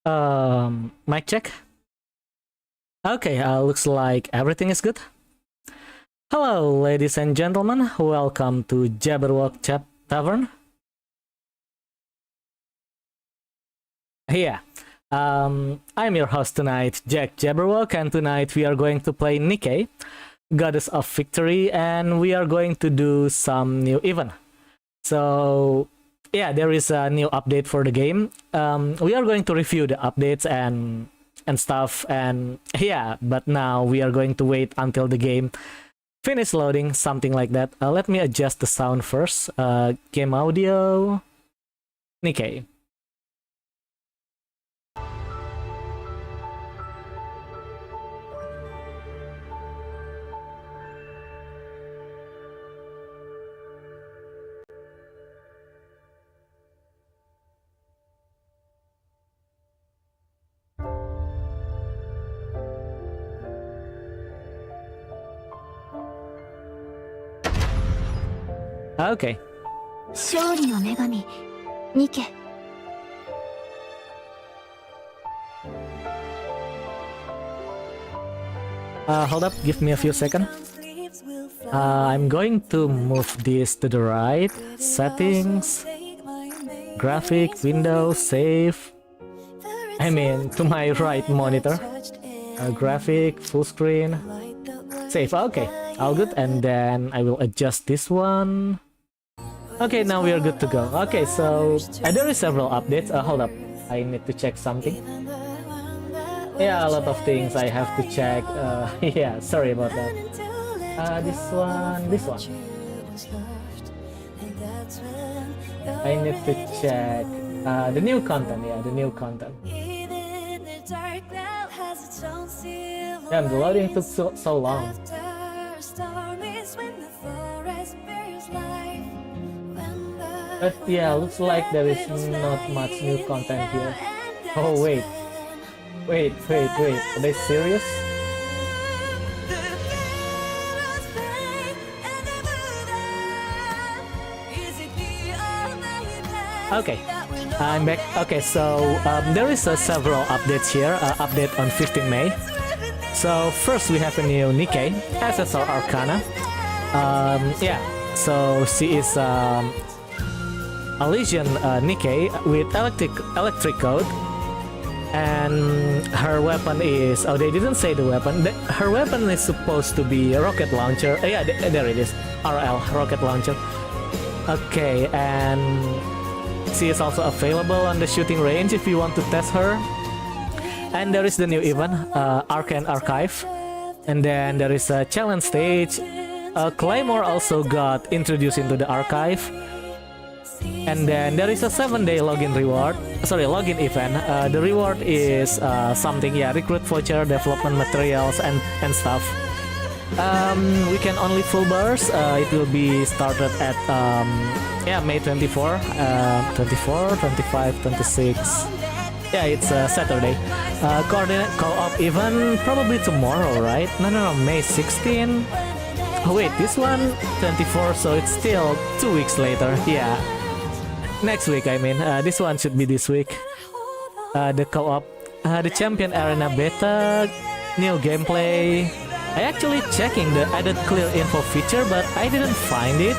Mic check. Okay, looks like everything is good. Hello, ladies and gentlemen. Welcome to Jabberwock Tavern. Yeah, I'm your host tonight, Jack Jabberwock, and tonight we are going to play Nikke, Goddess of Victory, and we are going to do some new event. So yeah, there is a new update for the game. We are going to review the updates and stuff, and yeah, but now we are going to wait until the game finish loading, something like that. Let me adjust the sound first. Game audio, Nikke. Okay. 勝利の女神ニケ Hold up, give me a few seconds. I'm going to move this to the right. Settings, graphic, window, save. I mean, to my right monitor. Graphic, full screen, save. Okay, all good. And then I will adjust this one. Okay, now we are good to go. Okay, so there is several updates. Hold up, I need to check something. Yeah, a lot of things I have to check. Yeah, sorry about that. This one. I need to check the new content. Yeah, the new content. Damn, the loading took so long. But yeah, looks like there is not much new content here. Oh wait. Are they serious? Okay, I'm back. Okay, so there is several updates here. Update on 15 May. So first we have a new Nikke, SSR Arcana. Yeah, so she is Elysian Nikke with electric code, and her weapon is, oh, they didn't say the weapon. Her weapon is supposed to be a rocket launcher. Yeah, there it is, RL, rocket launcher. Okay, and she is also available on the shooting range if you want to test her. And there is the new event, Arcane Archive, and then there is a challenge stage. Claymore also got introduced into the archive. And then there is a 7-day login event. The reward is something, yeah, recruit voucher, development materials, and stuff. We can only full bars. It will be started at yeah, May 24, 24, 25, 26. Yeah, it's Saturday. Coordinate co-op event probably tomorrow, right? No, May 16. Oh wait, this one 24, so it's still 2 weeks later. Yeah. Next week, I mean. This one should be this week. The co-op, the Champion Arena Beta, new gameplay. I actually checking the added clear info feature, but I didn't find it.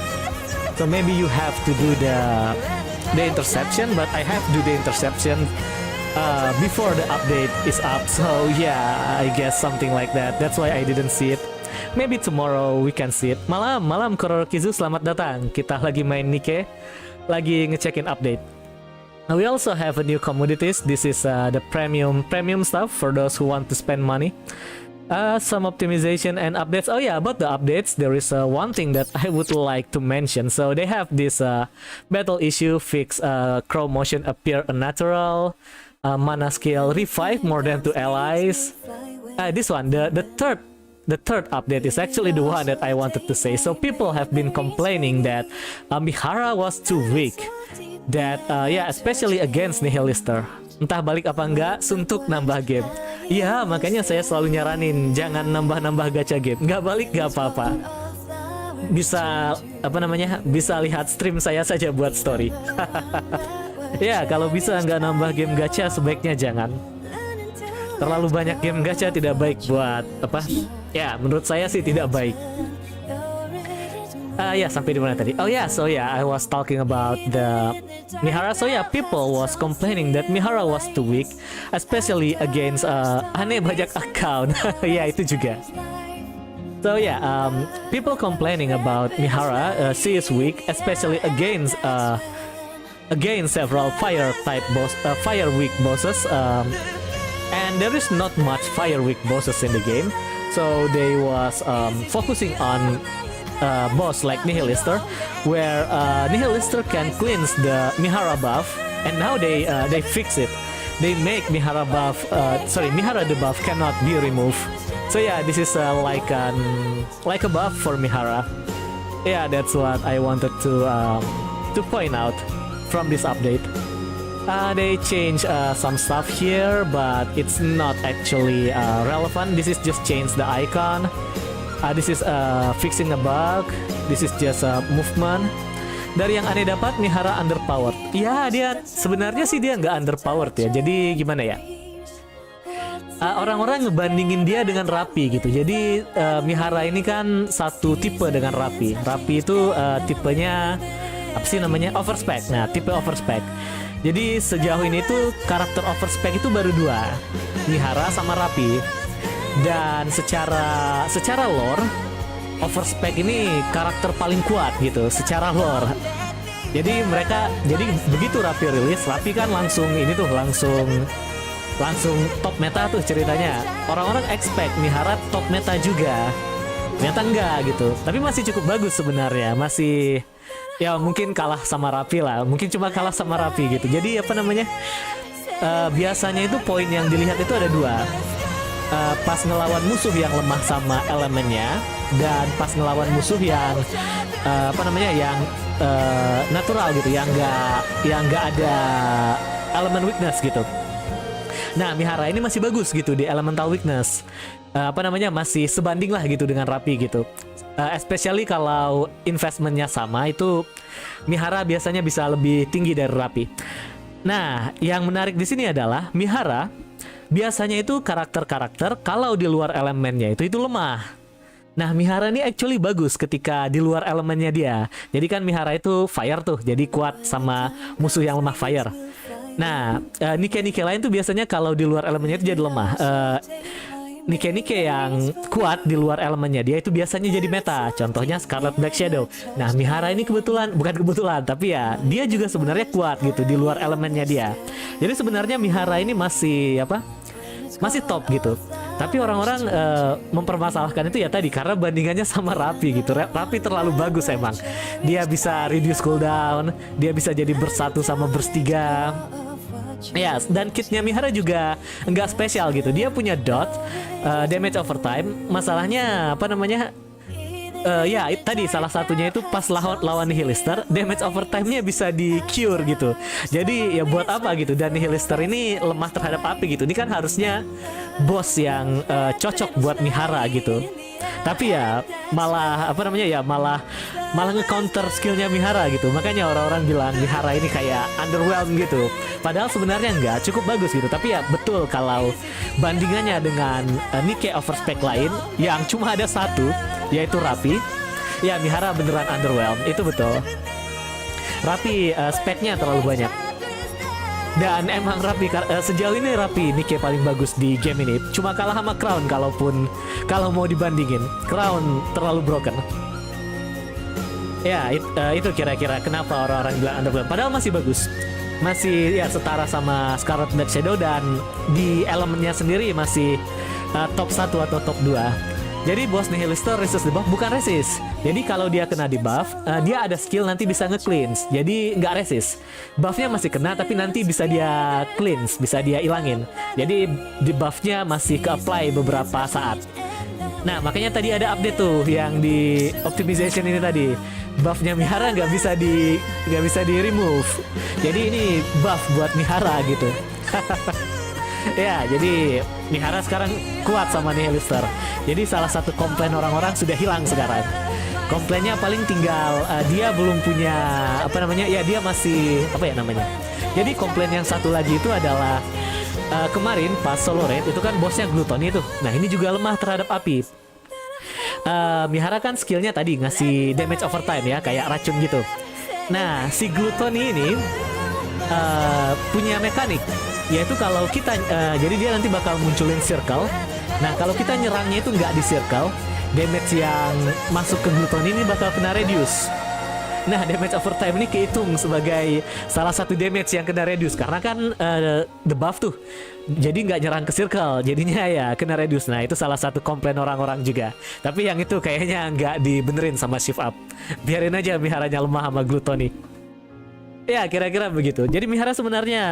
So maybe you have to do the interception, but I have to do the interception before the update is up. So yeah, I guess something like that. That's why I didn't see it. Maybe tomorrow we can see it. Malam Kororokizu, selamat datang. Kita lagi main Nikke. Lagi ngecekin update. Now we also have a new commodities. This is the premium stuff for those who want to spend money. Some optimization and updates. Oh yeah, about the updates, there is one thing that I would like to mention. So they have this battle issue fix, crow motion appear unnatural, mana skill revive more than 2 allies. This one, the third update is actually the one that I wanted to say. So people have been complaining that Mihara was too weak. That yeah, especially against Nihilister. Entah balik apa enggak, suntuk nambah game. Iya, makanya saya selalu nyaranin jangan nambah-nambah gacha game. Nggak balik nggak apa-apa. Bisa apa namanya? Bisa lihat stream saya saja buat story. Ya, kalau bisa nggak nambah game gacha sebaiknya jangan. Terlalu banyak game gacha tidak baik buat apa? Ya, menurut saya sih tidak baik. Ya, sampai di mana tadi? Oh ya, so yeah, I was talking about the Mihara. So yeah, people was complaining that Mihara was too weak, especially against aneh banyak account. Ya, itu juga. So yeah, people complaining about Mihara. She is weak, especially against several fire type boss, fire weak bosses. And there is not much fire weak bosses in the game, so they was focusing on boss like Nihilister, where Nihilister can cleanse the Mihara buff, and now they fix it. They make Mihara buff, Mihara debuff cannot be removed. So yeah, this is like a buff for Mihara. Yeah, that's what I wanted to point out from this update. They change some stuff here, but it's not actually relevant. This is just change the icon. This is fixing a bug. This is just movement. Dari yang aneh dapat, Mihara underpowered. Ya, dia sebenarnya sih dia nggak underpowered ya. Jadi gimana ya? Orang-orang ngebandingin dia dengan Rapi gitu. Jadi Mihara ini kan satu tipe dengan Rapi. Rapi itu tipenya apa sih namanya? Overspec. Nah, tipe overspec. Jadi sejauh ini tuh karakter overspec itu baru dua, Mihara sama Rapi. Dan secara lore, overspec ini karakter paling kuat gitu, secara lore. Jadi begitu Rapi rilis, Rapi kan langsung top meta tuh ceritanya. Orang-orang expect Mihara top meta juga, ternyata enggak gitu. Tapi masih cukup bagus sebenarnya, masih. Ya mungkin kalah sama Rapi lah, mungkin cuma kalah sama Rapi gitu. Jadi apa namanya, biasanya itu poin yang dilihat itu ada dua, pas ngelawan musuh yang lemah sama elemennya, dan pas ngelawan musuh yang yang natural gitu, yang nggak ada elemen weakness gitu. Nah, Mihara ini masih bagus gitu di elemental weakness, masih sebanding lah gitu dengan Rapi gitu. Especially kalau investmentnya sama, itu Mihara biasanya bisa lebih tinggi dari Rapi. Nah, yang menarik di sini adalah Mihara biasanya itu karakter-karakter kalau di luar elemennya itu lemah. Nah, Mihara ini actually bagus ketika di luar elemennya dia. Jadi kan Mihara itu fire tuh, jadi kuat sama musuh yang lemah fire. Nah, Nikke lain tuh biasanya kalau di luar elemennya itu jadi lemah. Nikke yang kuat di luar elemennya dia itu biasanya jadi meta. Contohnya Scarlet Black Shadow. Nah, Mihara ini bukan kebetulan, tapi ya dia juga sebenarnya kuat gitu di luar elemennya dia. Jadi sebenarnya Mihara ini masih top gitu. Tapi orang-orang mempermasalahkan itu ya tadi karena bandingannya sama Rapi gitu. Rapi terlalu bagus emang. Dia bisa reduce cooldown, dia bisa jadi bersatu sama burst 3. Ya, dan kitnya Mihara juga nggak spesial gitu. Dia punya dot, damage overtime. Masalahnya tadi salah satunya itu pas lawan Nihilister, damage overtime-nya bisa di cure gitu. Jadi ya buat apa gitu. Dan Nihilister ini lemah terhadap api gitu. Ini kan harusnya boss yang cocok buat Mihara gitu. Tapi ya malah malah nge-counter skillnya Mihara gitu. Makanya orang-orang bilang Mihara ini kayak underwhelmed gitu. Padahal sebenarnya enggak, cukup bagus gitu. Tapi ya betul kalau bandingannya dengan Nikke overspec lain yang cuma ada satu, yaitu Rapi, ya Mihara beneran underwhelmed, itu betul. Rapi speknya terlalu banyak. Dan emang Rapi sejauh ini Nikke paling bagus di game ini. Cuma kalah sama Crown kalau mau dibandingin. Crown terlalu broken. Ya, itu kira-kira kenapa orang-orang bilang underwhelmed. Padahal masih bagus. Masih ya setara sama Scarlet Black Shadow, dan di elemennya sendiri masih top 1 atau top 2. Jadi boss Nihilister resist debuff, bukan resist. Jadi kalau dia kena debuff, dia ada skill nanti bisa nge-cleanse. Jadi nggak resist. Buffnya masih kena, tapi nanti bisa dia cleanse, bisa dia ilangin. Jadi debuffnya masih ke-apply beberapa saat. Nah, makanya tadi ada update tuh yang di optimization ini tadi. Buffnya Mihara nggak bisa di remove. Jadi ini buff buat Mihara gitu. Ya, jadi Mihara sekarang kuat sama Nihilister. Jadi salah satu komplain orang-orang sudah hilang sekarang. Komplainnya paling tinggal dia belum punya dia masih Jadi komplain yang satu lagi itu adalah kemarin pas solo raid itu kan bosnya Gluttony itu. Nah ini juga lemah terhadap api. Mihara kan skillnya tadi ngasih damage overtime ya, kayak racun gitu. Nah si Gluttony ini punya mekanik, yaitu kalau kita jadi dia nanti bakal munculin circle. Nah kalau kita nyerangnya itu nggak di circle, damage yang masuk ke Gluttony ini bakal kena reduce. Nah damage overtime ini kehitung sebagai salah satu damage yang kena reduce, karena kan the buff tuh jadi nggak nyerang ke circle, jadinya ya kena reduce. Nah itu salah satu komplain orang-orang juga. Tapi yang itu kayaknya nggak dibenerin sama shift up. Biarin aja Miharanya lemah sama Gluttony. Ya kira-kira begitu. Jadi Mihara sebenarnya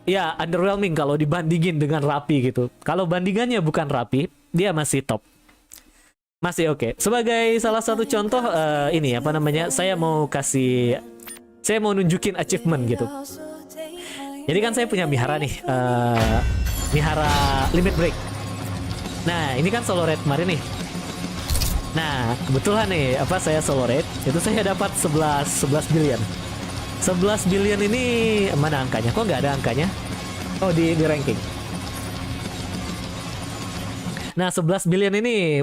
ya underwhelming kalau dibandingin dengan Rapi gitu. Kalau bandingannya bukan Rapi, dia masih top. Masih oke. Sebagai salah satu contoh ini apa namanya? Saya mau nunjukin achievement gitu. Jadi kan saya punya Mihara nih, Mihara Limit Break. Nah, ini kan solo raid kemarin nih. Nah, kebetulan nih apa saya solo raid, itu saya dapat 11 billion. 11 billion ini mana angkanya? Kok nggak ada angkanya? Oh, di ranking. Nah, 11 billion ini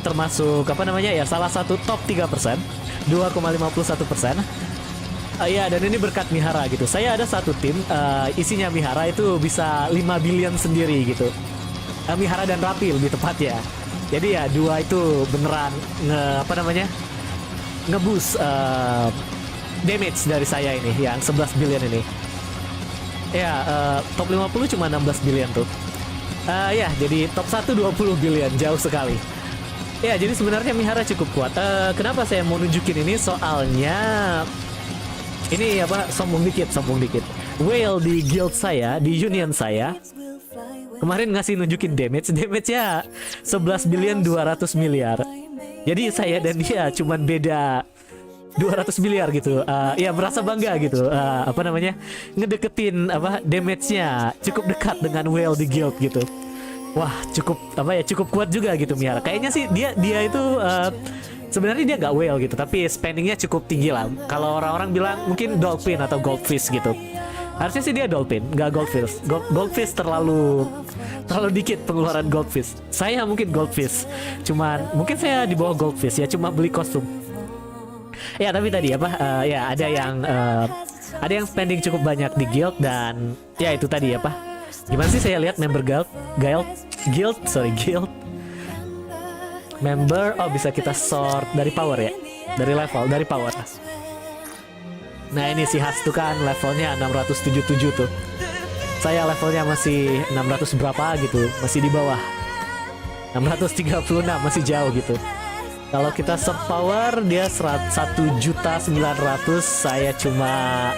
termasuk apa namanya ya, salah satu top 3%, 2,51%. Ya, dan ini berkat Mihara gitu. Saya ada satu tim isinya Mihara itu bisa 5 billion sendiri gitu. Mihara dan Rapi lebih tepat ya. Jadi ya dua itu beneran ngeboost damage dari saya ini yang 11 billion ini. Ya, top 50 cuma 16 billion tuh. Ya, jadi top 1 20 billion, jauh sekali. Ya, jadi sebenarnya Mihara cukup kuat. Kenapa saya mau nunjukin ini? Soalnya ini apa, sombong dikit. Whale di guild saya, di union saya, kemarin ngasih nunjukin damage-nya 11 billion 200 miliar. Jadi saya dan dia cuman beda 200 miliar gitu. Ya merasa bangga gitu. Ngedeketin damage-nya cukup dekat dengan whale di guild gitu. Wah, cukup kuat juga gitu Mihara. Kayaknya sih dia itu sebenarnya dia nggak whale gitu, tapi spendingnya cukup tinggi lah. Kalau orang-orang bilang mungkin dolphin atau goldfish gitu. Harusnya sih dia dolphin, nggak goldfish. Goldfish terlalu dikit pengeluaran goldfish. Saya mungkin goldfish, cuman mungkin saya di bawah goldfish ya, cuma beli kostum. Ya tapi tadi ya ada yang spending cukup banyak di guild, dan ya itu tadi gimana sih saya lihat member guild member, bisa kita sort dari power ya, dari level, dari power. Nah ini si Has tuh kan levelnya 677 tuh. Saya levelnya masih 600 berapa gitu, masih di bawah 636, masih jauh gitu. Kalau kita sort power dia 1.900.000, saya cuma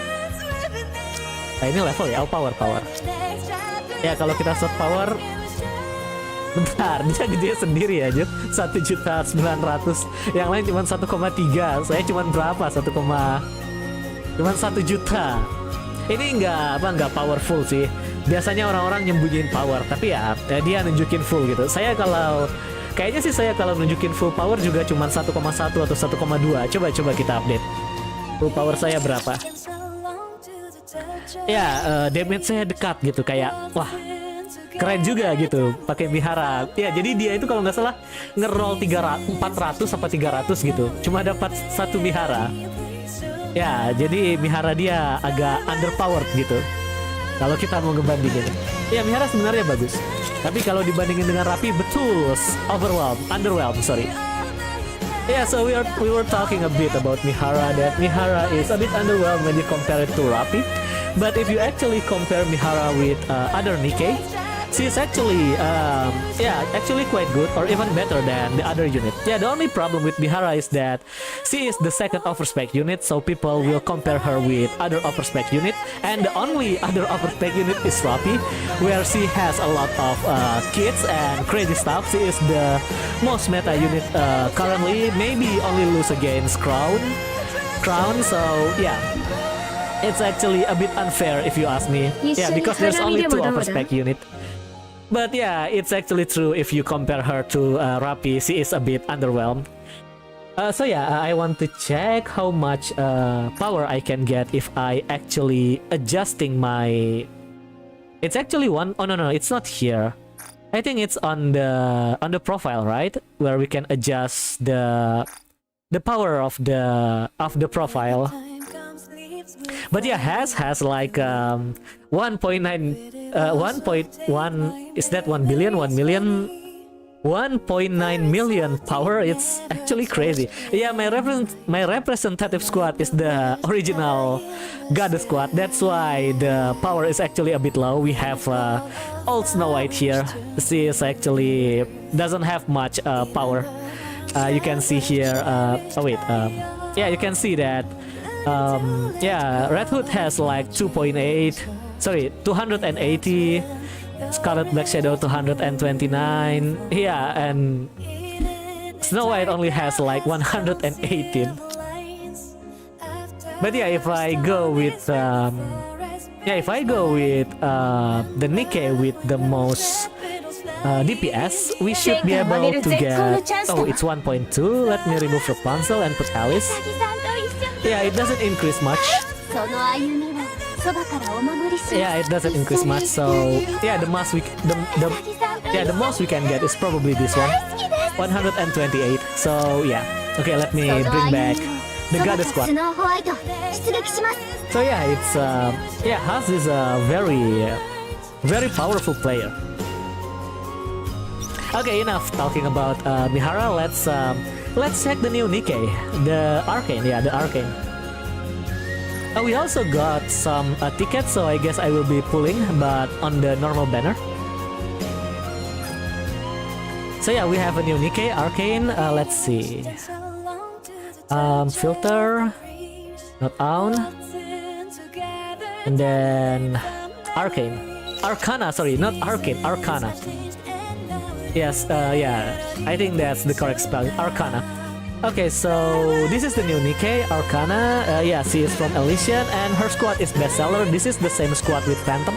ini level ya, power. Ya kalau kita shot power, bentar, dia gede sendiri aja 1.900.000. Yang lain cuma 1,3. Saya cuma berapa? Cuma 1 juta. Ini nggak powerful sih. Biasanya orang-orang nyembunyiin power, tapi ya dia nunjukin full gitu. Kayaknya sih saya kalau nunjukin full power juga cuma 1,1 atau 1,2. Coba kita update. Full power saya berapa? Ya, damage saya dekat gitu, kayak wah keren juga gitu pakai Mihara. Ya, jadi dia itu kalau nggak salah ngeroll 400 apa 300 gitu, cuma dapat 1 Mihara. Ya, jadi Mihara dia agak underpowered gitu kalau kita mau ngebandingin. Ya, Mihara sebenarnya bagus, tapi kalau dibandingin dengan Rapi, betul underwhelmed, sorry. Yeah, so we were talking a bit about Mihara, that Mihara is a bit underwhelmed when you compare it to Rapi. But if you actually compare Mihara with other Nikke, she is actually quite good, or even better than the other unit. Yeah, the only problem with Mihara is that she is the second overspec unit, so people will compare her with other overspec unit, and the only other overspec unit is Rapi, where she has a lot of kits and crazy stuff. She is the most meta unit currently, maybe only lose against Crown. So yeah, it's actually a bit unfair if you ask me. Yeah, because there's only 2 overspec unit. But yeah, it's actually true if you compare her to Rapi, she is a bit underwhelmed. So yeah, I want to check how much power I can get if I actually adjusting my. It's actually one. Oh no, it's not here. I think it's on the profile, right? Where we can adjust the power of the profile. But yeah, has like 1.9 1.1, is that 1 billion 1 million 1.9 million power. It's actually crazy. Yeah, my representative squad is the original god squad. That's why the power is actually a bit low. We have old Snow White here. She is actually doesn't have much power. You can see here. Yeah, you can see that. Yeah, Red Hood has like 2.8. Sorry, 280. Scarlet Black Shadow 229. Yeah, and Snow White only has like 118. But yeah, if I go with the Nikke with the most DPS, we should be able to get. Oh, it's 1.2. Let me remove Rapunzel and put Alice. Yeah, it doesn't increase much. Yeah, it doesn't increase much. So yeah, the most we can get is probably this one, 128. So yeah, okay, let me bring back the god squad. So yeah, it's Has is a very powerful player. Okay, enough talking about Mihara. Let's check the new Nikke, the Arcane. Yeah, the Arcane. We also got some tickets, so I guess I will be pulling, but on the normal banner. So yeah, we have a new Nikke, Arcane. Let's see. Filter, not on. And then Arcane. Arcana, sorry, not Arcane, Arcana. Yes, yeah, I think that's the correct spelling, Arcana. Okay, so this is the new Nikke, Arcana. Yeah, she is from Elysian and her squad is bestseller. This is the same squad with Phantom.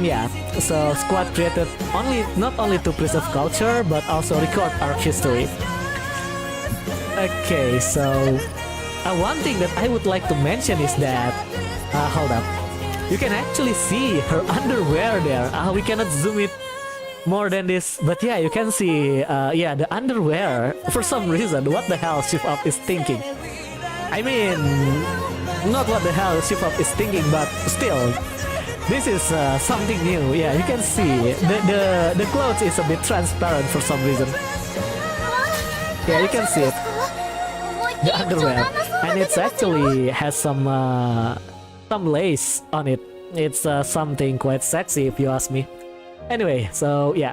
Yeah, so squad created not only to preserve culture but also record art history. Okay, so one thing that I would like to mention is that hold up, you can actually see her underwear there. We cannot zoom it more than this, but yeah, you can see yeah, the underwear. For some reason, what the hell Shift Up is thinking? I mean, not what the hell Shift Up is thinking, but still, this is something new. Yeah, you can see the clothes is a bit transparent for some reason. Yeah, you can see it, the underwear, and it's actually has some lace on it. It's something quite sexy if you ask me. Anyway, so yeah,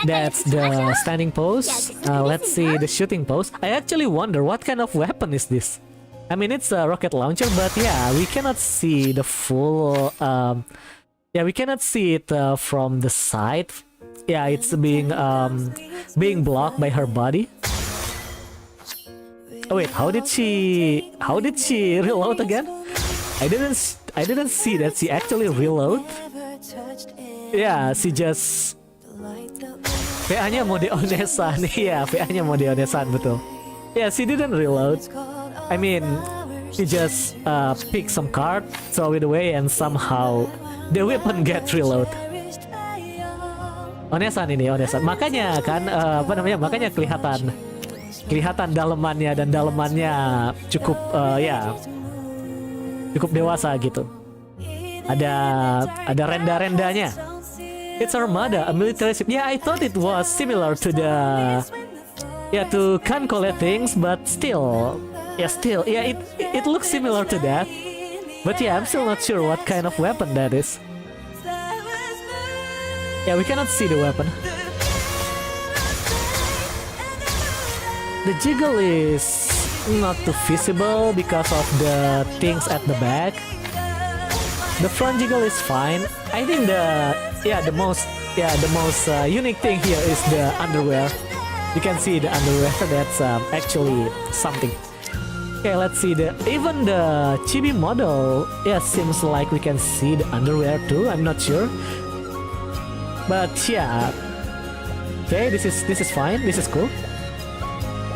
that's the standing pose. Let's see the shooting pose. I actually wonder what kind of weapon is this. I mean, it's a rocket launcher, but yeah, we cannot see the full. Yeah, we cannot see it from the side. Yeah, it's being blocked by her body. Oh wait, how did she reload again? I didn't see that she actually reload. Yeah, she just PA-nya mode onesan. Yeah, PA-nya mode onesan, betul. Yeah, she didn't reload. I mean, she just picked some card, throw it away, and somehow the weapon get reload. Onesan ini, onesan. Makanya kan makanya kelihatan dalemannya, dan dalemannya cukup ya, cukup dewasa gitu. Ada renda-rendanya. It's Armada, a military ship. Yeah, I thought it was similar to to Kankole things, but still, it looks similar to that. But yeah, I'm still not sure what kind of weapon that is. Yeah, we cannot see the weapon. The jiggle is not too visible because of the things at the back. The front jiggle is fine. I think the most unique thing here is the underwear. You can see the underwear. That's actually something. Okay, let's see even the chibi model. Yeah, seems like we can see the underwear too. I'm not sure, but yeah, Okay, this is fine. This is cool.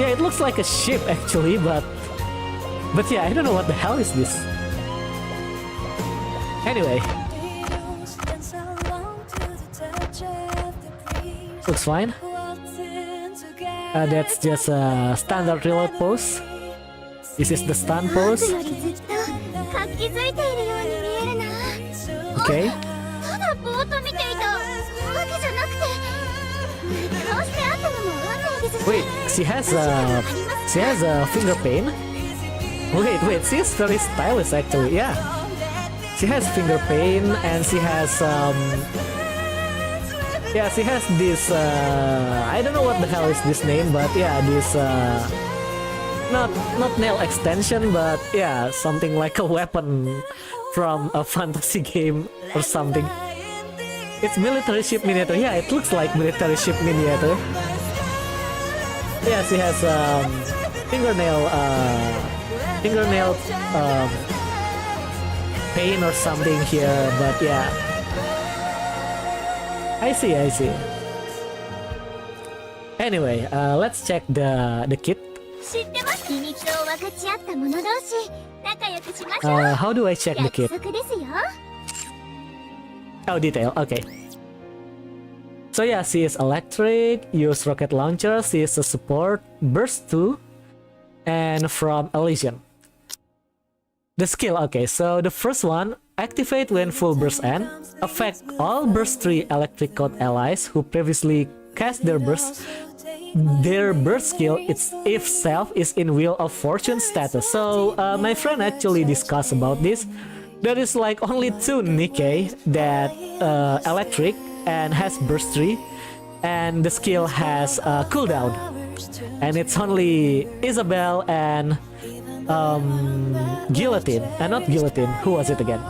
Yeah, it looks like a ship actually, but yeah, I don't know what the hell is this. Anyway, looks fine. That's just a standard reload pose. This is the stun pose. Okay. Wait, she has a finger pain. Wait, she's very stylish actually. Yeah, she has finger pain and she has yeah, she has this I don't know what the hell is this name, but yeah, this not nail extension, but yeah, something like a weapon from a fantasy game or something. It's military ship miniature. Yeah, it looks like military ship miniature. Yeah, she has fingernail pain or something here, but yeah. I see. Anyway, let's check the kit. How do I check the kit? Oh, detail, okay. So yeah, she is electric, use rocket launcher, she is a support, burst 2, and from Elysian. The skill, okay, so the first one, activate when full burst end, affect all burst 3 electric code allies who previously cast their burst skill if self is in Wheel of Fortune status. So my friend actually discussed about this. There is like only 2 Nikke that electric and has burst 3, and the skill has cooldown, and it's only Isabel and Guillotine, not Guillotine, who was it again?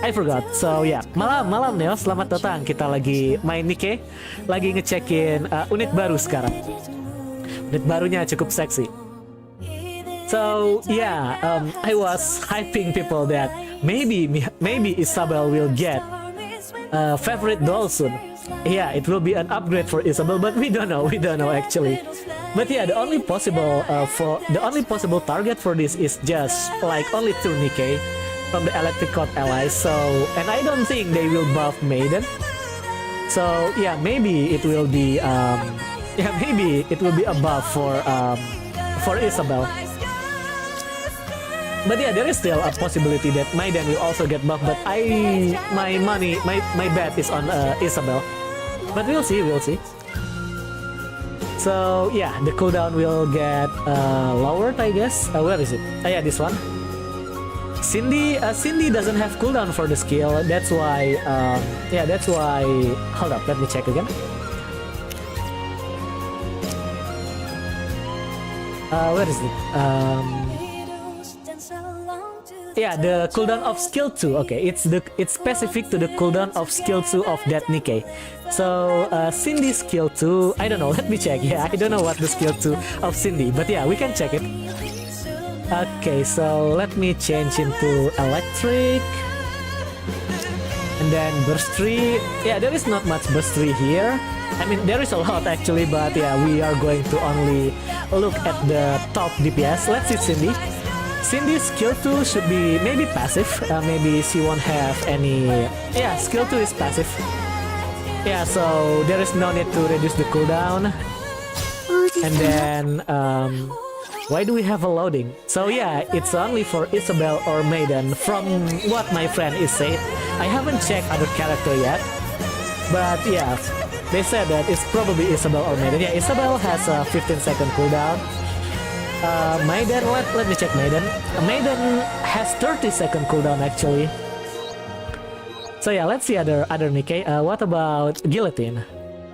I forgot. So yeah, malam Neo, selamat datang. Kita lagi main Nikke, lagi ngecekin unit baru sekarang. Unit barunya cukup seksi. So yeah, I was hyping people that maybe Isabel will get favorite doll soon. Yeah, it will be an upgrade for Isabel, but we don't know actually. But yeah, the only possible target for this is just like only 2 Nikke from the electric code allies. So, and I don't think they will buff Maiden. So yeah, maybe it will be a buff for Isabel. But yeah, there is still a possibility that Maiden will also get buffed, but my bet is on Isabel. But we'll see. So yeah, the cooldown will get lowered, I guess. Where is it? Yeah, this one. Cindy doesn't have cooldown for the skill. That's why. Hold up, let me check again. Where is it? Yeah, the cooldown of skill 2. Okay, it's specific to the cooldown of skill 2 of that Nikke. So Cindy's skill 2, I don't know. Let me check. Yeah, I don't know what the skill 2 of Cindy, but yeah, we can check it. Okay, so let me change into electric, and then burst 3. Yeah, there is not much burst 3 here. I mean, there is a lot actually, but yeah, we are going to only look at the top DPS. Let's see Cindy. Cindy's skill 2 should be maybe passive. Maybe she won't have any. Yeah, skill 2 is passive. Yeah, so there is no need to reduce the cooldown. And then why do we have a loading? So yeah, it's only for Isabel or Maiden from what my friend is saying. I haven't checked other character yet, but yeah, they said that it's probably Isabel or Maiden. Yeah, Isabel has a 15-second cooldown. Maiden, let me check Maiden. Maiden has 30-second cooldown actually. So yeah, let's see other Nikke. What about Guillotine?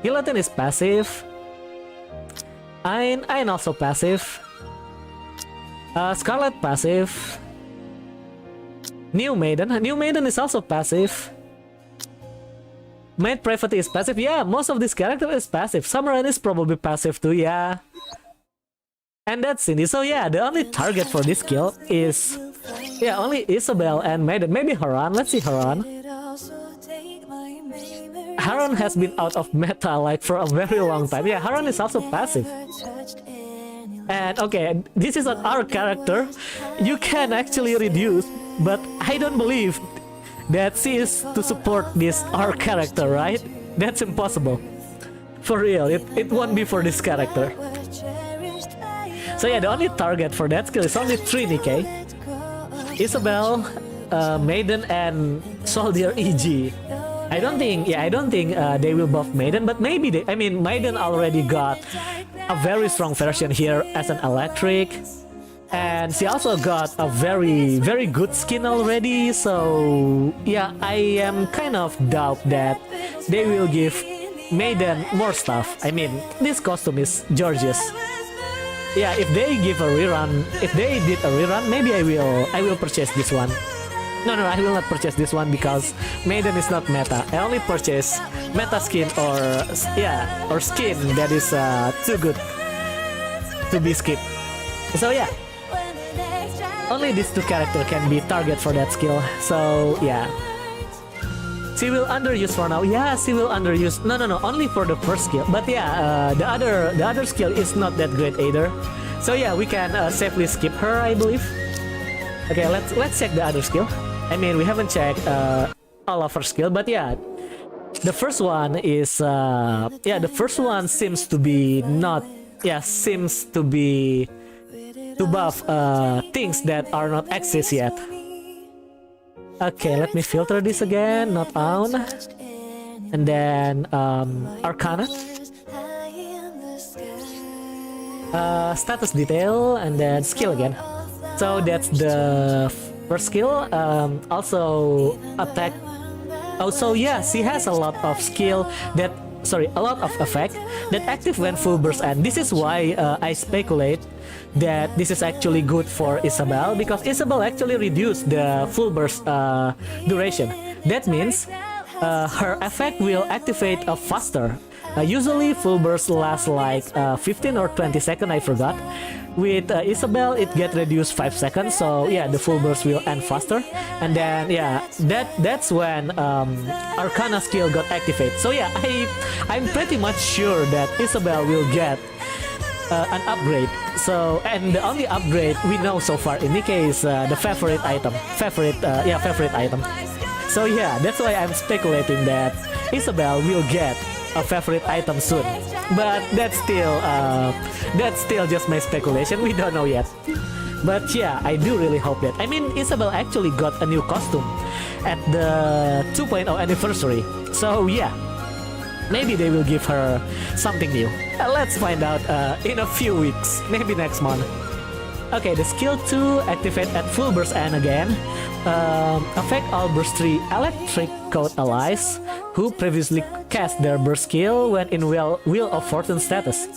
Guillotine is passive. Ayn also passive. Scarlet passive. New Maiden is also passive. Maid Private is passive. Yeah, most of this character is passive. Summoner is probably passive too. Yeah. And that's Cindy. So yeah, the only target for this skill is only Isabel and Maiden. Maybe Haran. Let's see Haran. Haron has been out of meta like for a very long time. Yeah, Haron is also passive. And okay, this is an arc character. You can actually reduce, but I don't believe that she is to support this arc character, right? That's impossible. For real, it won't be for this character. So yeah, the only target for that skill is only 3 Nikke. Isabel, Maiden, and Soldier EG. I don't think they will buff Maiden, but maybe they. I mean, Maiden already got a very strong version here as an electric, and she also got a very good skin already. So yeah, I am kind of doubt that they will give Maiden more stuff. I mean, this costume is gorgeous. Yeah, if they give a rerun, if they did a rerun, maybe I will purchase this one. No, I will not purchase this one because Maiden is not meta. I only purchase meta skin or skin that is too good to be skipped. So yeah, only these 2 characters can be target for that skill. So yeah, she will underuse for now. Yeah, she will underuse. No, only for the first skill. But yeah, the other skill is not that great either. So yeah, we can safely skip her, I believe. Okay, let's check the other skill. I mean, we haven't checked all of her skill, but yeah, the first one is the first one seems to be to buff things that are not exist yet. Okay, let me filter this again. Not on, and then Arcana, status detail, and then skill again. So that's the first skill. Also attack. Also yeah, she has a lot of skill that a lot of effect that active when full burst, and this is why I speculate that this is actually good for Isabel, because Isabel actually reduced the full burst duration. That means her effect will activate faster. Usually full burst lasts like 15 or 20 seconds, I forgot. With Isabel, it get reduced 5 seconds, so yeah, the full burst will end faster. And then yeah, that's when Arcana skill got activated. So yeah, I'm pretty much sure that Isabel will get an upgrade. So, and the only upgrade we know so far in Nikke is the favorite item. Favorite item. So yeah, that's why I'm speculating that Isabel will get a favorite item soon. But that's still just my speculation. We don't know yet. But yeah, I do really hope that. I mean, Isabel actually got a new costume at the 2.0 anniversary. So yeah, maybe they will give her something new. Let's find out in a few weeks, maybe next month. Okay, the skill 2 activate at full burst and again. Affect all burst 3 electric code allies who previously cast their burst skill when in Wheel of Fortune status.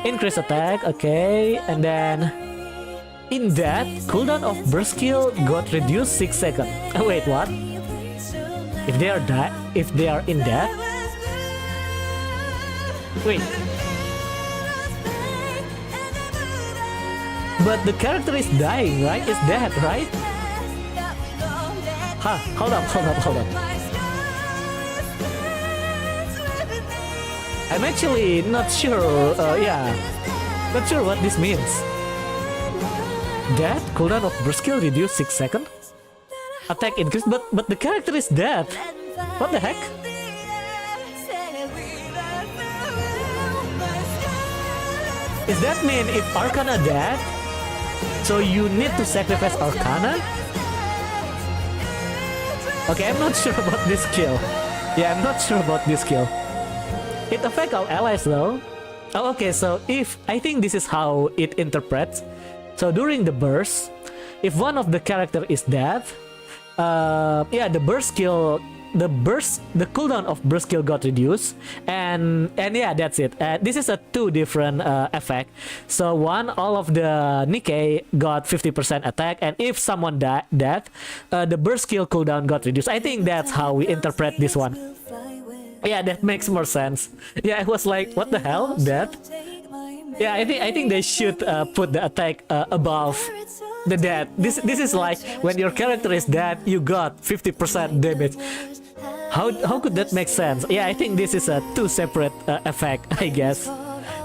Increase attack, okay, and then in that, cooldown of burst skill got reduced 6 seconds. Wait, what? If they are in that? Wait. But the character is dying, right? Is dead, right? Huh, hold up. I'm actually not sure, not sure what this means. Dead? Cooldown of burst skill reduced 6 seconds? Attack increased, but the character is dead. What the heck? Does that mean if Arcana dead, so you need to sacrifice Arcana? Okay, I'm not sure about this skill. Yeah, I'm not sure about this skill. It affects all allies though. Oh, okay, so I think this is how it interprets. So during the burst, if one of the character is dead, the burst skill, the cooldown of burst skill got reduced, and yeah, that's it. This is a 2 different effect. So one, all of the Nikke got 50% attack, and if someone dead, the burst skill cooldown got reduced. I think that's how we interpret this one. Yeah, that makes more sense. Yeah, I was like, what the hell, dead? Yeah, I think they should put the attack above the dead. This is like when your character is dead, you got 50% damage. How could that make sense? Yeah, I think this is a two separate effect, I guess.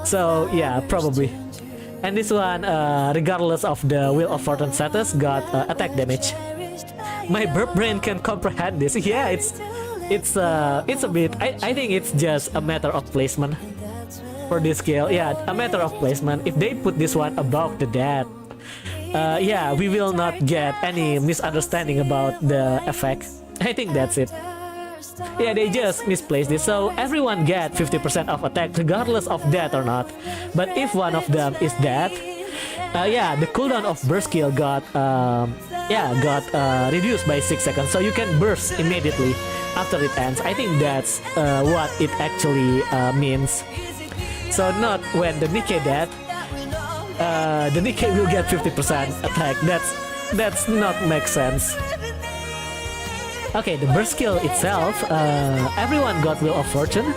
So yeah, probably. And this one, regardless of the Wheel of Fortune status, got attack damage. My burp brain can comprehend this. Yeah, it's a bit. I think it's just a matter of placement for this skill. Yeah, a matter of placement. If they put this one above the dead, yeah, we will not get any misunderstanding about the effect. I think that's it. Yeah, they just misplaced it, so everyone get 50% of attack regardless of death or not. But if one of them is dead, yeah, the cooldown of burst skill got reduced by 6 seconds, so you can burst immediately after it ends. I think that's what it actually means. So not when the Nikke dead, the Nikke will get 50% attack. That's not make sense. Okay, the burst skill itself, everyone got Wheel of Fortune.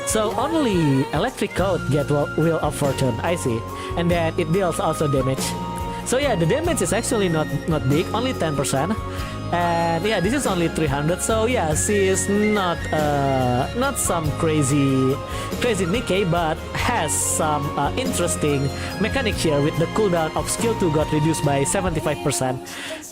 So only Electric Coat get Wheel of Fortune, I see. And then it deals also damage. So yeah, the damage is actually not big, only 10%. And yeah, this is only 300, so yeah, she is not some crazy Nikke, but has some interesting mechanic here with the cooldown of skill 2 got reduced by 75%,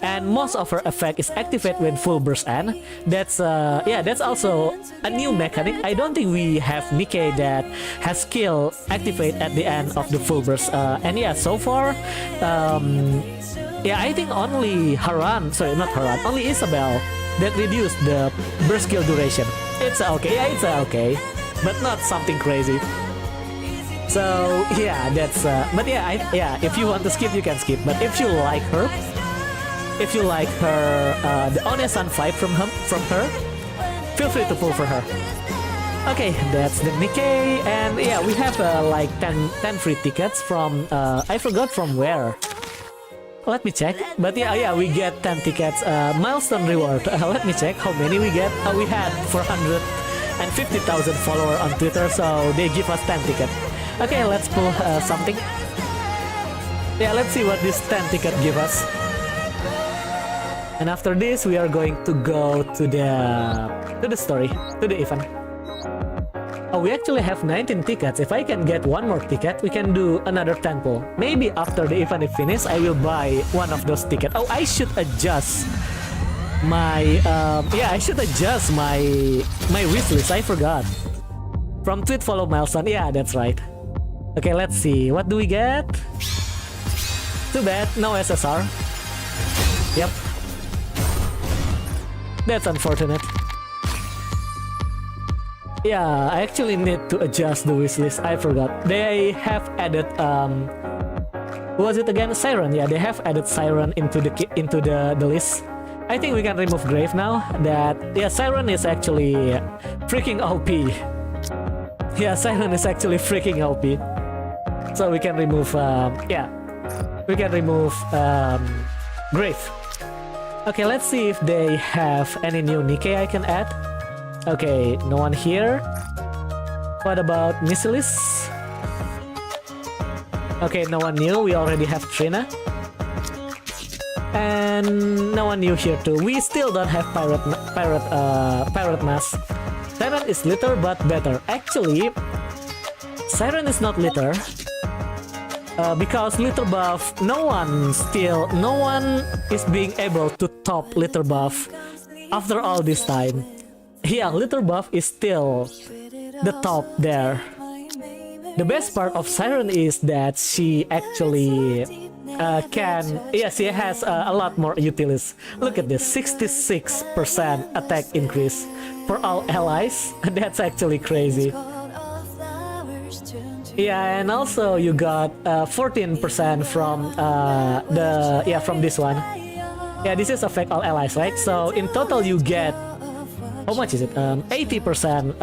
and most of her effect is activated when full burst end. That's yeah, that's also a new mechanic. I don't think we have Nikke that has skill activate at the end of the full burst, and yeah, so far yeah, I think only only Isabel that reduced the burst skill duration. It's okay, yeah, it's okay, but not something crazy. So yeah, that's but yeah, if you want to skip, you can skip. But if you like her, the honest and fight from her, feel free to pull for her. Okay, that's the Nikke, and yeah, we have like 10 free tickets from I forgot from where. Let me check. But yeah, we get 10 tickets. Milestone reward. Let me check how many we get. We had 450,000 followers on Twitter, so they give us 10 tickets. Okay, let's pull something. Yeah, let's see what this 10 ticket give us. And after this, we are going to go to the story, to the event. Oh, we actually have 19 tickets. If I can get one more ticket, we can do another 10 pull. Maybe after the event is finished, I will buy one of those tickets. Oh, I should adjust my yeah, I should adjust my wishlist. I forgot. From tweet follow milestone. Yeah, that's right. Okay, let's see. What do we get? Too bad, no SSR. Yep. That's unfortunate. Yeah, I actually need to adjust the wishlist. I forgot. They have added what was it again? Siren. Yeah, they have added Siren into the list. I think we can remove Grave now. Yeah, Siren is actually freaking OP. Yeah, Siren is actually freaking OP. So we can remove yeah, we can remove Grave. Okay, let's see if they have any new Nikke I can add. Okay, no one here. What about Missilis? Okay, no one new. We already have Trina. And no one new here too. We still don't have Pirate Mask. Siren is litter but better. Actually, Siren is not litter. Because litter buff, no one is being able to top litter buff after all this time. Yeah, litter buff is still the top there. The best part of Siren is that she actually she has a lot more utilities. Look at this, 66% attack increase for all allies. That's actually crazy. Yeah, and also you got 14% from from this one. Yeah, this is affect all allies, right? So in total you get, how much is it? 80%.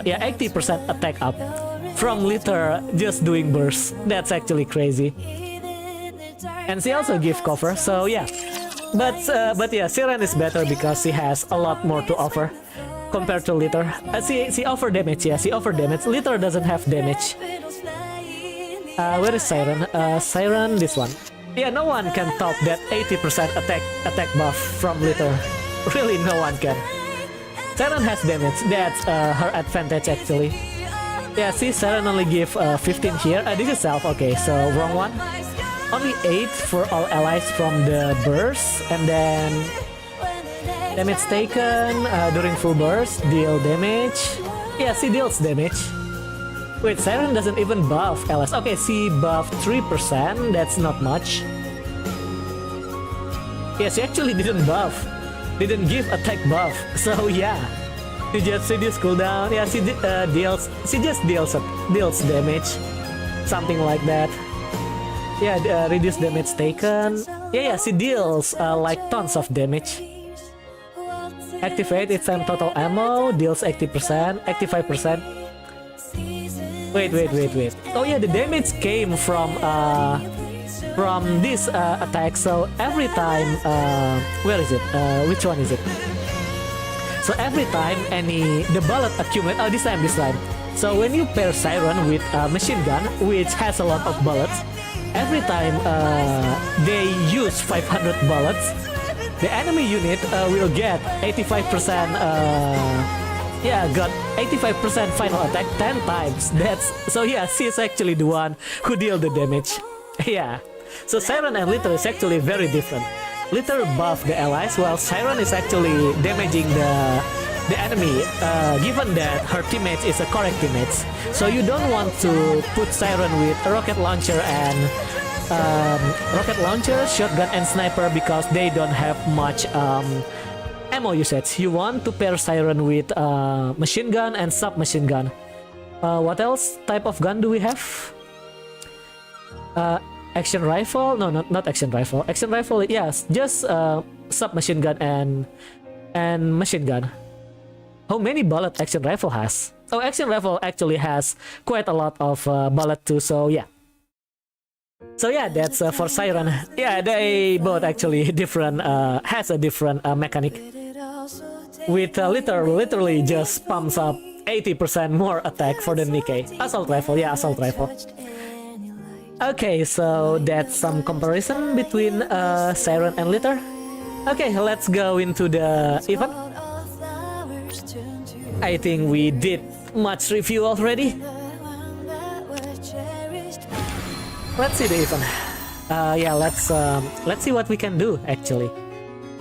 Yeah, 80% attack up from litter just doing burst. That's actually crazy. And she also gives cover. So yeah, but yeah, Siren is better because she has a lot more to offer compared to litter. She offer damage. Yeah, she offer damage. Litter doesn't have damage. Where is Siren? Siren, this one. Yeah, no one can top that 80% attack buff from litter. Really, no one can. Siren has damage. That's her advantage actually. Yeah, see, Siren only give 15 here. This is self. Okay, so wrong one. Only 8 for all allies from the burst, and then damage taken during full burst, deal damage. Yeah, she deals damage. Wait, Siren doesn't even buff allies. Okay, she buffed 3%. That's not much. Yeah, she actually didn't buff. Didn't give attack buff. So yeah, she just reduce cooldown. Yeah, she deals. She just deals damage, something like that. Yeah, reduce damage taken. Yeah, she deals like tons of damage. Activate its total ammo. Deals 80%, 85%. Wait. Oh yeah, the damage came from this attack. So every time, where is it? Which one is it? So every time the bullet accumulate. Oh, this time. So when you pair Siren with machine gun, which has a lot of bullets, every time they use 500 bullets, the enemy unit will get 85%. Got 85% final attack 10 times. So yeah, she's actually the one who deal the damage. Yeah. So Siren and Litter is actually very different. Litter buff the allies while Siren is actually damaging the enemy, given that her teammates is a correct teammates. So you don't want to put Siren with a rocket launcher and shotgun and sniper because they don't have much ammo usage. You want to pair Siren with machine gun and submachine gun. What else type of gun do we have? Action rifle? No, not action rifle. Action rifle, yes, just submachine gun and machine gun. How many bullet action rifle has? Oh, action rifle actually has quite a lot of bullet too. So yeah. So yeah, that's for Siren. Yeah, they both actually different. Has a different mechanic. With literally just pumps up 80% more attack for the Nikke. Assault rifle, yeah, assault rifle. Okay, so that's some comparison between Siren and Litter. Okay, let's go into the event. I think we did much review already. Let's see the event. Yeah, let's see what we can do actually.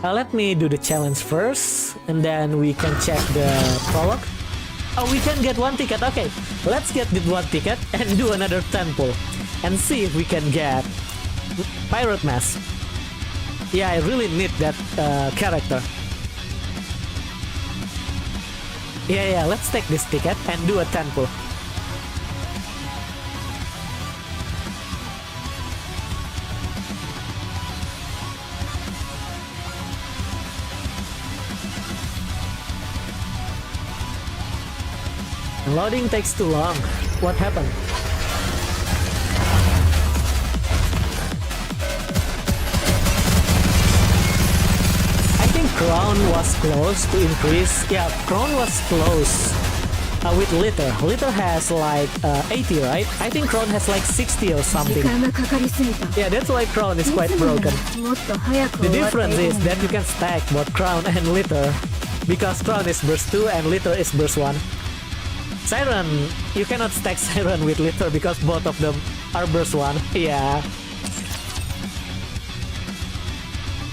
Let me do the challenge first, and then we can check the prologue. Oh, we can get one ticket. Okay, let's get the one ticket and do another 10 pull, and see if we can get Pirate Mask. Yeah, I really need that character. Yeah, let's take this ticket and do a 10 pull. Loading takes too long. What happened? I think Crown was close to increase. Yeah, Crown was close with Litter. Litter has like 80, right? I think Crown has like 60 or something. Yeah, that's why Crown is quite broken. The difference is that you can stack both Crown and Litter, because Crown is burst 2 and Litter is burst 1. Siren, you cannot stack Siren with Litter because both of them are burst 1. Yeah.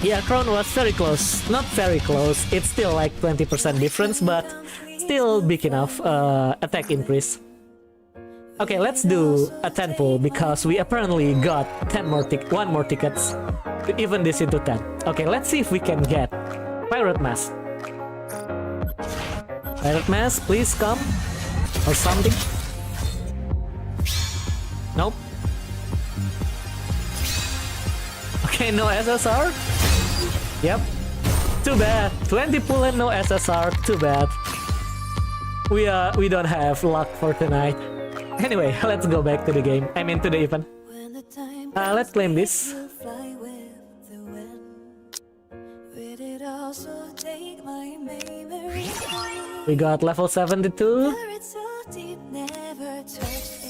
Yeah, Crown was very close. Not very close. It's still like 20% difference, but still big enough attack increase. Okay, let's do a 10 pull because we apparently got 1 more tickets to even this into 10. Okay, let's see if we can get Pirate Mask. Pirate Mask, please come. Or something. Nope. Okay, no SSR. Yep. Too bad. 20 pull and no SSR. Too bad. We don't have luck for tonight. Anyway, let's go back to the game. I mean to the event. Let's claim this. We got level 72.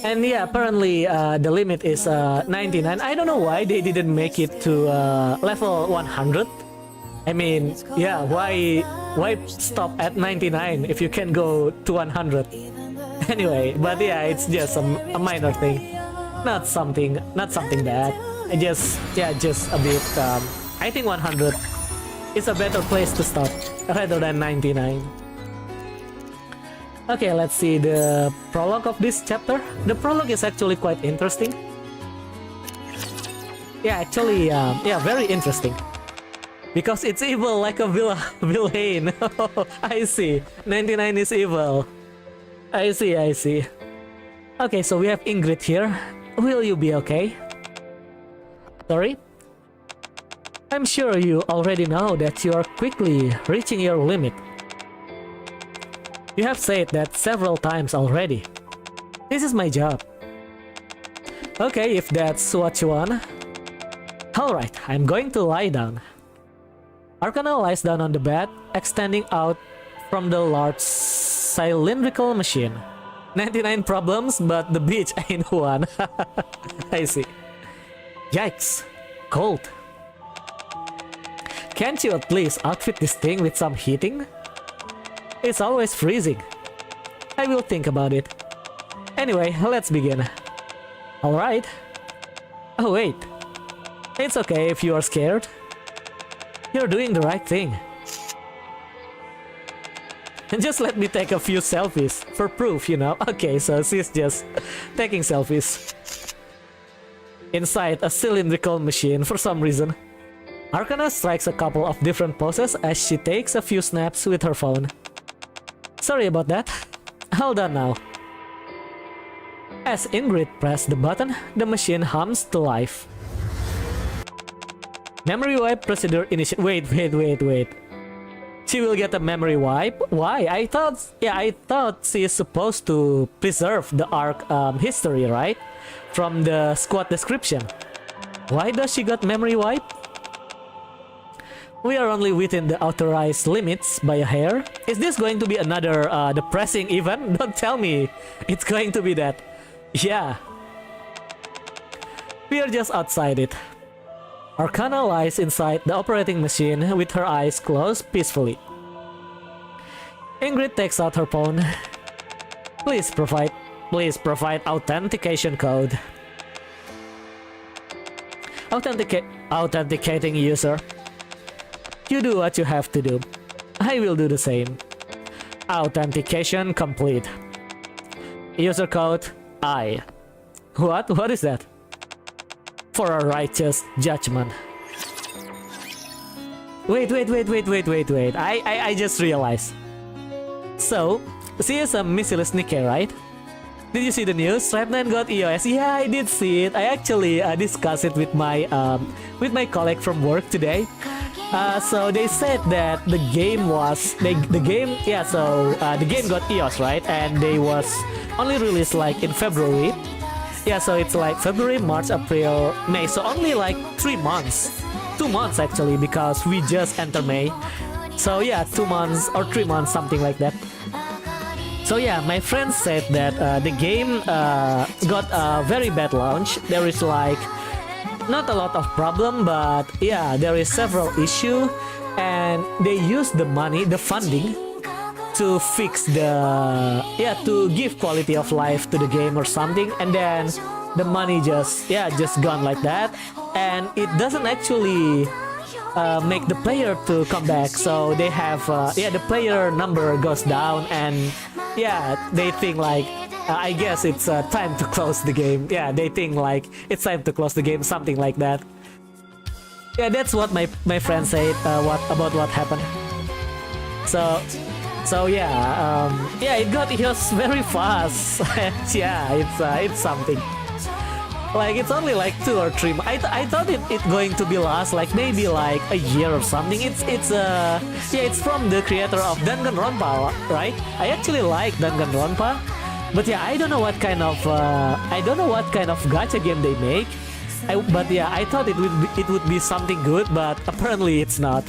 And yeah, apparently the limit is 99. I don't know why they didn't make it to level 100. I mean, yeah, why Why stop at 99 if you can go to 100? Anyway, but yeah, it's just a minor thing, not something bad. Just a bit. I think 100 is a better place to start rather than 99. Okay, let's see the prologue of this chapter. The prologue is actually quite interesting. Yeah, actually, very interesting. Because it's evil like a villain. I see. 99 is evil. I see. Okay, so we have Ingrid here. Will you be okay? Sorry? I'm sure you already know that you are quickly reaching your limit. You have said that several times already. This is my job. Okay, if that's what you want. Alright, I'm going to lie down. Arcana lies down on the bed, extending out from the large cylindrical machine. 99 problems, but the beach ain't one. I see. Yikes. Cold. Can't you at least outfit this thing with some heating? It's always freezing. I will think about it. Anyway, let's begin. Alright. Oh wait. It's okay if you are scared. You're doing the right thing. And just let me take a few selfies for proof, you know. Okay, so she's just taking selfies inside a cylindrical machine for some reason. Arcana strikes a couple of different poses as she takes a few snaps with her phone. Sorry about that. Hold on now. As Ingrid presses the button, the machine hums to life. Memory wipe procedure initiate. Wait. She will get a memory wipe? Why? I thought she is supposed to preserve the arc history, right? From the squad description. Why does she got memory wipe? We are only within the authorized limits by a hair. Is this going to be another depressing event? Don't tell me it's going to be that. Yeah. We are just outside it. Arcana lies inside the operating machine with her eyes closed peacefully. Ingrid takes out her phone. Please provide authentication code. Authenticating user. You do what you have to do. I will do the same. Authentication complete. User code I. What is that? For a righteous judgment. Wait. I just realized. So, she is a missiless Nikke, right? Did you see the news? Stripe9 got EOS. Yeah, I did see it. I actually discussed it with my colleague from work today. So they said that the game got EOS, right? And they was only released like in February. Yeah, so it's like February, March, April, May. So only like 3 months. 2 months actually, because we just enter May. So yeah, 2 months or 3 months, something like that. So yeah, my friend said that the game got a very bad launch. There is like not a lot of problem, but yeah, there is several issue, and they use the money, the funding, to fix to give quality of life to the game or something, and then the money just gone like that, and it doesn't actually make the player to come back. So they have the player number goes down, and they think like I guess it's time to close the game. Yeah, they think like it's time to close the game, something like that. Yeah, that's what my friend said what happened. So it got EOS very fast. Yeah, it's something. Like it's only like 2 or 3 months. I thought it going to be last like maybe like a year or something. It's from the creator of Danganronpa, right? I actually like Danganronpa, but yeah, I don't know what kind of gacha game they make. I thought it would be something good, but apparently it's not.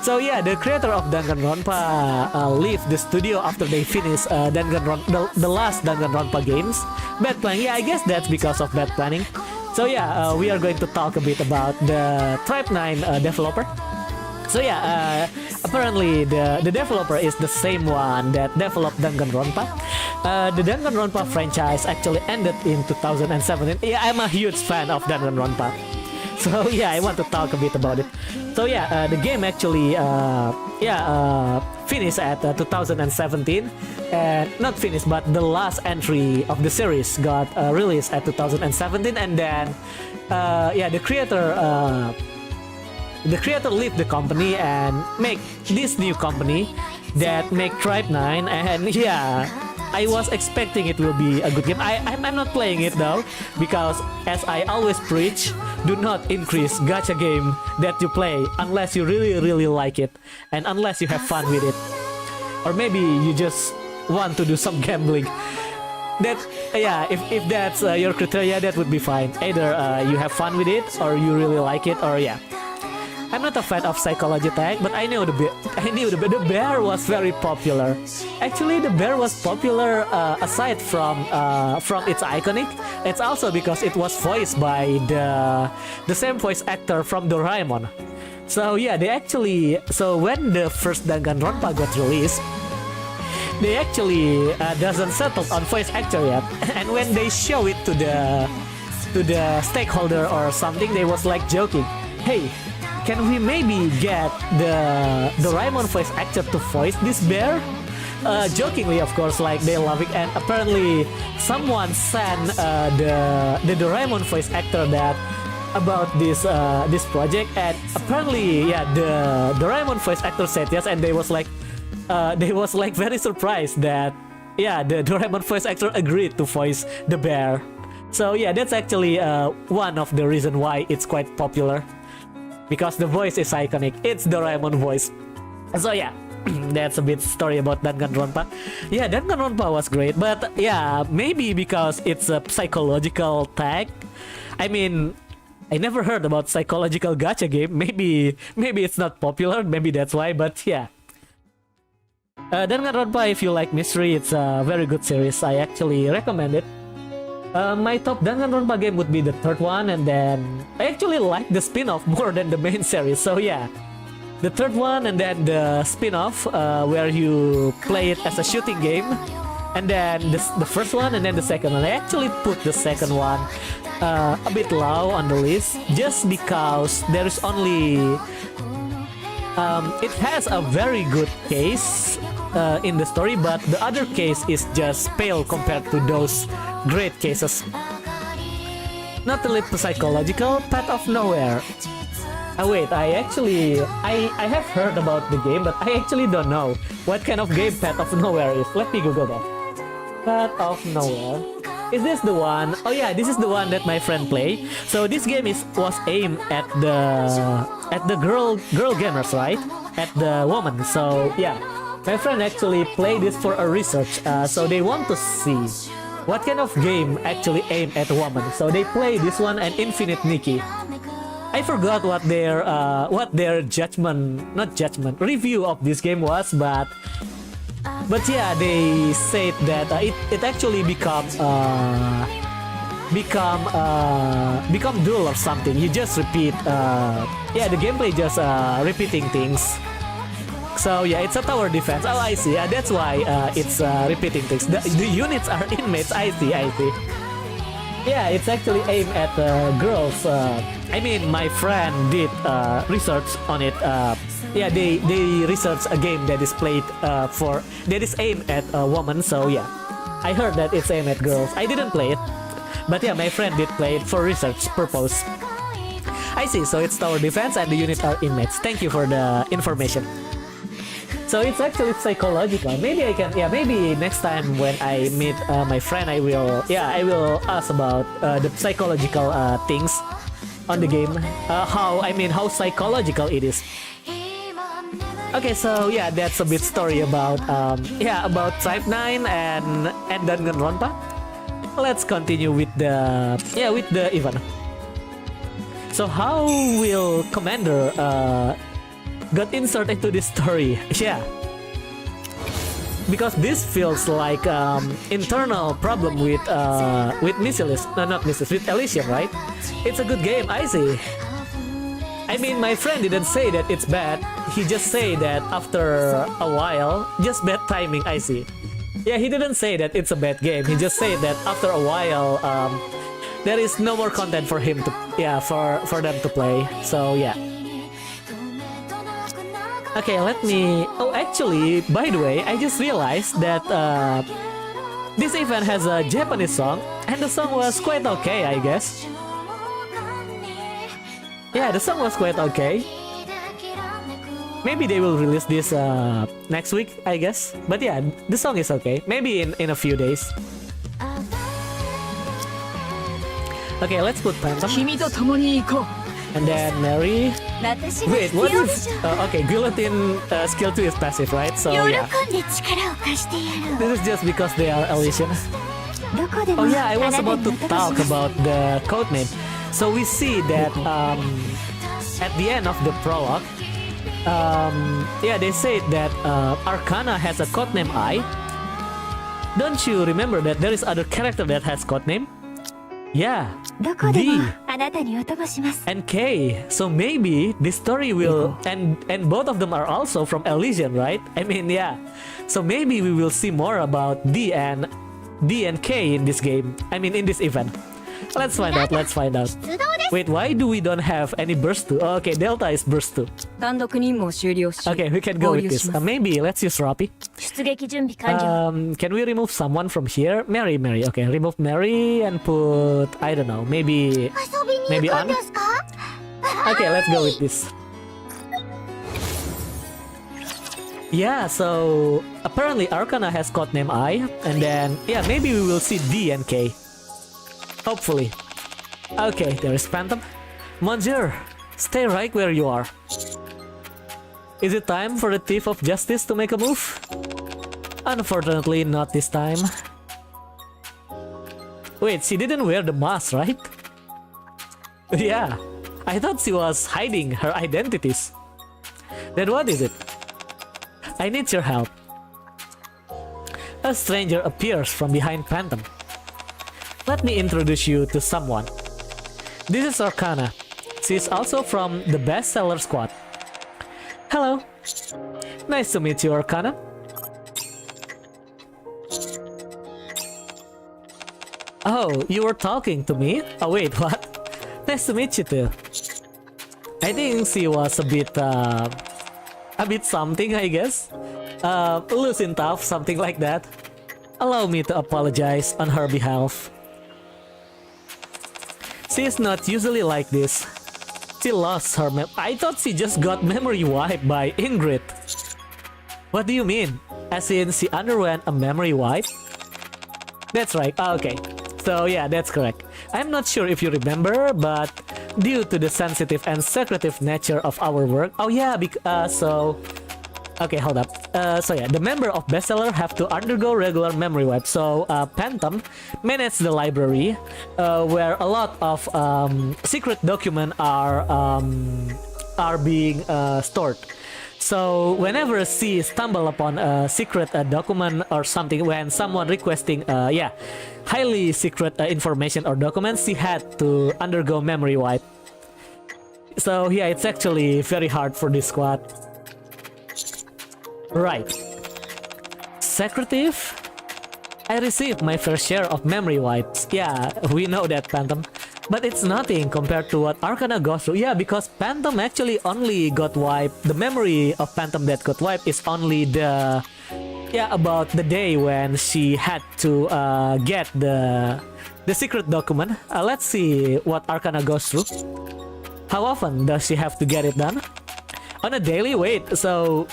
So yeah, the creator of Danganronpa left the studio after they finished the last Danganronpa games. Bad planning, yeah, I guess that's because of bad planning. So yeah, we are going to talk a bit about the Stripe9 developer. So yeah, apparently the developer is the same one that developed Danganronpa. The Danganronpa franchise actually ended in 2017. Yeah, I'm a huge fan of Danganronpa. So yeah, I want to talk a bit about it. So yeah, the game actually finished at 2017, and not finished, but the last entry of the series got released at 2017, and then the creator left the company and make this new company that make Tribe 9, and yeah, I was expecting it will be a good game. I'm not playing it though, because as I always preach, do not increase gacha game that you play unless you really like it, and unless you have fun with it, or maybe you just want to do some gambling. That if that's your criteria, that would be fine. Either you have fun with it, or you really like it, or yeah. I'm not a fan of psychology tag, but I knew the bear was very popular. Actually, the bear was popular aside from its iconic. It's also because it was voiced by the same voice actor from Doraemon. So yeah, so when the first Danganronpa got released, they actually doesn't settle on voice actor yet, and when they show it to the stakeholder or something, they was like joking, hey, can we maybe get the Doraemon voice actor to voice this bear? Jokingly, of course, like they love it, and apparently someone sent the Doraemon voice actor that about this project, and apparently the Doraemon voice actor said yes, and they was like very surprised that the Doraemon voice actor agreed to voice the bear. So yeah, that's actually one of the reason why it's quite popular, because the voice is iconic. It's Doraemon voice. So yeah, that's a bit story about Danganronpa. Yeah, Danganronpa was great, but yeah, maybe because it's a psychological tag. I mean, I never heard about psychological gacha game. Maybe it's not popular. Maybe that's why. But yeah, Danganronpa, if you like mystery, it's a very good series. I actually recommend it. My top Danganronpa game would be the third one, and then I actually like the spin-off more than the main series. So yeah, the third one, and then the spin-off where you play it as a shooting game, and then the first one, and then the second one. I actually put the second one a bit low on the list, just because there is only it has a very good case in the story, but the other case is just pale compared to those great cases. Not only psychological, Path of Nowhere. Wait, I have heard about the game, but I actually don't know what kind of game Path of Nowhere is. Let me Google that. Path of Nowhere. Is this the one? Oh yeah, this is the one that my friend played. So this game was aimed at the girl gamers, right? At the woman. So yeah, my friend actually played this for a research. So they want to see what kind of game actually aimed at women. So they play this one and Infinite Nikke. I forgot what their review of this game was, but yeah, they said that it actually become dull or something. You just repeat the gameplay just repeating things. So yeah, it's a tower defense. Oh, I see. That's why it's repeating things. The units are inmates. I see. Yeah, it's actually aimed at girls. I mean, my friend did research on it. Yeah, they researched a game that is played that is aimed at a woman. So yeah, I heard that it's aimed at girls. I didn't play it, but yeah, my friend did play it for research purpose. I see. So it's tower defense and the units are inmates. Thank you for the information. So it's actually psychological. Maybe I can, maybe next time when I meet my friend, I will ask about the psychological things on the game. How psychological it is. Okay, so yeah, that's a bit story about Tribe 9 and Danganronpa. Let's continue with the event. So how will Commander got inserted into this story? Yeah, because this feels like internal problem with with Elysium, right? It's a good game, I see. I mean, my friend didn't say that it's bad. He just say that after a while, just bad timing, I see. Yeah, he didn't say that it's a bad game. He just said that after a while, there is no more content for him to, yeah, for them to play. So yeah. Okay, let me. Oh, actually, by the way, I just realized that this event has a Japanese song, and the song was quite okay, I guess. Yeah, the song was quite okay. Maybe they will release this next week, I guess. But yeah, the song is okay. Maybe in a few days. Okay, let's put Phantom. And then Mary. Wait, what is... okay, Guillotine skill 2 is passive, right? So yeah. This is just because they are Elysian. Oh yeah, I was about to talk about the codename. So we see that at the end of the prologue, yeah, they say that Arcana has a codename I. Don't you remember that there is other character that has codename? Yeah, D and K. So maybe this story will and both of them are also from Elysian, right? I mean, yeah. So maybe we will see more about D and K in this game. I mean, in this event. Let's find out. Let's find out. Wait, why do we don't have any burst 2? Oh, okay, Delta is burst 2. Okay, we can go with this. Maybe let's use Roppy. Can we remove someone from here? Mary. Okay, remove Mary and put, I don't know, maybe on. Okay, let's go with this. Yeah, so apparently Arcana has codename I, and then yeah, maybe we will see D and K. Hopefully. Okay, there is Phantom. Monsieur, stay right where you are. Is it time for the Thief of Justice to make a move? Unfortunately, not this time. Wait, she didn't wear the mask, right? Yeah, I thought she was hiding her identities. Then what is it? I need your help. A stranger appears from behind Phantom. Let me introduce you to someone. This is Arcana. She is also from the bestseller squad. Hello. Nice to meet you, Arcana. Oh, you were talking to me? Oh wait, what? Nice to meet you too. I think she was a bit something, I guess. Loose and tough, something like that. Allow me to apologize on her behalf. She is not usually like this. She lost her I thought she just got memory wiped by Ingrid. What do you mean? As in she underwent a memory wipe? That's right, okay. So yeah, that's correct. I'm not sure if you remember, but due to the sensitive and secretive nature of our work... Oh yeah, so... Okay, hold up. So yeah, the member of bestseller have to undergo regular memory wipe. So Phantom manages the library where a lot of secret documents are being stored. So whenever she stumble upon a secret document or something, when someone requesting yeah, highly secret information or documents, she had to undergo memory wipe. So yeah, it's actually very hard for this squad. Right. Secretive? I received my fair share of memory wipes. Yeah, we know that, Phantom. But it's nothing compared to what Arcana goes through. Yeah, because Phantom actually only got wiped. The memory of Phantom that got wiped is only the... Yeah, about the day when she had to get the secret document. Let's see what Arcana goes through. How often does she have to get it done? On a daily? Wait, so...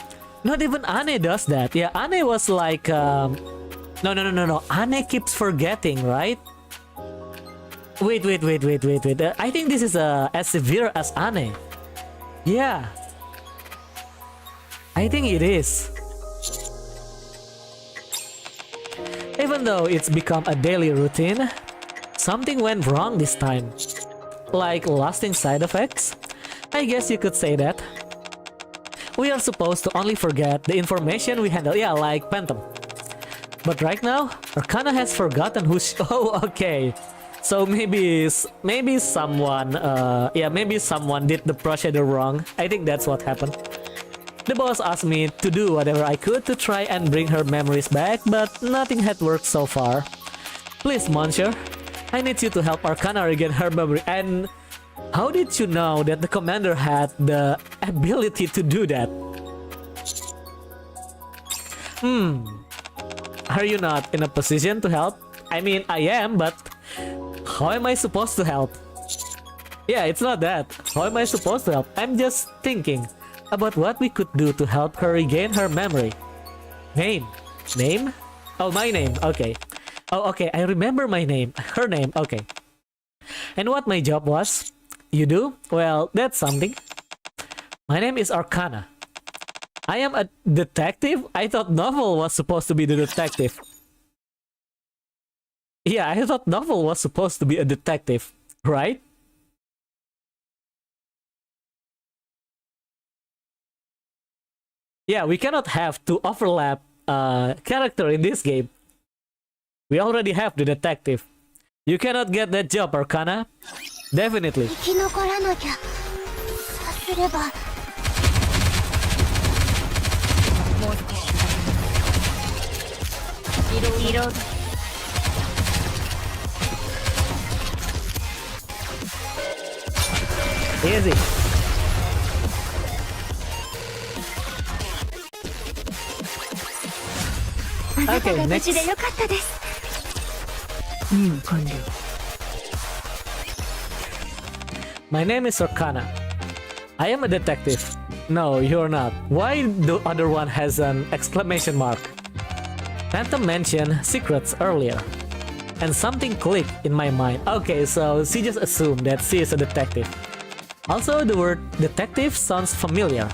Not even Ane does that. Yeah, Ane was like... No. Ane keeps forgetting, right? Wait. I think this is as severe as Ane. Yeah. I think it is. Even though it's become a daily routine, something went wrong this time. Like lasting side effects? I guess you could say that. We are supposed to only forget the information we handle. Yeah, like Phantom. But right now, Arcana has forgotten who oh, okay. So maybe someone maybe someone did the procedure wrong. I think that's what happened. The boss asked me to do whatever I could to try and bring her memories back, but nothing had worked so far. Please, Monsieur, I need you to help Arcane regain her memory. And how did you know that the commander had the ability to do that? Are you not in a position to help? I mean, I am, but how am I supposed to help? Yeah, it's not that. How am I supposed to help? I'm just thinking about what we could do to help her regain her memory. Name? Name? Oh, my name. Okay. Oh, okay. I remember my name. Her name. Okay. And what my job was? You do? Well, that's something. My name is Arcana. I am a detective? I thought Novel was supposed to be the detective. Yeah, I thought Novel was supposed to be a detective, right? Yeah, we cannot have two overlap character in this game. We already have the detective. You cannot get that job, Arcana. Definitely. 生き残らなきゃ。さすれば。色。Easy. Okay, next. My name is Arcana. I am a detective. No, you're not. Why the other one has an exclamation mark? Phantom mentioned secrets earlier, and something clicked in my mind. Okay, so she just assumed that she is a detective. Also, the word detective sounds familiar.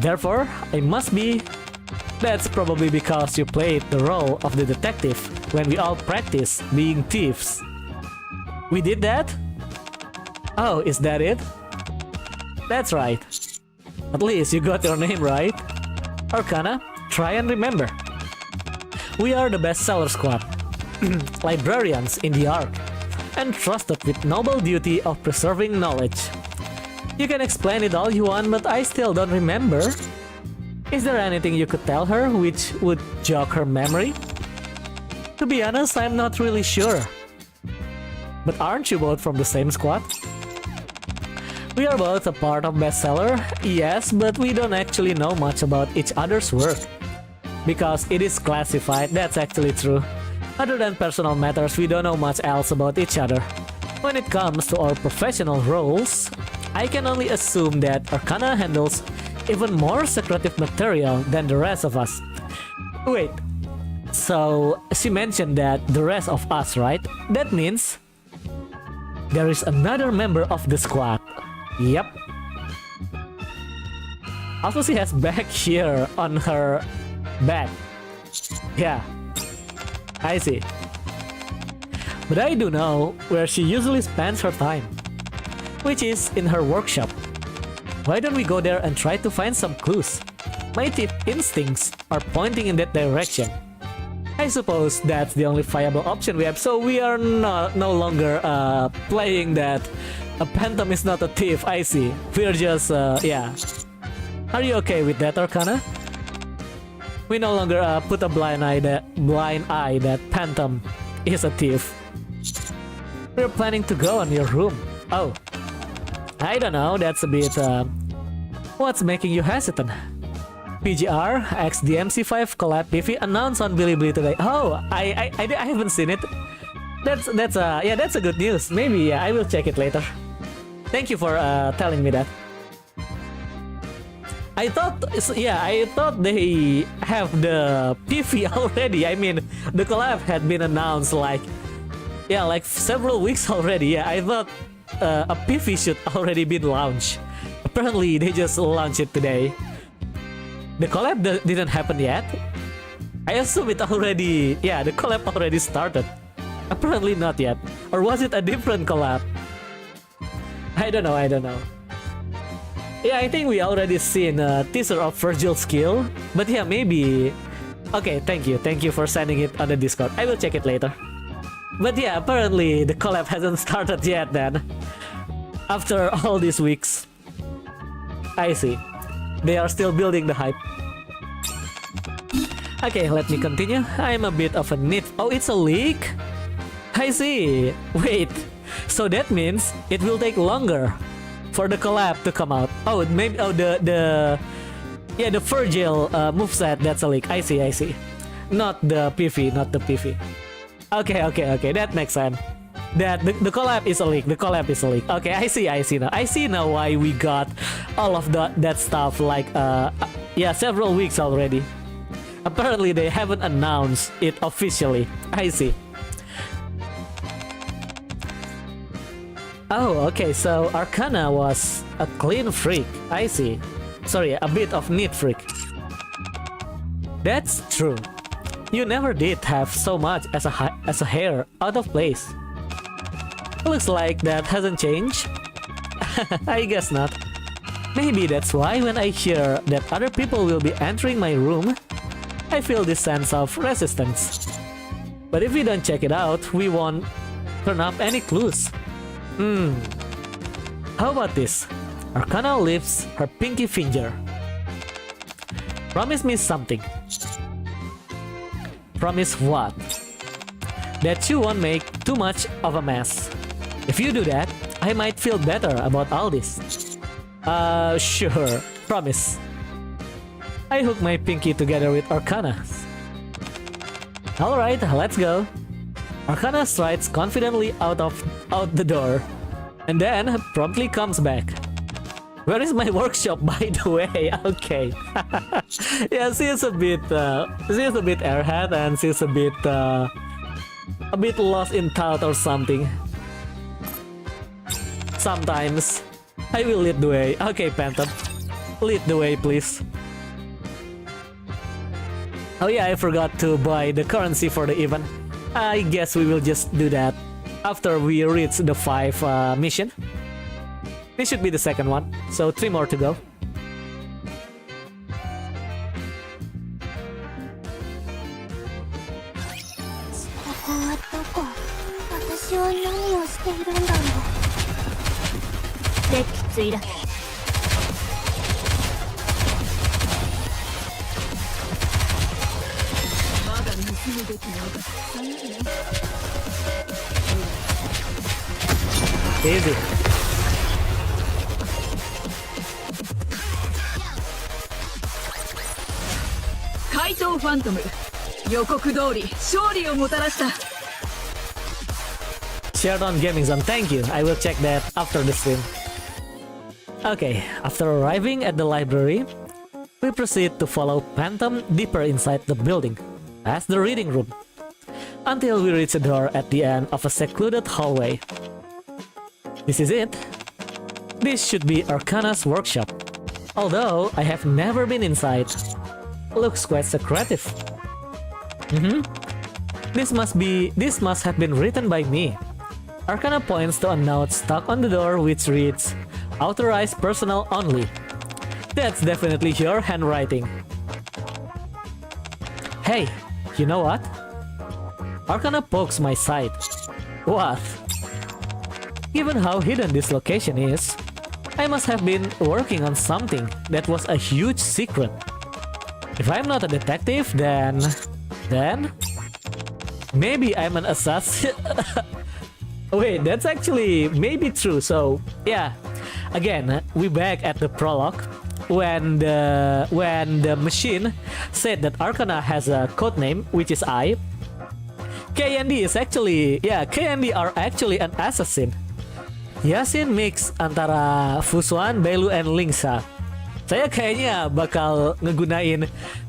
Therefore, I must be... That's probably because you played the role of the detective when we all practiced being thieves. We did that? Oh, is that it? That's right. At least you got your name right. Arcana, try and remember. We are the bestseller squad. Librarians in the Ark, and trusted with noble duty of preserving knowledge. You can explain it all you want, but I still don't remember. Is there anything you could tell her which would jog her memory? To be honest, I'm not really sure. But aren't you both from the same squad? We are both a part of bestseller, yes, but we don't actually know much about each other's work. Because it is classified, that's actually true. Other than personal matters, we don't know much else about each other. When it comes to our professional roles, I can only assume that Arcana handles even more secretive material than the rest of us. Wait, so she mentioned that the rest of us, right? That means there is another member of the squad. Yep. Also, she has back here on her back. Yeah, I see. But I do know where she usually spends her time, which is in her workshop. Why don't we go there and try to find some clues? My deep instincts are pointing in that direction. I suppose that's the only viable option we have, so we are no longer playing that a phantom is not a thief. I see. We're just, yeah. Are you okay with that, Arcana? We no longer put a blind eye that phantom is a thief. We're planning to go on your room. Oh. I don't know, that's a bit... what's making you hesitant? PGR x DMC5 collab PV announced on Bilibili today. Oh, I haven't seen it. That's a good news. Maybe I will check it later. Thank you for telling me that. I thought they have the PV already. I mean, the collab had been announced like several weeks already. Yeah, I thought a PV should already been launched. Apparently, they just launched it today. The collab didn't happen yet. I assume it already. Yeah, the collab already started. Apparently not yet. Or was it a different collab? I don't know. Yeah, I think we already seen a teaser of Virgil's skill. But yeah, maybe... Okay, thank you for sending it on the Discord. I will check it later. But yeah, apparently the collab hasn't started yet then. After all these weeks. I see. They are still building the hype. Okay, let me continue. I'm a bit of a nit. Oh, it's a leak? I see. Wait. So that means it will take longer for the collab to come out. Oh, maybe the Virgil moveset, that's a leak. I see. Not the PV, not the PV. Okay. That makes sense. That the collab is a leak. The collab is a leak. Okay, I see now. I see now why we got all of that stuff like several weeks already. Apparently they haven't announced it officially. I see. Oh, okay, so Arcana was a clean freak. I see. Sorry, a bit of neat freak. That's true. You never did have so much as a hair out of place. Looks like that hasn't changed. I guess not. Maybe that's why when I hear that other people will be entering my room, I feel this sense of resistance. But if we don't check it out, we won't turn up any clues. How about this? Arcana lifts her pinky finger. Promise me something. Promise what? That you won't make too much of a mess. If you do that, I might feel better about all this. Sure. Promise. I hook my pinky together with Arcana. Alright, let's go. Arcana strides confidently out the door, and then promptly comes back. Where is my workshop, by the way? Okay. Yeah, she's a bit airhead, and she's a bit lost in thought or something. Sometimes I will lead the way. Okay, Phantom, lead the way, please. Oh yeah, I forgot to buy the currency for the event. I guess we will just do that after we reach the 5 mission. This should be the second one, so 3 more to go. Easy. Kaito Phantom. Yokoku dori, shouri o motarashita. Sheraton Gaming Zone, thank you. I will check that after the stream. Okay, after arriving at the library, we proceed to follow Phantom deeper inside the building, past the reading room, until we reach a door at the end of a secluded hallway. This is it. This should be Arcana's workshop, although I have never been inside. Looks quite secretive. This must have been written by me. Arcana points to a note stuck on the door which reads, "Authorized personnel only." That's definitely your handwriting. Hey, you know what? Arcana pokes my side. What? Given how hidden this location is, I must have been working on something that was a huge secret. If I'm not a detective, then maybe I'm an assassin. Wait, that's actually maybe true. So yeah, again, we back at the prologue when the machine said that Arcana has a code name, which is I. K and D is actually, K and D are actually an assassin. Yasin mix antara Fusuan, Bailu, and Lingsa. Saya kayaknya bakal ngegunain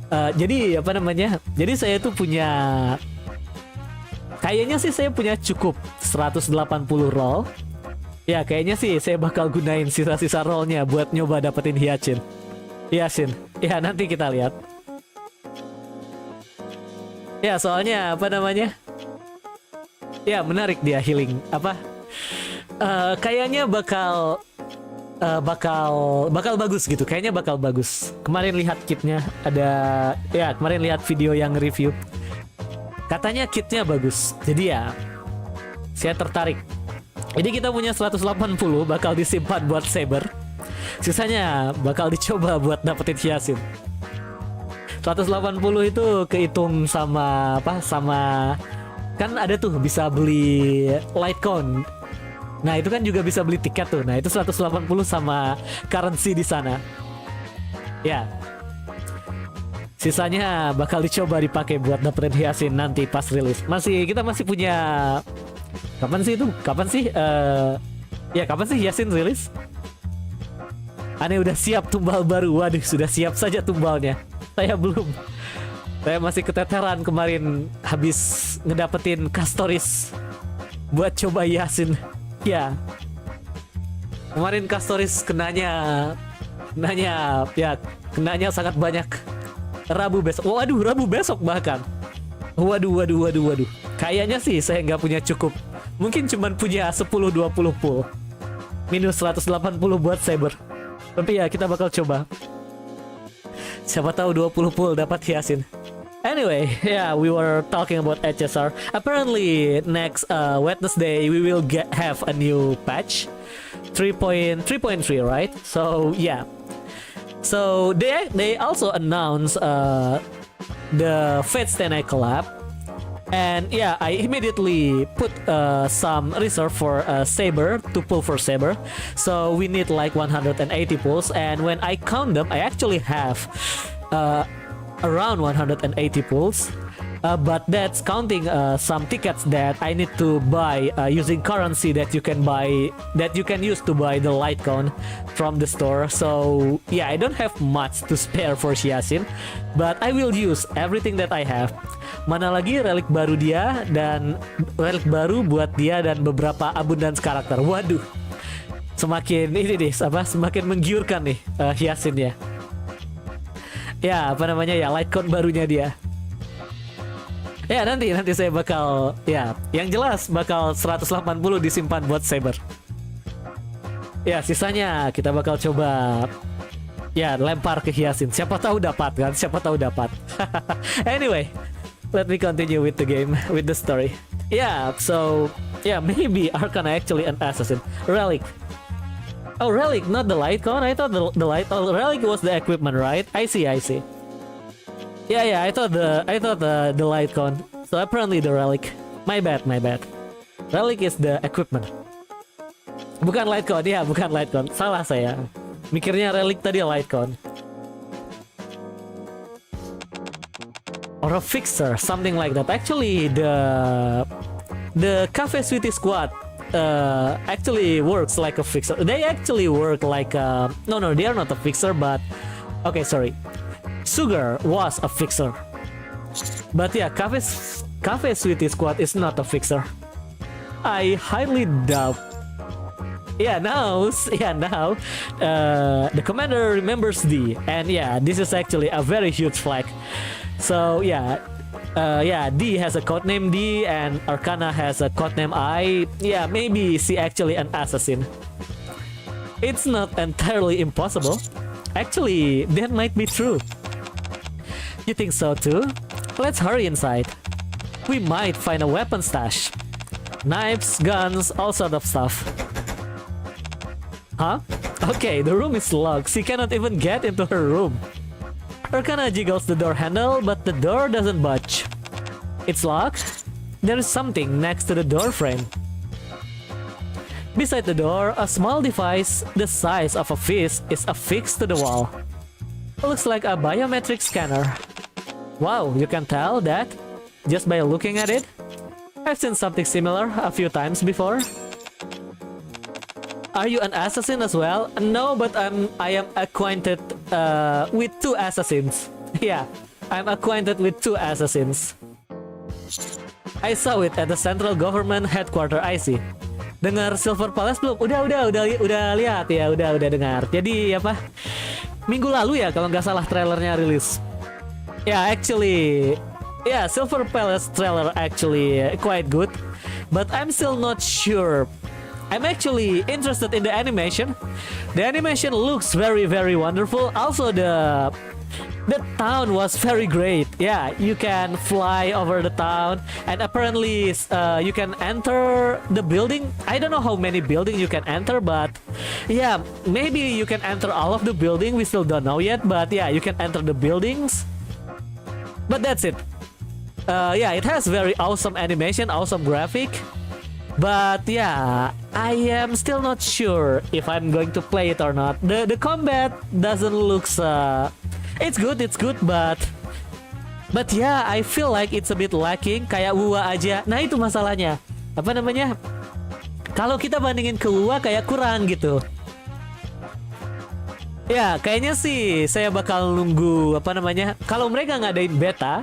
jadi apa namanya? Jadi saya tuh punya, kayaknya sih saya punya cukup 180 roll. Ya kayaknya sih saya bakal gunain sisa-sisa rollnya buat nyoba dapetin Yasin. Ya nanti kita lihat. Ya soalnya apa namanya? Ya menarik dia healing apa? Kayaknya bakal bagus gitu. Kayaknya bakal bagus. Kemarin lihat kitnya ada, ya kemarin lihat video yang review. Katanya kitnya bagus. Jadi ya Saya tertarik. Jadi kita punya 180 bakal disimpan buat Saber. Sisanya bakal dicoba buat dapetin Hyasin. 180 itu kehitung sama apa? Sama kan ada tuh bisa beli light count. Nah, itu kan juga bisa beli tiket tuh. Nah, itu 180 sama currency di sana. Ya. Sisanya bakal dicoba dipakai buat dapetin Hyasin nanti pas rilis. Kita masih punya kapan sih itu? Kapan sih kapan sih Hyasin rilis? Aneh udah siap tumbal baru. Waduh, sudah siap saja tumbalnya. Saya belum. Saya masih keteteran kemarin habis ngedapetin Castoris buat coba Hyasin. Ya. Kemarin Castoris kenanya sangat banyak. Rabu besok. Waduh, Rabu besok bahkan. Waduh. Kayaknya sih saya nggak punya cukup. Mungkin cuman punya 10-20 pull. Minus 180 buat Saber. Tapi ya kita bakal coba. Siapa tahu 20 pull dapat Hyasin. Anyway, yeah, we were talking about HSR. Apparently next Wednesday we will have a new patch 3.3, right? So yeah. So they also announced the Fate Stay Night collab. And yeah, I immediately put some reserve for Saber to pull for Saber. So we need like 180 pulls, and when I count them, I actually have around 180 pulls. But that's counting some tickets that I need to buy using currency that you can use to buy the light count from the store. So yeah, I don't have much to spare for Hyasin, but I will use everything that I have. Mana lagi relik baru dia dan relik baru buat dia dan beberapa abundance karakter. Waduh, semakin menggiurkan nih Hyasin ya. Ya apa namanya ya, light count barunya dia. Ya nanti saya bakal yang jelas bakal 180 disimpan buat Saber. Ya sisanya kita bakal coba lempar ke Hyasin. Siapa tahu dapat kan? Anyway, let me continue with the game, with the story. So maybe Arcane actually an assassin. Relic. Oh, relic, not the light cone. I thought the light. Oh, relic was the equipment, right? I see. Yeah, I thought the light cone. So apparently the relic. My bad. Relic is the equipment. Bukan light cone, bukan light cone. Salah saya. Mikirnya relic tadi light cone. Or a fixer, something like that. Actually, the Cafe Sweetie Squad actually works like a fixer. They actually work like no, they are not a fixer, but okay, sorry. Sugar was a fixer, but yeah, Cafe Sweetie Squad is not a fixer. I highly doubt. Now the commander remembers D, and this is actually a very huge flag. So D has a codename D, and Arcana has a codename I. Yeah, maybe she actually an assassin. It's not entirely impossible. Actually, that might be true. You think so too? Let's hurry inside. We might find a weapon stash. Knives, guns, all sort of stuff. Huh? Okay, the room is locked. She cannot even get into her room. Arcana jiggles the door handle, but the door doesn't budge. It's locked? There is something next to the door frame. Beside the door, a small device the size of a fist is affixed to the wall. It looks like a biometric scanner. Wow, you can tell that just by looking at it? I've seen something similar a few times before. Are you an assassin as well? No, but I am acquainted with two assassins. Yeah, I'm acquainted with two assassins. I saw it at the central government headquarters. I see. Dengar Silver Palace belum? Udah lihat ya, udah dengar. Jadi apa? Minggu lalu ya kalau nggak salah trailernya rilis. Actually, Silver Palace trailer actually quite good, but I'm still not sure. I'm actually interested in the animation. The animation looks very, very wonderful. Also, the the town was very great. Yeah, you can fly over the town, and apparently you can enter the building. I don't know how many buildings you can enter, but yeah, maybe you can enter all of the building. We still don't know yet, but yeah, you can enter the buildings. But that's it. Yeah, it has very awesome animation, awesome graphic. But yeah, I am still not sure if I'm going to play it or not. The combat doesn't look it's good, but yeah, I feel like it's a bit lacking, kayak WoA aja. Nah, itu masalahnya. Apa namanya? Kalau kita bandingin ke WoA kayak kurang gitu. Ya, kayaknya sih saya bakal nunggu apa namanya? Kalau mereka ngadain beta,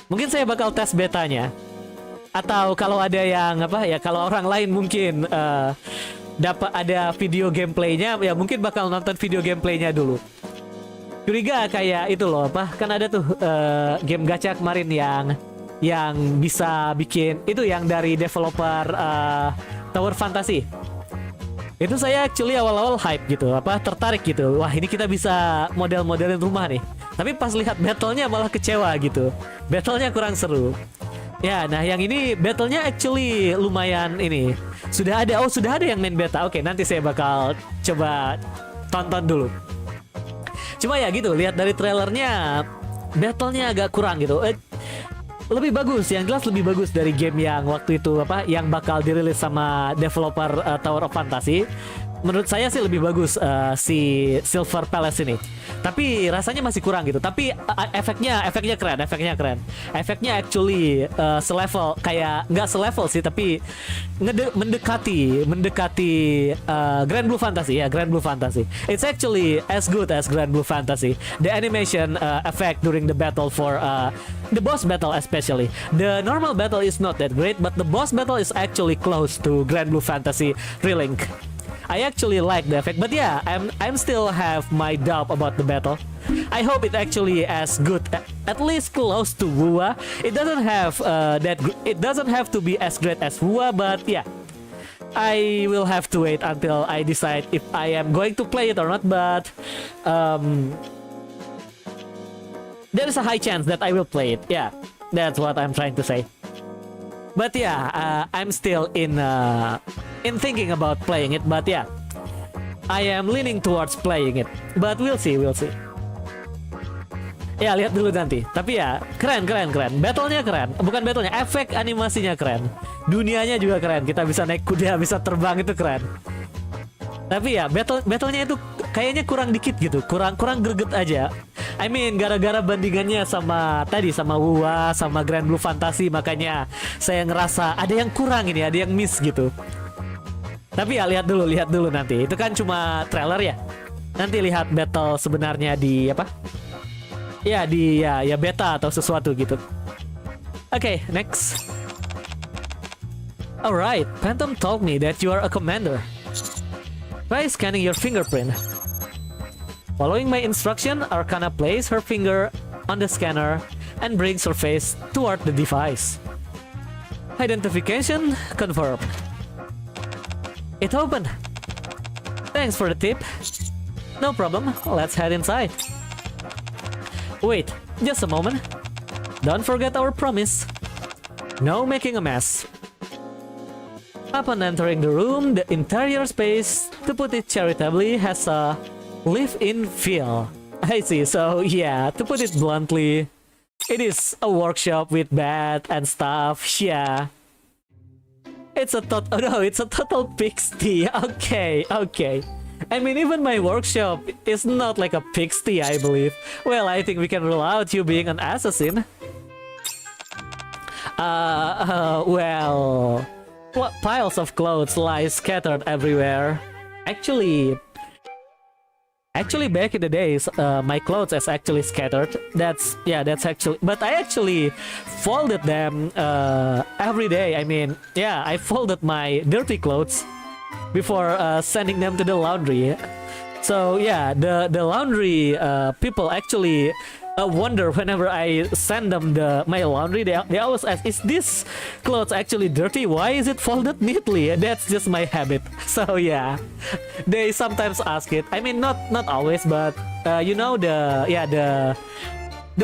mungkin saya bakal tes betanya. Atau kalau ada yang apa ya, kalau orang lain mungkin dapat ada video gameplaynya, ya mungkin bakal nonton video gameplaynya dulu. Curiga kayak itu loh, apa kan ada tuh game gacha kemarin yang bisa bikin itu, yang dari developer Tower Fantasy. Itu saya actually awal-awal hype gitu, apa tertarik gitu. Wah, ini kita bisa model-modelin rumah nih. Tapi pas lihat battle-nya malah kecewa gitu. Battle-nya kurang seru. Ya, nah yang ini battle-nya actually lumayan ini. Sudah ada yang main beta. Oke, nanti saya bakal coba tonton dulu. Cuma ya gitu, lihat dari trailernya battle-nya agak kurang gitu. Lebih bagus, yang jelas lebih bagus dari game yang waktu itu apa yang bakal dirilis sama developer Tower of Fantasy. Menurut saya sih lebih bagus si Silver Palace ini. Tapi rasanya masih kurang gitu. Tapi efeknya keren. Efeknya actually selevel, kayak nggak selevel sih, tapi mendekati Grand Blue Fantasy ya, Grand Blue Fantasy. It's actually as good as Grand Blue Fantasy. The animation effect during the battle for the boss battle especially. The normal battle is not that great, but the boss battle is actually close to Grand Blue Fantasy Relink. I actually like the effect, but yeah, I'm still have my doubt about the battle. I hope it actually as good, at least close to WoA. It doesn't have it doesn't have to be as great as WoA, but yeah, I will have to wait until I decide if I am going to play it or not. But there is a high chance that I will play it. Yeah, that's what I'm trying to say. But yeah, I'm still in thinking about playing it. But yeah, I am leaning towards playing it. But we'll see. Ya, lihat dulu nanti. Tapi ya, keren. Battle-nya keren. Bukan battle-nya, efek animasinya keren. Dunianya juga keren. Kita bisa naik kuda, bisa terbang, itu keren. Tapi ya, battle-nya itu kayaknya kurang dikit gitu. Kurang greget aja. I mean, gara-gara bandingannya sama WoA, sama Grand Blue Fantasy, makanya saya ngerasa ada yang kurang ini, ada yang miss gitu. Tapi ya lihat dulu nanti. Itu kan cuma trailer ya. Nanti lihat battle sebenarnya di apa? Ya di ya beta atau sesuatu gitu. Oke, next. Alright, Phantom told me that you are a commander. Try scanning your fingerprint. Following my instruction, Arcana places her finger on the scanner and brings her face toward the device. Identification confirmed. It opened. Thanks for the tip. No problem, let's head inside. Wait, just a moment. Don't forget our promise. No making a mess. Upon entering the room, the interior space, to put it charitably, has a live-in feel. I see, so yeah, to put it bluntly, it is a workshop with bed and stuff, yeah. It's a total pigsty. Okay. I mean, even my workshop is not like a pigsty, I believe. Well, I think we can rule out you being an assassin. Well, piles of clothes lie scattered everywhere. Actually, back in the days, my clothes is actually scattered. That's actually, but I actually folded them every day. I mean, yeah, I folded my dirty clothes before sending them to the laundry. So yeah, the laundry people actually wonder whenever I send them my laundry. They always ask, "Is this clothes actually dirty? Why is it folded neatly?" That's just my habit. So yeah, they sometimes ask it. I mean, not always, but you know, the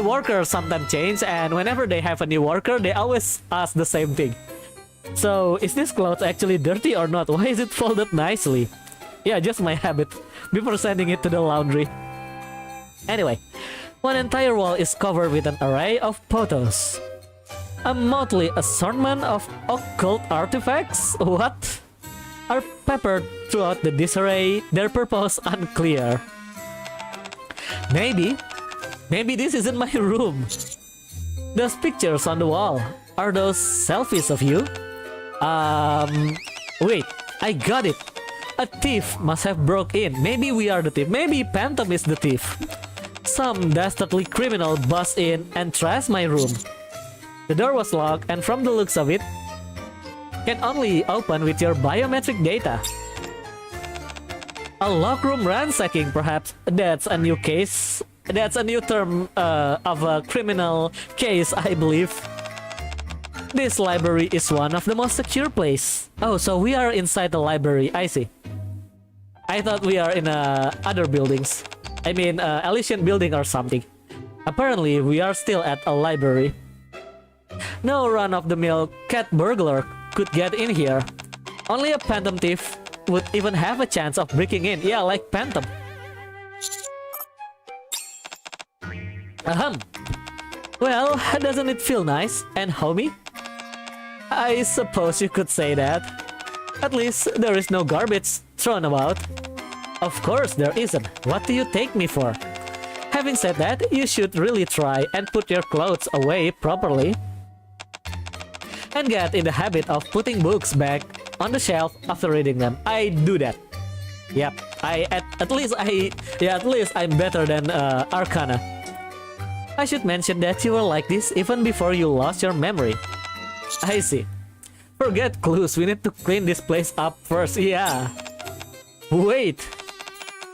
workers sometimes change, and whenever they have a new worker, they always ask the same thing. So, is this clothes actually dirty or not? Why is it folded nicely? Yeah, just my habit before sending it to the laundry. Anyway, one entire wall is covered with an array of photos. A motley assortment of occult artifacts? What? Are peppered throughout the disarray, their purpose unclear. Maybe this isn't my room. Those pictures on the wall, are those selfies of you? Wait, I got it. A thief must have broke in. Maybe we are the thief. Maybe Phantom is the thief. Some dastardly criminal bust in and trashed my room. The door was locked, and from the looks of it, can only open with your biometric data. A lock room ransacking, perhaps. That's a new case. That's a new term of a criminal case, I believe. This library is one of the most secure places. Oh, so we are inside the library. I see. I thought we are in other buildings. I mean, Elysian building or something. Apparently, we are still at a library. No run-of-the-mill cat burglar could get in here. Only a phantom thief would even have a chance of breaking in. Yeah, like Phantom. Ahem. Well, doesn't it feel nice and homey? I suppose you could say that. At least there is no garbage thrown about. Of course there isn't. What do you take me for? Having said that, you should really try and put your clothes away properly. And get in the habit of putting books back on the shelf after reading them. I do that. Yep. At least I'm better than Arcana. I should mention that you were like this even before you lost your memory. I see. Forget clues, we need to clean this place up first. Yeah. Wait.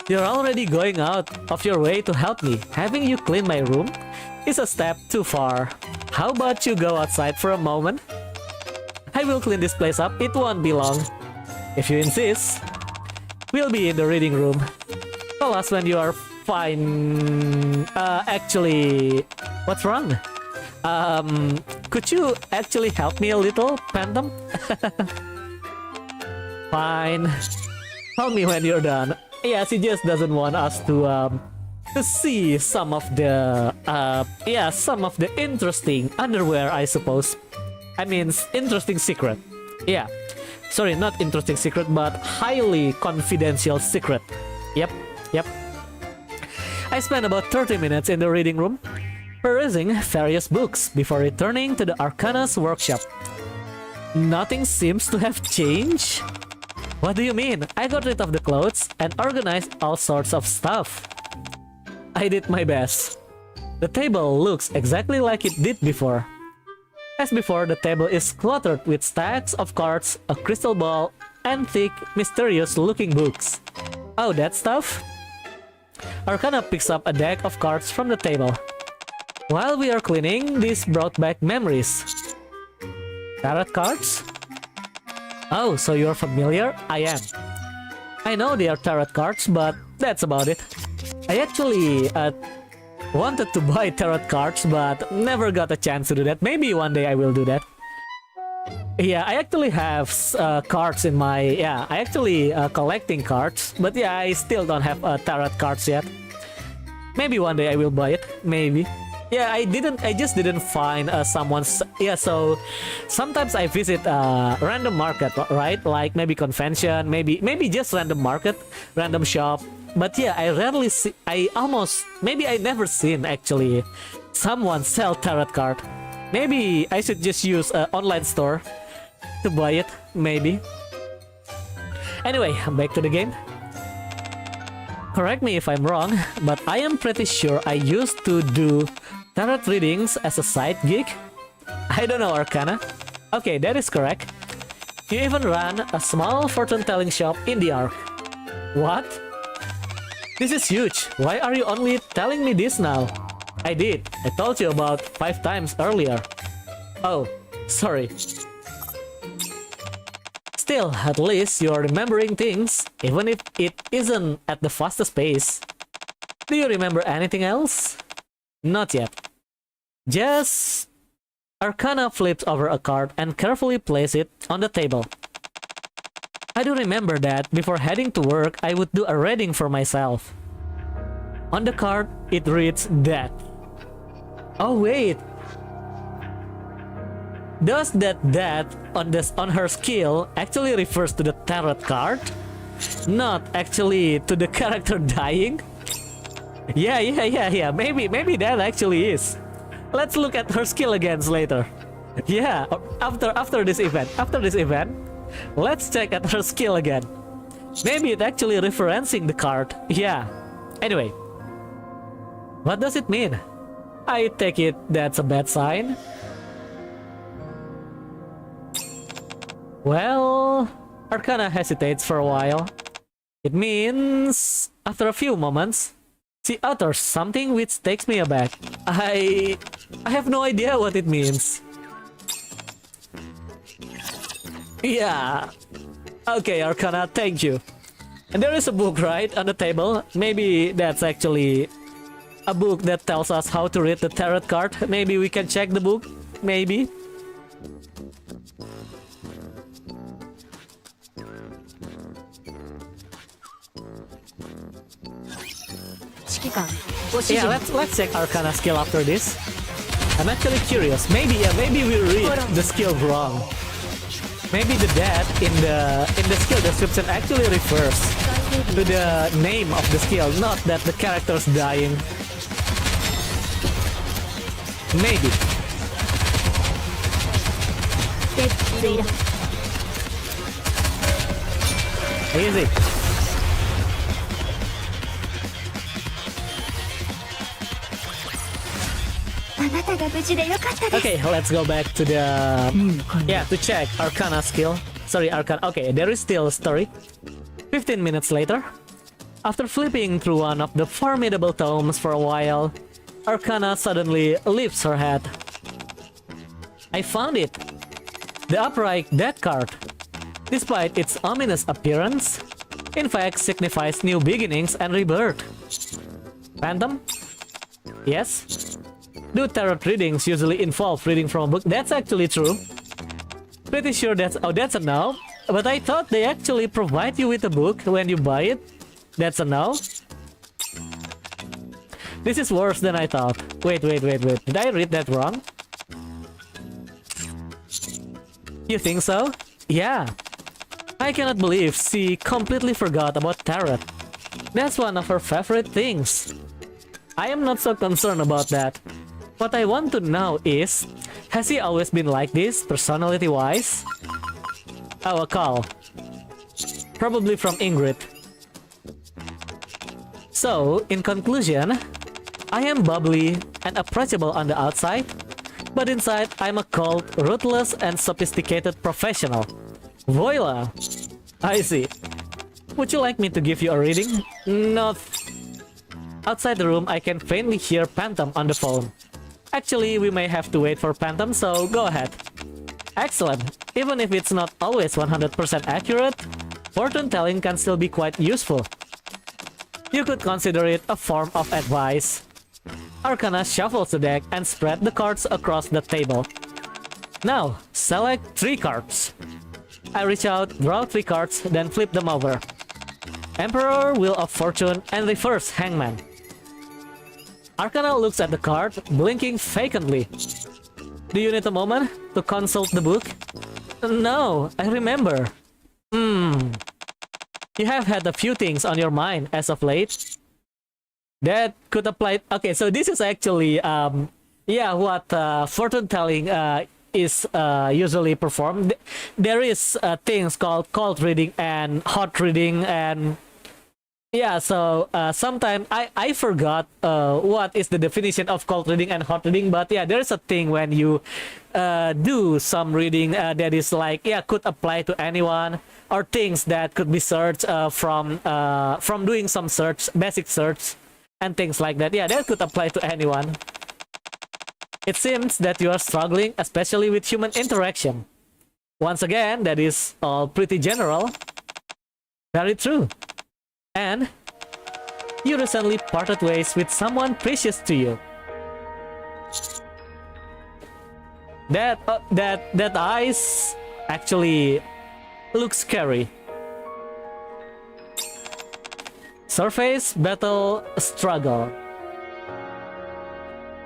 You're already going out of your way to help me. Having you clean my room is a step too far. How about you go outside for a moment? I will clean this place up, it won't be long. If you insist. We'll be in the reading room. Call us when you are fine. Actually, what's wrong? Could you actually help me a little, Phantom? Fine. Tell me when you're done. Yeah, she just doesn't want us to see some of the interesting underwear, I suppose. I mean, interesting secret. Yeah. Sorry, not interesting secret, but highly confidential secret. Yep. I spent about 30 minutes in the reading room, perusing various books before returning to the Arcana's workshop. Nothing seems to have changed. What do you mean? I got rid of the clothes and organized all sorts of stuff. I did my best. The table looks exactly like it did before. As before, the table is cluttered with stacks of cards, a crystal ball, and thick, mysterious-looking books. Oh, that stuff? Arcana picks up a deck of cards from the table. While we are cleaning, this brought back memories. Tarot cards? Oh, so you're familiar? I am. I know they are tarot cards, but that's about it. I actually wanted to buy tarot cards, but never got a chance to do that. Maybe one day I will do that. Yeah, I actually have cards in my... Yeah, I actually collecting cards, but yeah, I still don't have tarot cards yet. Maybe one day I will buy it. Maybe. Yeah, I just didn't find someone's... Yeah, so sometimes I visit random market, right? Like maybe convention, maybe just random market, random shop. But yeah, I rarely see... Maybe I never seen actually someone sell tarot card. Maybe I should just use an online store to buy it, maybe. Anyway, back to the game. Correct me if I'm wrong, but I am pretty sure I used to do tarot readings as a side gig. I don't know, Arcana. Okay, that is correct. You even ran a small fortune-telling shop in the Ark. What? This is huge. Why are you only telling me this now? I did. I told you about 5 times earlier. Oh, sorry. Still, at least you're remembering things, even if it isn't at the fastest pace. Do you remember anything else? Not yet. Just... Arcana flips over a card and carefully places it on the table. I do remember that before heading to work, I would do a reading for myself. On the card, it reads that. Oh wait! Does that on her skill actually refers to the tarot card? Not actually to the character dying? Yeah, maybe that actually is. Let's look at her skill again later. Yeah, after this event, let's check at her skill again. Maybe it's actually referencing the card. Yeah. Anyway, what does it mean? I take it that's a bad sign. Well, Arcana hesitates for a while. It means, after a few moments, she utters something which takes me aback. I have no idea what it means. Yeah. Okay, Arcana, thank you. And there is a book, right, on the table. Maybe that's actually a book that tells us how to read the tarot card. Maybe we can check the book. Maybe. Yeah, let's check Arcana skill after this. I'm actually curious. Maybe we read the skill wrong. Maybe the death in the skill description actually refers to the name of the skill, not that the character's dying. Maybe. Easy. Okay, let's go back to the... to check Arcana skill. Sorry, Arcana. Okay, there is still a story. 15 minutes later, after flipping through one of the formidable tomes for a while, Arcana suddenly lifts her head. I found it! The upright death card. Despite its ominous appearance, in fact signifies new beginnings and rebirth. Phantom? Yes? Do tarot readings usually involve reading from a book? That's actually true. Pretty sure that's a no. But I thought they actually provide you with a book when you buy it. That's a no. This is worse than I thought. Wait. Did I read that wrong? You think so? Yeah. I cannot believe she completely forgot about tarot. That's one of her favorite things. I am not so concerned about that. What I want to know is, has he always been like this, personality-wise? Oh, a call. Probably from Ingrid. So, in conclusion, I am bubbly and approachable on the outside, but inside I'm a cold, ruthless, and sophisticated professional. Voila! I see. Would you like me to give you a reading? Not... Outside the room, I can faintly hear Phantom on the phone. Actually, we may have to wait for Phantom, so go ahead. Excellent. Even if it's not always 100% accurate, fortune telling can still be quite useful. You could consider it a form of advice. Arcana shuffles the deck and spread the cards across the table. Now, select 3 cards. I reach out, draw 3 cards, then flip them over. Emperor, Wheel of Fortune, and Reverse Hangman. Arcana looks at the card, blinking vacantly. Do you need a moment to consult the book? No, I remember. You have had a few things on your mind as of late. That could apply... Okay, so this is actually, what fortune telling is usually performed. There is things called cold reading and hot reading, and yeah, so sometimes I forgot what is the definition of cold reading and hot reading, but yeah, there is a thing when you do some reading that is like, yeah, could apply to anyone, or things that could be searched from doing some search, basic search, and things like that. Yeah, that could apply to anyone. It seems that you are struggling, especially with human interaction. Once again, that is all pretty general. Very true. And you recently parted ways with someone precious to you. That eyes actually looks scary. Surface battle struggle.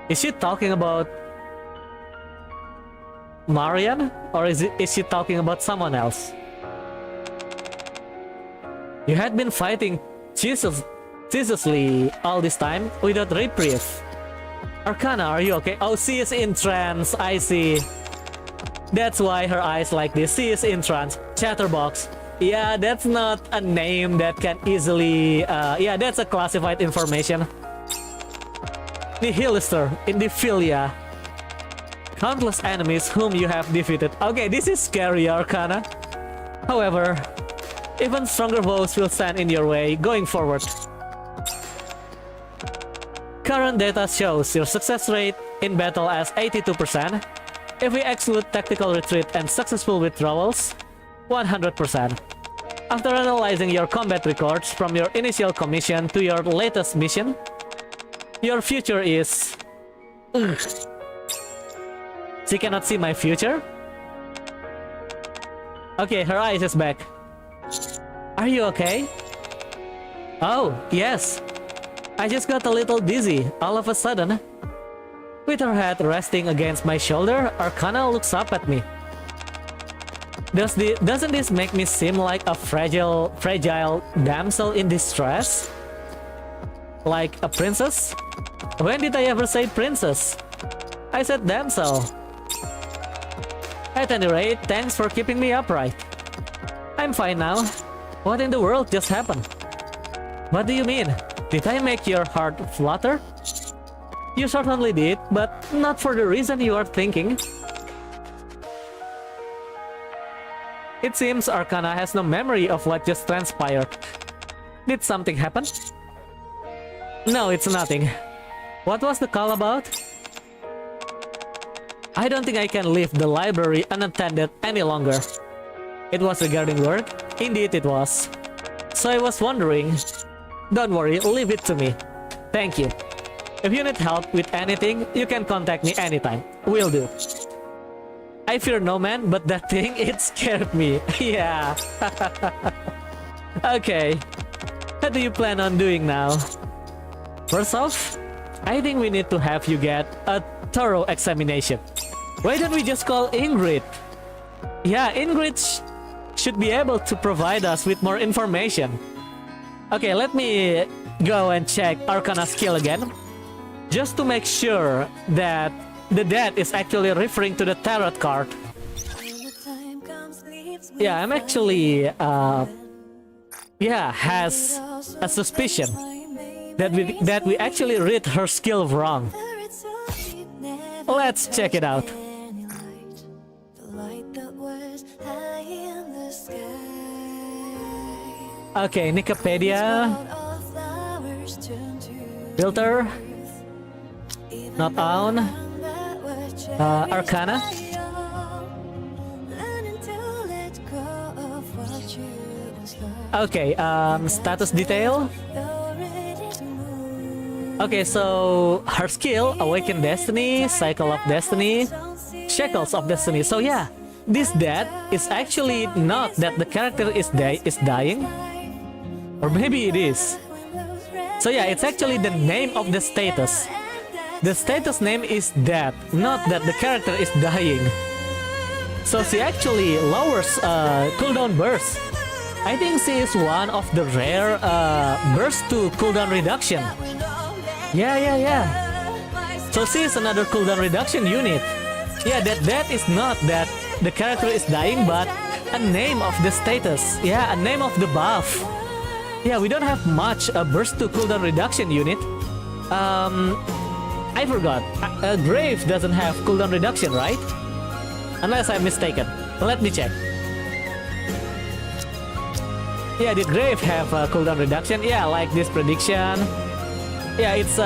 Is she talking about Marian, or is she talking about someone else? You had been fighting ceaselessly all this time without reprieve. Arcana, are you okay? Oh, she is in trance, I see. That's why her eyes like this. She is in trance. Chatterbox. Yeah, that's not a name that can easily... yeah, that's a classified information. Nihilister, Indiphilia. Countless enemies whom you have defeated. Okay, this is scary, Arcana. However, even stronger foes will stand in your way going forward. Current data shows your success rate in battle as 82%. If we exclude tactical retreat and successful withdrawals, 100%. After analyzing your combat records from your initial commission to your latest mission, your future is... Ugh. She cannot see my future? Okay, her eyes is back. Are you okay? Oh, yes. I just got a little dizzy all of a sudden. With her head resting against my shoulder, Arcana looks up at me. Doesn't this make me seem like a fragile damsel in distress? Like a princess? When did I ever say princess? I said damsel. At any rate, thanks for keeping me upright. I'm fine now. What in the world just happened? What do you mean? Did I make your heart flutter? You certainly did, but not for the reason you are thinking. It seems Arcana has no memory of what just transpired. Did something happen? No, it's nothing. What was the call about? I don't think I can leave the library unattended any longer. It was regarding work? Indeed it was. So I was wondering... Don't worry, leave it to me. Thank you. If you need help with anything, you can contact me anytime. Will do. I fear no man, but that thing, it scared me. Yeah. Okay. What do you plan on doing now? First off, I think we need to have you get a thorough examination. Why don't we just call Ingrid? Yeah, Ingrid should be able to provide us with more information. Okay, let me go and check Arcana skill again. Just to make sure that the dead is actually referring to the tarot card. Yeah, I'm actually, yeah, has a suspicion that we actually read her skill wrong. Let's check it out. Okay, Wikipedia. Filter. Not on. Arcana. Okay, status detail. Okay, so her skill, Awaken Destiny, Cycle of Destiny, Shackles of Destiny. So yeah, this death is actually not that the character is dying. Or maybe it is. So yeah, it's actually the name of the status. The status name is death, not that the character is dying. So she actually lowers cooldown burst. I think she is one of the rare burst to cooldown reduction. Yeah. So she is another cooldown reduction unit. Yeah, that is not that the character is dying, but a name of the status. Yeah, a name of the buff. Yeah, we don't have much a burst to cooldown reduction unit. I forgot. Grave doesn't have cooldown reduction, right? Unless I'm mistaken. Let me check. Yeah, did Grave have a cooldown reduction? Yeah, like this prediction. Yeah, it's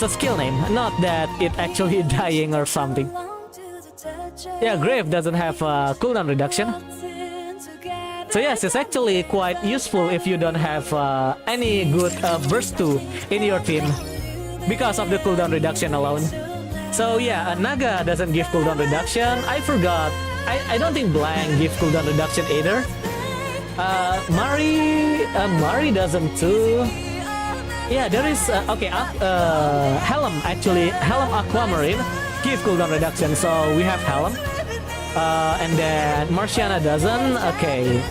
a skill name, not that it actually dying or something. Yeah, Grave doesn't have cooldown reduction. So yes, it's actually quite useful if you don't have any good burst 2 in your team because of the cooldown reduction alone. So yeah, Naga doesn't give cooldown reduction. I forgot. I don't think Blank gives cooldown reduction either. Mari doesn't too. Yeah, there is okay. Helm actually, Helm Aquamarine give cooldown reduction, so we have Helm. And then Marciana doesn't. Okay.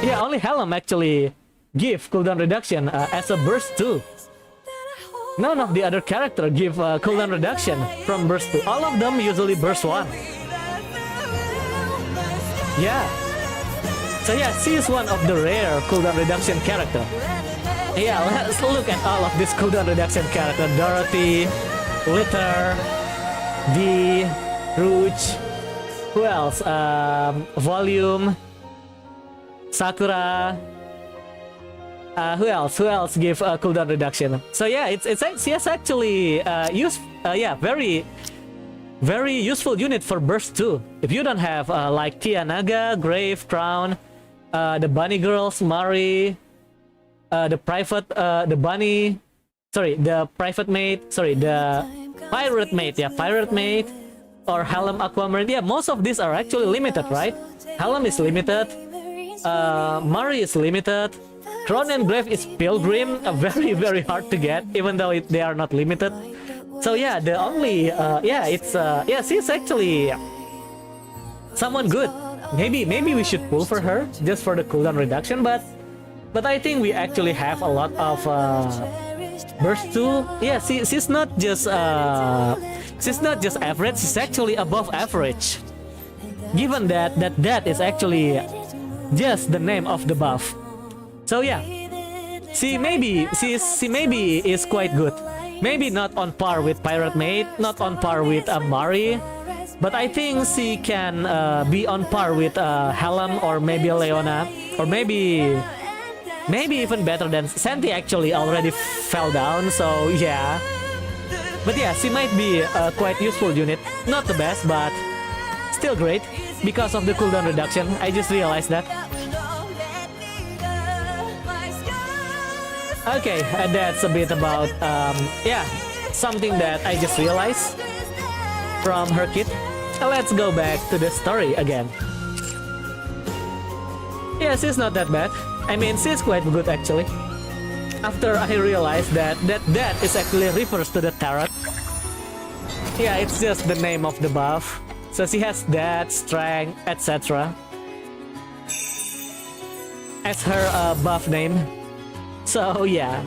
Yeah, only Helm actually give cooldown reduction as a burst 2. None of the other character give cooldown reduction from burst 2. All of them usually burst 1. Yeah. So yeah, she is one of the rare cooldown reduction character. Yeah, let's look at all of this cooldown reduction character. Dorothy, Litter, D, Rouge, who else? Volume, Sakura. Who else give cooldown reduction? So yeah, it's actually yeah, very useful unit for burst 2. If you don't have like Tia Naga, Grave, Crown, the Bunny Girls, Mari, the Private Mate, sorry, the Pirate Mate, yeah, Pirate Mate, or Helm Aquamarine. Yeah, most of these are actually limited, right? Helm is limited, Mari is limited, Crown and Grave is Pilgrim, very hard to get, even though they are not limited. So yeah, the only yeah, she's actually someone good. Maybe we should pull for her just for the cooldown reduction, but I think we actually have a lot of burst 2. Yeah, she's not just average, she's actually above average. Given that is actually just the name of the buff. So yeah, she maybe is quite good. Maybe not on par with Pirate Mate, not on par with Mari, but I think she can be on par with Helm or maybe Leona, or maybe even better than Santi. Actually already fell down, so yeah. But yeah, she might be a quite useful unit. Not the best, but still great because of the cooldown reduction. I just realized that. Okay, that's a bit about yeah, something that I just realized from her kit. Let's go back to the story again. Yeah, she's not that bad. I mean, she's quite good actually. After I realized that is actually refers to the tarot. Yeah, it's just the name of the buff. So she has that, strength, etc. as her buff name. So yeah.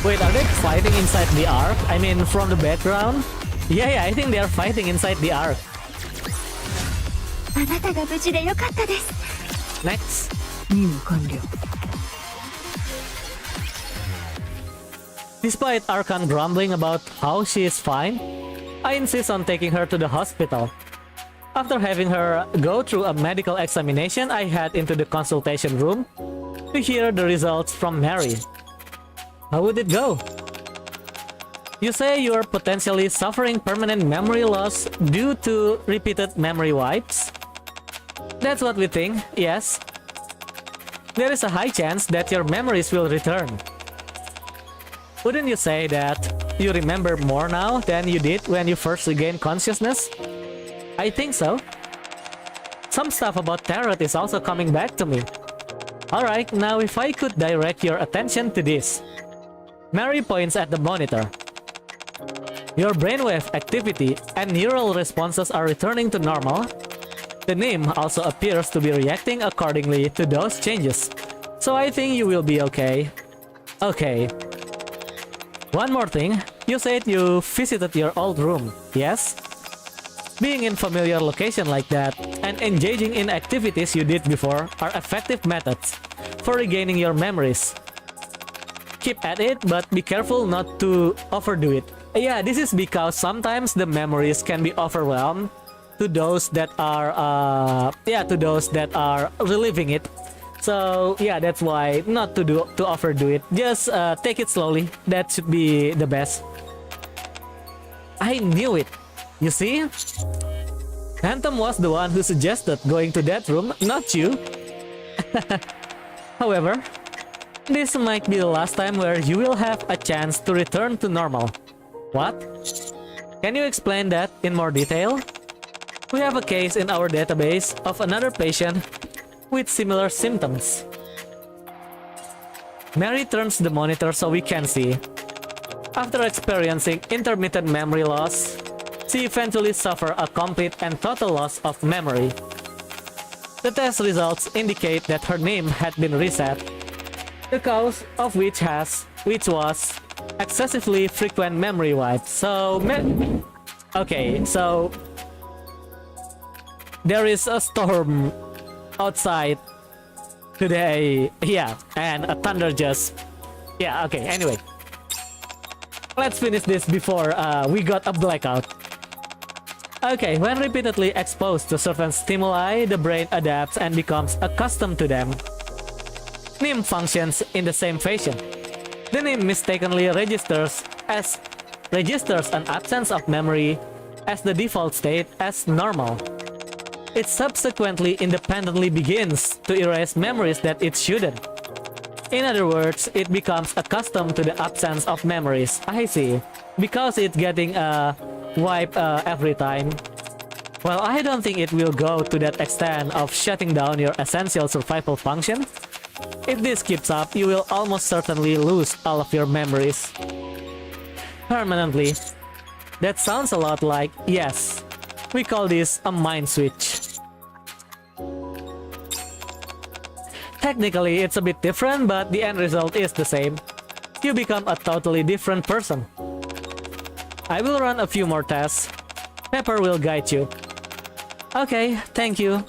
Wait, are they fighting inside the Ark? I mean, from the background? Yeah, I think they are fighting inside the Ark. Next. Despite Arcane grumbling about how she is fine, I insist on taking her to the hospital. After having her go through a medical examination, I head into the consultation room to hear the results from Mary. How would it go? You say you are potentially suffering permanent memory loss due to repeated memory wipes? That's what we think, yes. There is a high chance that your memories will return. Wouldn't you say that you remember more now than you did when you first regained consciousness? I think so. Some stuff about tarot is also coming back to me. Alright, now if I could direct your attention to this. Mary points at the monitor. Your brainwave activity and neural responses are returning to normal. The name also appears to be reacting accordingly to those changes. So I think you will be okay. Okay. One more thing. You said you visited your old room, yes? Being in familiar location like that and engaging in activities you did before are effective methods for regaining your memories. Keep at it, but be careful not to overdo it. Yeah, this is because sometimes the memories can be overwhelmed to those that are reliving it. So yeah, that's why not to overdo it. Just take it slowly. That should be the best. I knew it. You see? Phantom was the one who suggested going to that room, not you. However, this might be the last time where you will have a chance to return to normal. What? Can you explain that in more detail? We have a case in our database of another patient with similar symptoms. Mary turns the monitor so we can see. After experiencing intermittent memory loss, she eventually suffered a complete and total loss of memory. The test results indicate that her name had been reset, the cause of which was excessively frequent memory wipes. So, okay, so there is a storm outside today, yeah, and a thunder just, yeah, okay, anyway. Let's finish this before we got a blackout. Okay, when repeatedly exposed to certain stimuli, the brain adapts and becomes accustomed to them. NIM functions in the same fashion. The NIM mistakenly registers an absence of memory as the default state as normal. It subsequently independently begins to erase memories that it shouldn't. In other words, it becomes accustomed to the absence of memories. I see. Because it's getting a wipe every time. Well, I don't think it will go to that extent of shutting down your essential survival function. If this keeps up, you will almost certainly lose all of your memories permanently. That sounds a lot like, yes, we call this a mind switch. Technically, it's a bit different, but the end result is the same. You become a totally different person. I will run a few more tests. Pepper will guide you. Okay, thank you.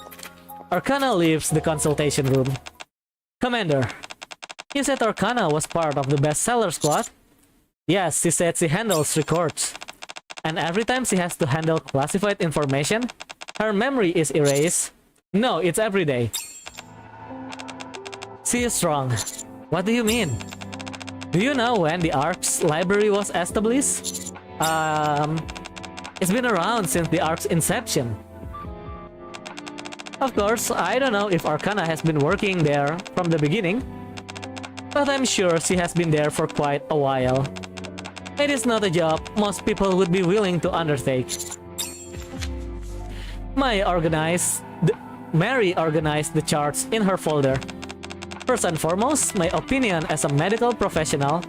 Arcana leaves the consultation room. Commander, you said Arcana was part of the bestseller squad? Yes, she said she handles records. And every time she has to handle classified information, her memory is erased. No, it's every day. She is strong. What do you mean? Do you know when the Ark's library was established? It's been around since the Ark's inception. Of course, I don't know if Arcana has been working there from the beginning, but I'm sure she has been there for quite a while. It is not a job most people would be willing to undertake. Mary organized the charts in her folder. First and foremost, my opinion as a medical professional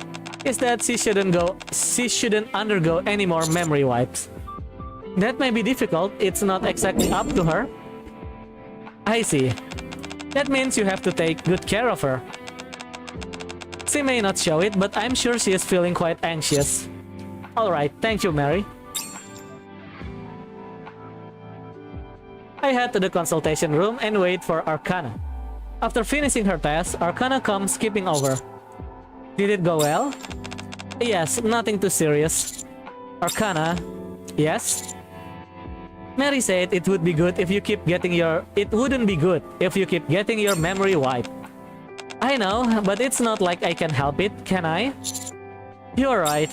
is that she shouldn't undergo any more memory wipes. That may be difficult, it's not exactly up to her. I see. That means you have to take good care of her. She may not show it, but I'm sure she is feeling quite anxious. Alright, thank you, Mary. I head to the consultation room and wait for Arcana. After finishing her test, Arcana comes skipping over. Did it go well? Yes, nothing too serious. Arcana, yes? Mary said it would be good if you keep getting your... It wouldn't be good if you keep getting your memory wiped. I know, but it's not like I can help it, can I? You're right.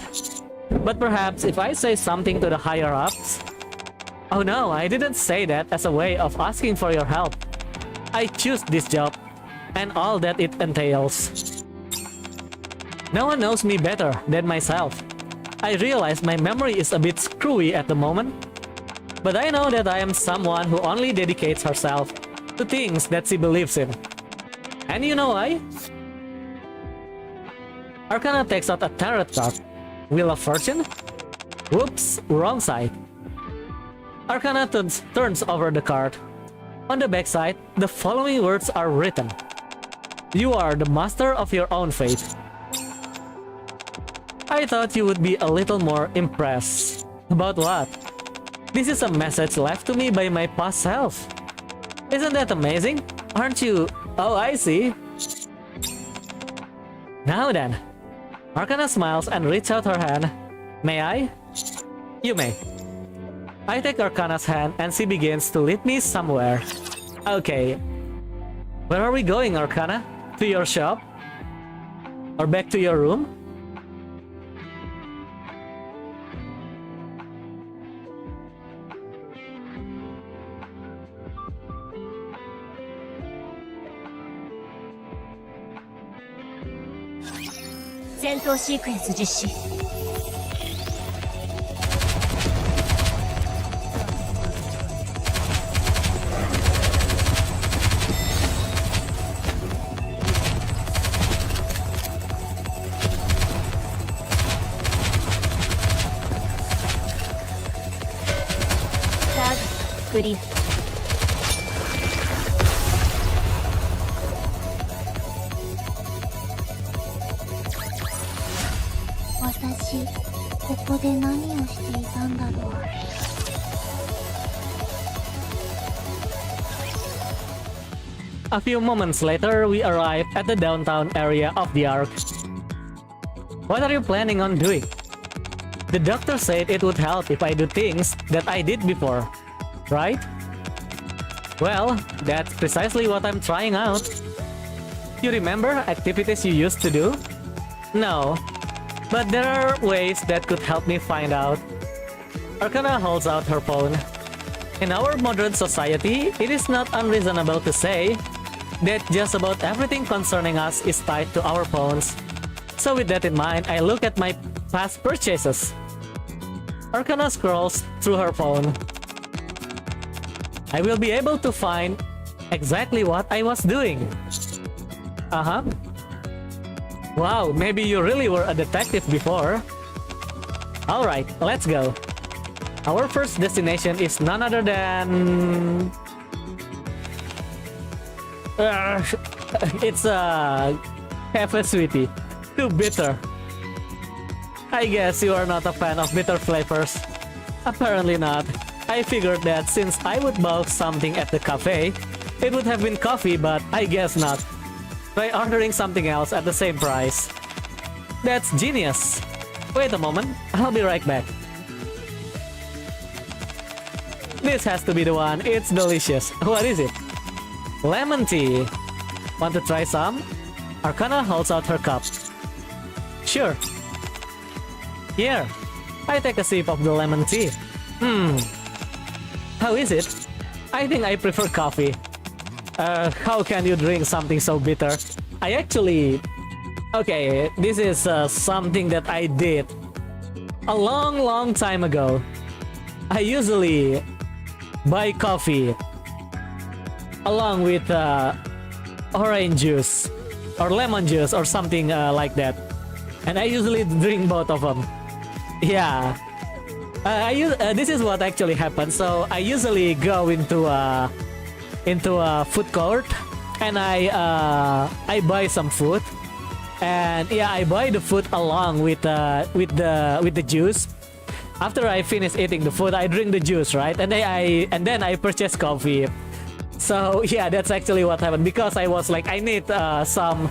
But perhaps if I say something to the higher-ups... Oh no, I didn't say that as a way of asking for your help. I choose this job, and all that it entails. No one knows me better than myself. I realize my memory is a bit screwy at the moment, but I know that I am someone who only dedicates herself to things that she believes in. And you know why? Arcana takes out a tarot card. Wheel of Fortune? Whoops, wrong side. Arcana turns over the card. On the backside, the following words are written. You are the master of your own fate. I thought you would be a little more impressed. About what? This is a message left to me by my past self. Isn't that amazing? Aren't you? Oh, I see. Now then. Arcana smiles and reaches out her hand. May I? You may. I take Arcana's hand and she begins to lead me somewhere. Okay. Where are we going, Arcana? To your shop? Or back to your room? Clear. 私、ここで何をしていたんだろう。A few moments later, we arrive at the downtown area of the Ark. What are you planning on doing? The doctor said it would help if I do things that I did before, right? Well, that's precisely what I'm trying out. You remember activities you used to do? No, but there are ways that could help me find out. Arcana holds out her phone. In our modern society, it is not unreasonable to say that just about everything concerning us is tied to our phones. So with that in mind, I look at my past purchases. Arcana scrolls through her phone. I will be able to find exactly what I was doing. Uh-huh. Wow, maybe you really were a detective before. Alright, let's go. Our first destination is none other than... it's a cafe sweetie. Too bitter. I guess you are not a fan of bitter flavors. Apparently not. I figured that since I would buy something at the cafe, it would have been coffee, but I guess not. Try ordering something else at the same price. That's genius. Wait a moment, I'll be right back. This has to be the one. It's delicious. What is it? Lemon tea. Want to try some? Arcana holds out her cup. Sure. Here. I take a sip of the lemon tea. How is it? I think I prefer coffee. How can you drink something so bitter? I actually... Okay, this is something that I did a long time ago. I usually buy coffee along with orange juice or lemon juice or something like that, and I usually drink both of them. Yeah, this is what actually happens. So I usually go into a food court and I buy some food, and yeah, I buy the food along with the juice. After I finish eating the food, I drink the juice, right? And then I purchase coffee. So yeah, that's actually what happened, because I was like, I need some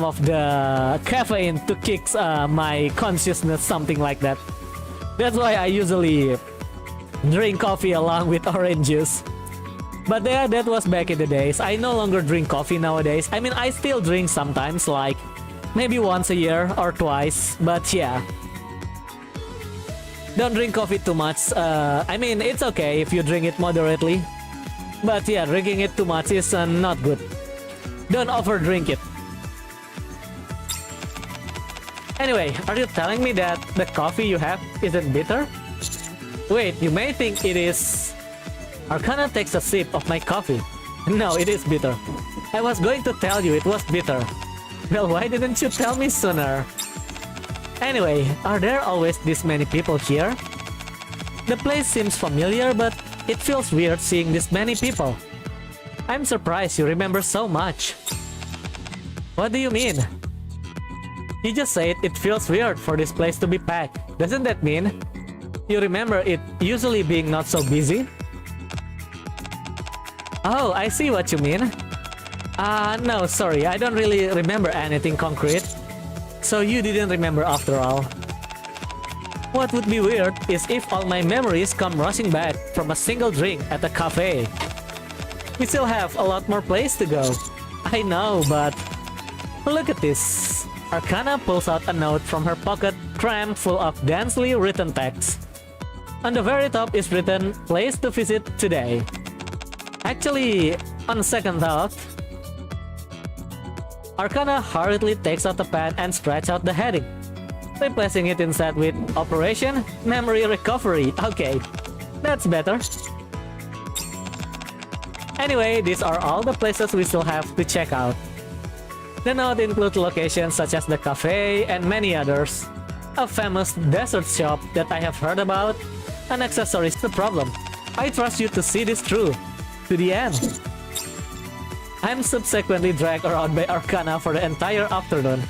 of the caffeine to kick my consciousness, something like that. That's why I usually drink coffee along with orange juice. But yeah, that was back in the days. I no longer drink coffee nowadays. I mean, I still drink sometimes, like maybe once a year or twice, but yeah. Don't drink coffee too much. I mean, it's okay if you drink it moderately. But yeah, drinking it too much is not good. Don't overdrink it. Anyway, are you telling me that the coffee you have isn't bitter? Wait, you may think it is. Arcana takes a sip of my coffee. No, it is bitter. I was going to tell you it was bitter. Well, why didn't you tell me sooner? Anyway, are there always this many people here? The place seems familiar, but it feels weird seeing this many people. I'm surprised you remember so much. What do you mean? You just said it feels weird for this place to be packed. Doesn't that mean you remember it usually being not so busy? Oh, I see what you mean. No, sorry, I don't really remember anything concrete. So you didn't remember after all. What would be weird is if all my memories come rushing back from a single drink at a cafe. We still have a lot more place to go. I know, but look at this. Arcana pulls out a note from her pocket crammed full of densely written text. On the very top is written, place to visit today. Actually, on second thought, Arcana hurriedly takes out the pen and scratches out the heading, replacing it instead with Operation Memory Recovery. Okay, that's better. Anyway, these are all the places we still have to check out. The note includes locations such as the cafe and many others. A famous dessert shop that I have heard about, and accessories to the problem. I trust you to see this through to the end. I'm subsequently dragged around by Arcana for the entire afternoon.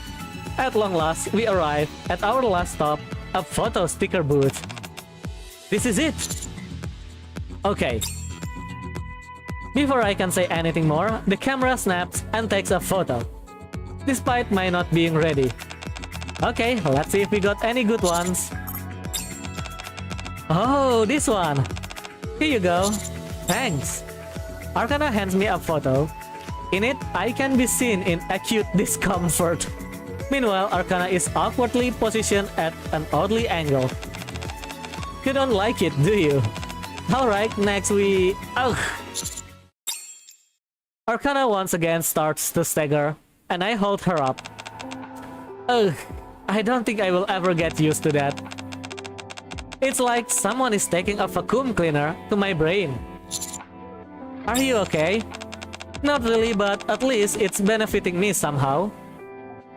At long last, we arrive at our last stop, a photo sticker booth. This is it! Okay. Before I can say anything more, the camera snaps and takes a photo, despite my not being ready. Okay, let's see if we got any good ones. Oh, this one! Here you go. Thanks. Arcana hands me a photo. In it, I can be seen in acute discomfort. Meanwhile, Arcana is awkwardly positioned at an oddly angle. You don't like it, do you? Alright, next we... Ugh! Arcana once again starts to stagger, and I hold her up. Ugh, I don't think I will ever get used to that. It's like someone is taking a vacuum cleaner to my brain. Are you okay? Not really, but at least it's benefiting me somehow.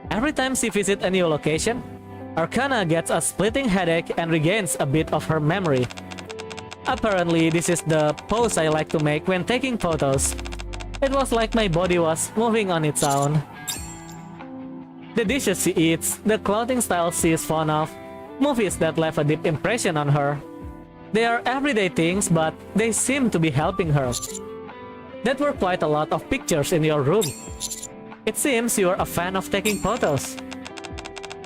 Every time she visits a new location, Arcana gets a splitting headache and regains a bit of her memory. Apparently, this is the pose I like to make when taking photos. It was like my body was moving on its own. The dishes she eats, the clothing style she is fond of, movies that left a deep impression on her. They are everyday things, but they seem to be helping her. That were quite a lot of pictures in your room. It seems you are a fan of taking photos.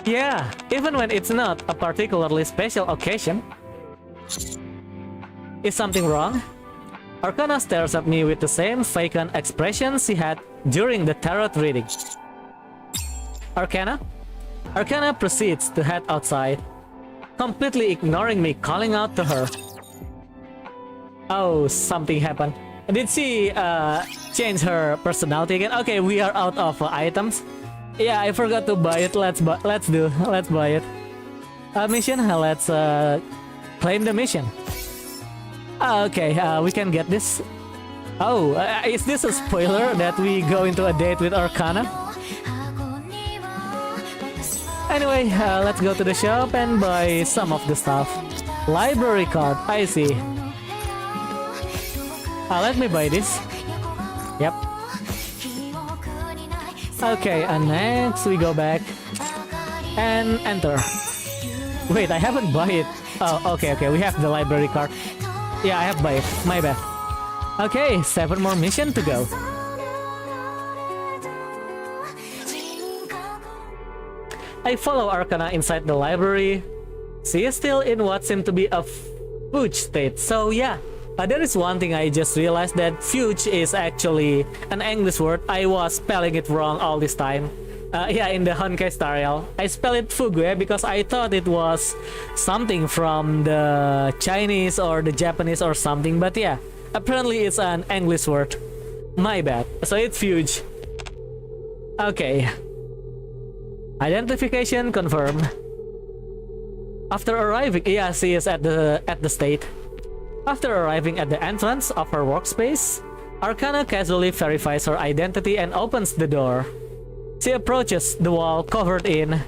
Yeah, even when it's not a particularly special occasion. Is something wrong? Arcana stares at me with the same vacant expression she had during the tarot reading. Arcana? Arcana proceeds to head outside, completely ignoring me calling out to her. Oh, something happened. Did she change her personality again? Okay, we are out of items. Yeah, I forgot to buy it. Let's buy it. Mission. Let's claim the mission. Okay, we can get this. Oh, is this a spoiler that we go into a date with Arcana? Anyway, let's go to the shop and buy some of the stuff. Library card, I see. Let me buy this. Yep. Okay, and next we go back and enter. Wait, I haven't bought it. Oh, okay, we have the library card. Yeah, I have buy it. My bad. Okay, 7 more missions to go. I follow Arcana inside the library. She is still in what seemed to be a fugue state, so yeah. There is one thing I just realized, that fugue is actually an English word. I was spelling it wrong all this time. Yeah, in the Honkai tutorial, I spelled it fugue because I thought it was something from the Chinese or the Japanese or something, but yeah, apparently it's an English word. My bad. So it's fugue. Okay. Identification confirmed. After arriving, yeah, she is at the state. After arriving at the entrance of her workspace, Arcana casually verifies her identity and opens the door. She approaches the wall covered in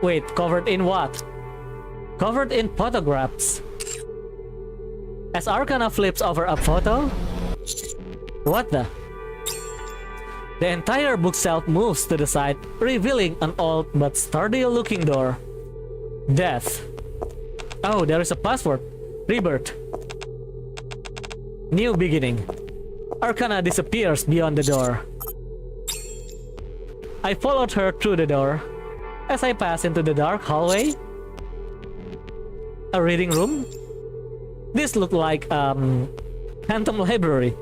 Wait, covered in what? Covered in photographs. As Arcana flips over a photo? What the? The entire bookshelf moves to the side, revealing an old but sturdy looking door. Death. Oh, there is a password. Rebirth. New beginning. Arcana disappears beyond the door. I followed her through the door. As I pass into the dark hallway, a reading room? This looked like Phantom Library.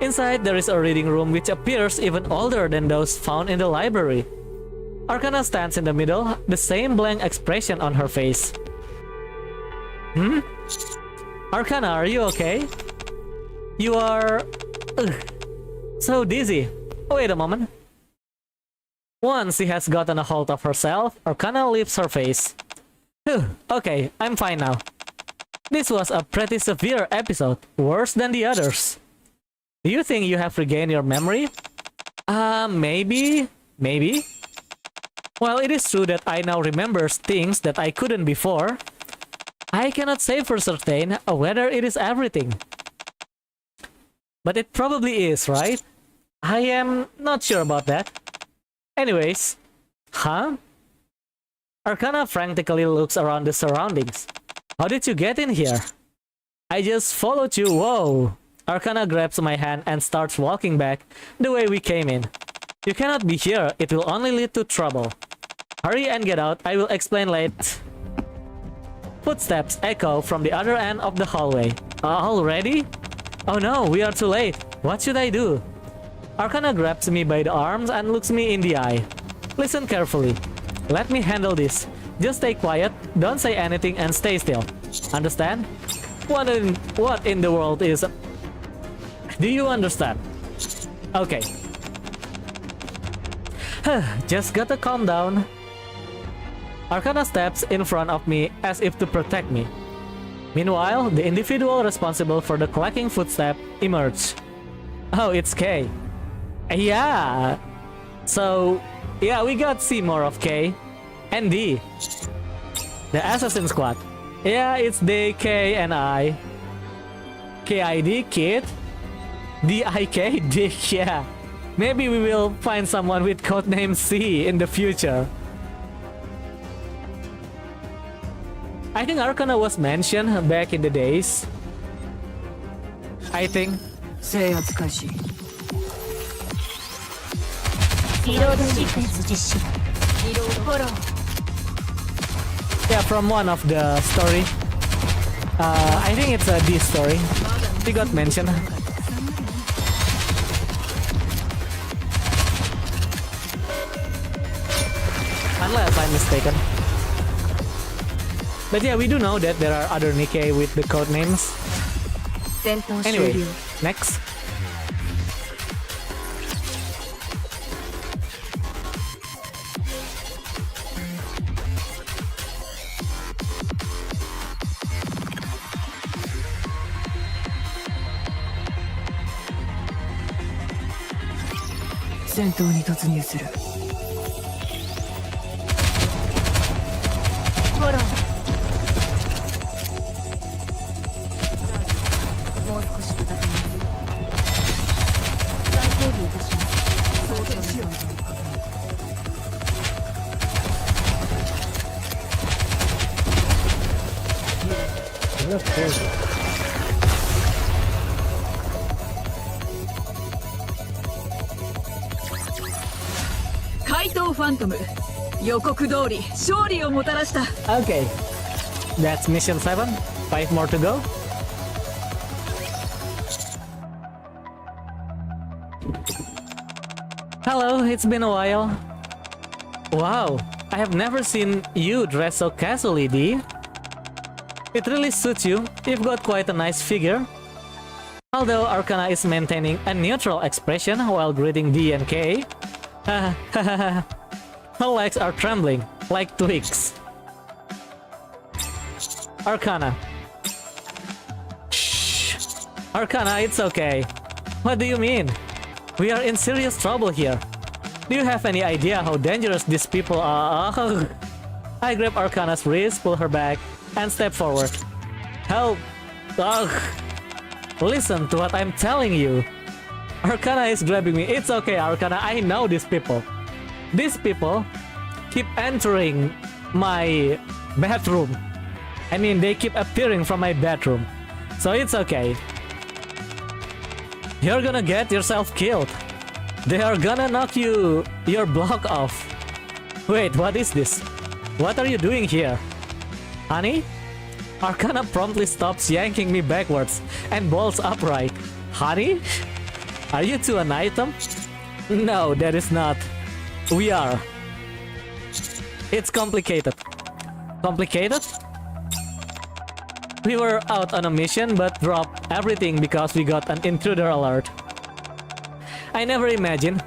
Inside there is a reading room which appears even older than those found in the library. Arcana stands in the middle, the same blank expression on her face. Arcana, are you okay? You are... so dizzy. Wait a moment. Once she has gotten a hold of herself, Arcana lifts her face. Okay, I'm fine now. This was a pretty severe episode, worse than the others. Do you think you have regained your memory? Maybe? Maybe? Well, it is true that I now remember things that I couldn't before. I cannot say for certain whether it is everything. But it probably is, right? I am not sure about that. Anyways, huh? Arcana frantically looks around the surroundings. How did you get in here? I just followed you. Whoa. Arcana grabs my hand and starts walking back the way we came in. You cannot be here. It will only lead to trouble. Hurry and get out. I will explain later. Footsteps echo from the other end of the hallway. Already? Oh no, we are too late. What should I do? Arcana grabs me by the arms and looks me in the eye. Listen carefully. Let me handle this. Just stay quiet, don't say anything and stay still. Understand? What in the world is... Do you understand? Okay. Just gotta calm down. Arcana steps in front of me as if to protect me. Meanwhile, the individual responsible for the clacking footstep emerged. Oh, it's K. Yeah. So, yeah, we got C more of K. And D. The Assassin Squad. Yeah, it's D, K, and I. KID, Kid. DIK, Dick, yeah. Maybe we will find someone with codename C in the future. I think Arcana was mentioned back in the days. I think. Yeah, from one of the story. I think it's a D story. He got mentioned. Unless I'm mistaken. But yeah, we do know that there are other Nikke with the code names. Anyway, next. Okay, that's mission 7. 5 more to go. Hello, it's been a while. Wow, I have never seen you dress so casually, D. It really suits you. You've got quite a nice figure. Although Arcana is maintaining a neutral expression while greeting D and K. Her legs are trembling, like twigs. Arcana. Shh. Arcana, it's okay. What do you mean? We are in serious trouble here. Do you have any idea how dangerous these people are? I grab Arcana's wrist, pull her back, and step forward. Help! Ugh! Listen to what I'm telling you. Arcana is grabbing me. It's okay, Arcana. I know these people. These people keep entering my bedroom. I mean, they keep appearing from my bedroom. So it's okay. You're gonna get yourself killed. They are gonna knock your block off. Wait, what is this? What are you doing here? Honey? Arcana promptly stops yanking me backwards and bolts upright. Honey? Are you two an item? No, that is not. We are. It's complicated. Complicated? We were out on a mission but dropped everything because we got an intruder alert. I never imagined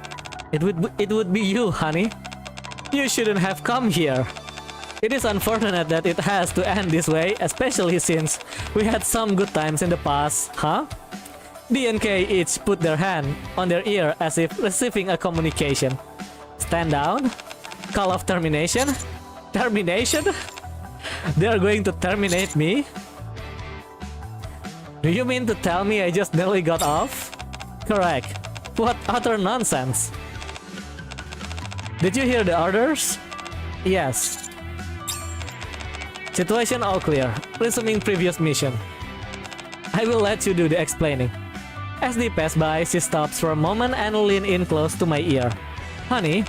it would be you, honey. You shouldn't have come here. It is unfortunate that it has to end this way, especially since we had some good times in the past, huh? D and K each put their hand on their ear as if receiving a communication. Stand down? Call of termination? Termination? They are going to terminate me? Do you mean to tell me I just nearly got off? Correct. What utter nonsense. Did you hear the orders? Yes. Situation all clear. Resuming previous mission. I will let you do the explaining. As they pass by, she stops for a moment and leans in close to my ear. Honey,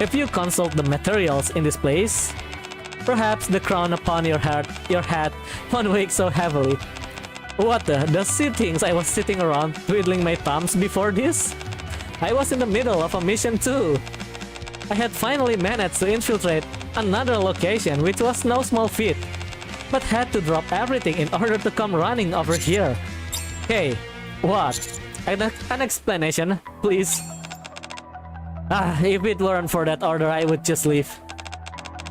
if you consult the materials in this place, perhaps the crown upon your head won't weigh so heavily. What the? Does she think I was sitting around twiddling my thumbs before this? I was in the middle of a mission too. I had finally managed to infiltrate another location, which was no small feat, but had to drop everything in order to come running over here. Hey, what? An explanation, please? If it weren't for that order, I would just leave.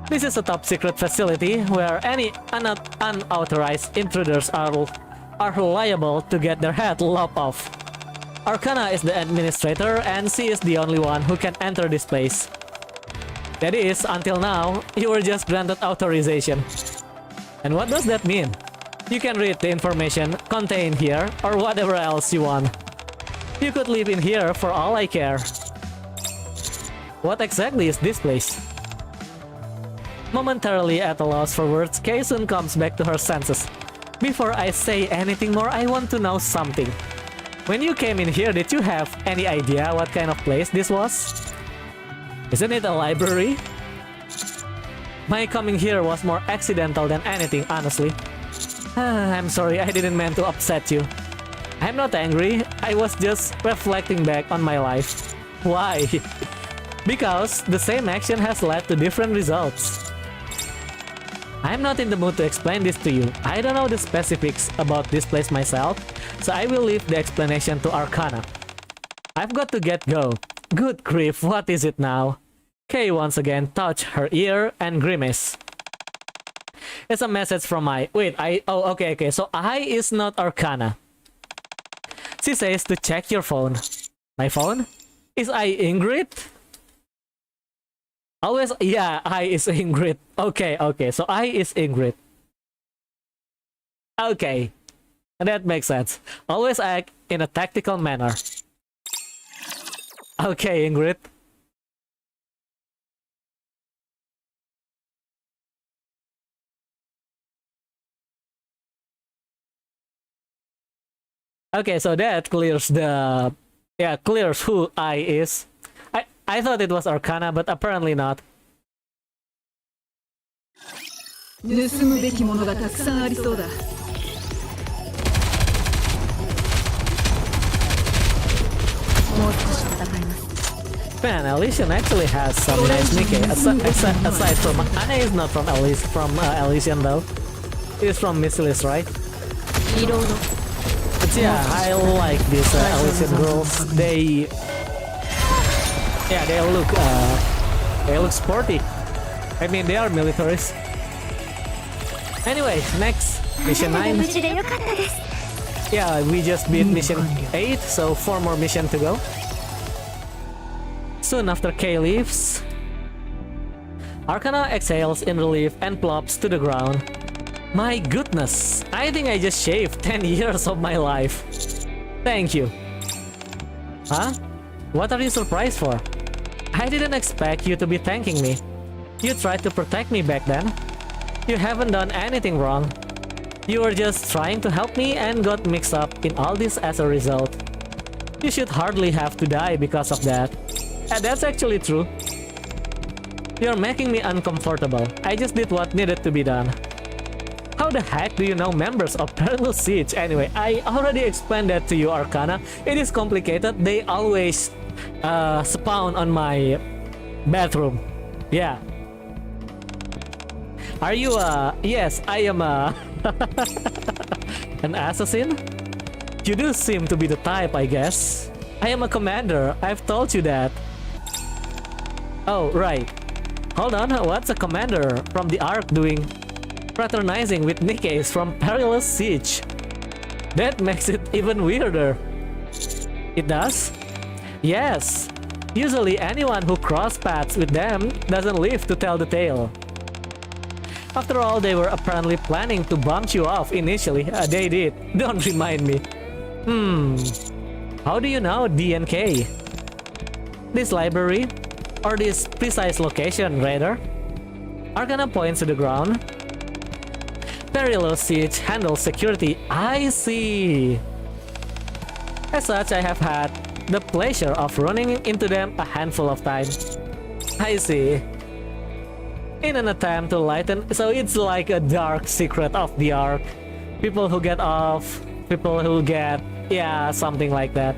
This is a top secret facility where any unauthorized intruders are liable to get their head lopped off. Arcana is the administrator and she is the only one who can enter this place. That is, until now, you were just granted authorization. And what does that mean? You can read the information contained here or whatever else you want. You could live in here for all I care. What exactly is this place? Momentarily at a loss for words, Kei soon comes back to her senses. Before I say anything more, I want to know something. When you came in here, did you have any idea what kind of place this was? Isn't it a library? My coming here was more accidental than anything, honestly. I'm sorry, I didn't mean to upset you. I'm not angry, I was just reflecting back on my life. Why? Because the same action has led to different results. I'm not in the mood to explain this to you. I don't know the specifics about this place myself, so I will leave the explanation to Arcana. I've got to go. Good grief, what is it now? Kei once again touched her ear and grimace. It's a message from my... Wait, oh, okay, so I is not Arcana. She says to check your phone. My phone? Is I Ingrid? Always, yeah, I is Ingrid. Okay, so I is Ingrid. Okay, that makes sense. Always act in a tactical manner. Okay, Ingrid. Okay, so that clears the... Yeah, clears who I is. I thought it was Arcana, but apparently not. 盗むべきものがたくさんありそうだ。もう少し戦います。Man, Elysian actually has some nice Nikke. Aside from... Anne is not from Elysian though. It is from Missilis, right? But yeah, I like these Elysian girls. They... Yeah, they look sporty. I mean, they are militaries. Anyway, next, mission 9. Yeah, we just beat mission 8, so 4 more missions to go. Soon after Kei leaves, Arcana exhales in relief and plops to the ground. My goodness, I think I just shaved 10 years of my life. Thank you. Huh? What are you surprised for? I didn't expect you to be thanking me. You tried to protect me back then. You haven't done anything wrong. You were just trying to help me and got mixed up in all this as a result. You should hardly have to die because of that. And that's actually true. You're making me uncomfortable. I just did what needed to be done. How the heck do you know members of Perilous Siege? Anyway, I already explained that to you, Arcana. It is complicated. They always spawn on my bathroom. Yeah. Are you yes, I am an assassin? You do seem to be the type, I guess. I am a commander. I've told you that. Oh, right. Hold on, what's a commander from the Ark doing fraternizing with Nikke from Perilous Siege? That makes it even weirder. It does? Yes. Usually anyone who cross paths with them doesn't live to tell the tale. After all, they were apparently planning to bump you off initially. They did. Don't remind me. How do you know D and K? This library? Or this precise location, rather? Arcana points to the ground. Perilous Siege handles security. I see. As such, I have had the pleasure of running into them a handful of times. I see. In an attempt to lighten, so it's like a dark secret of the Ark. People who get off, people who get, yeah, something like that.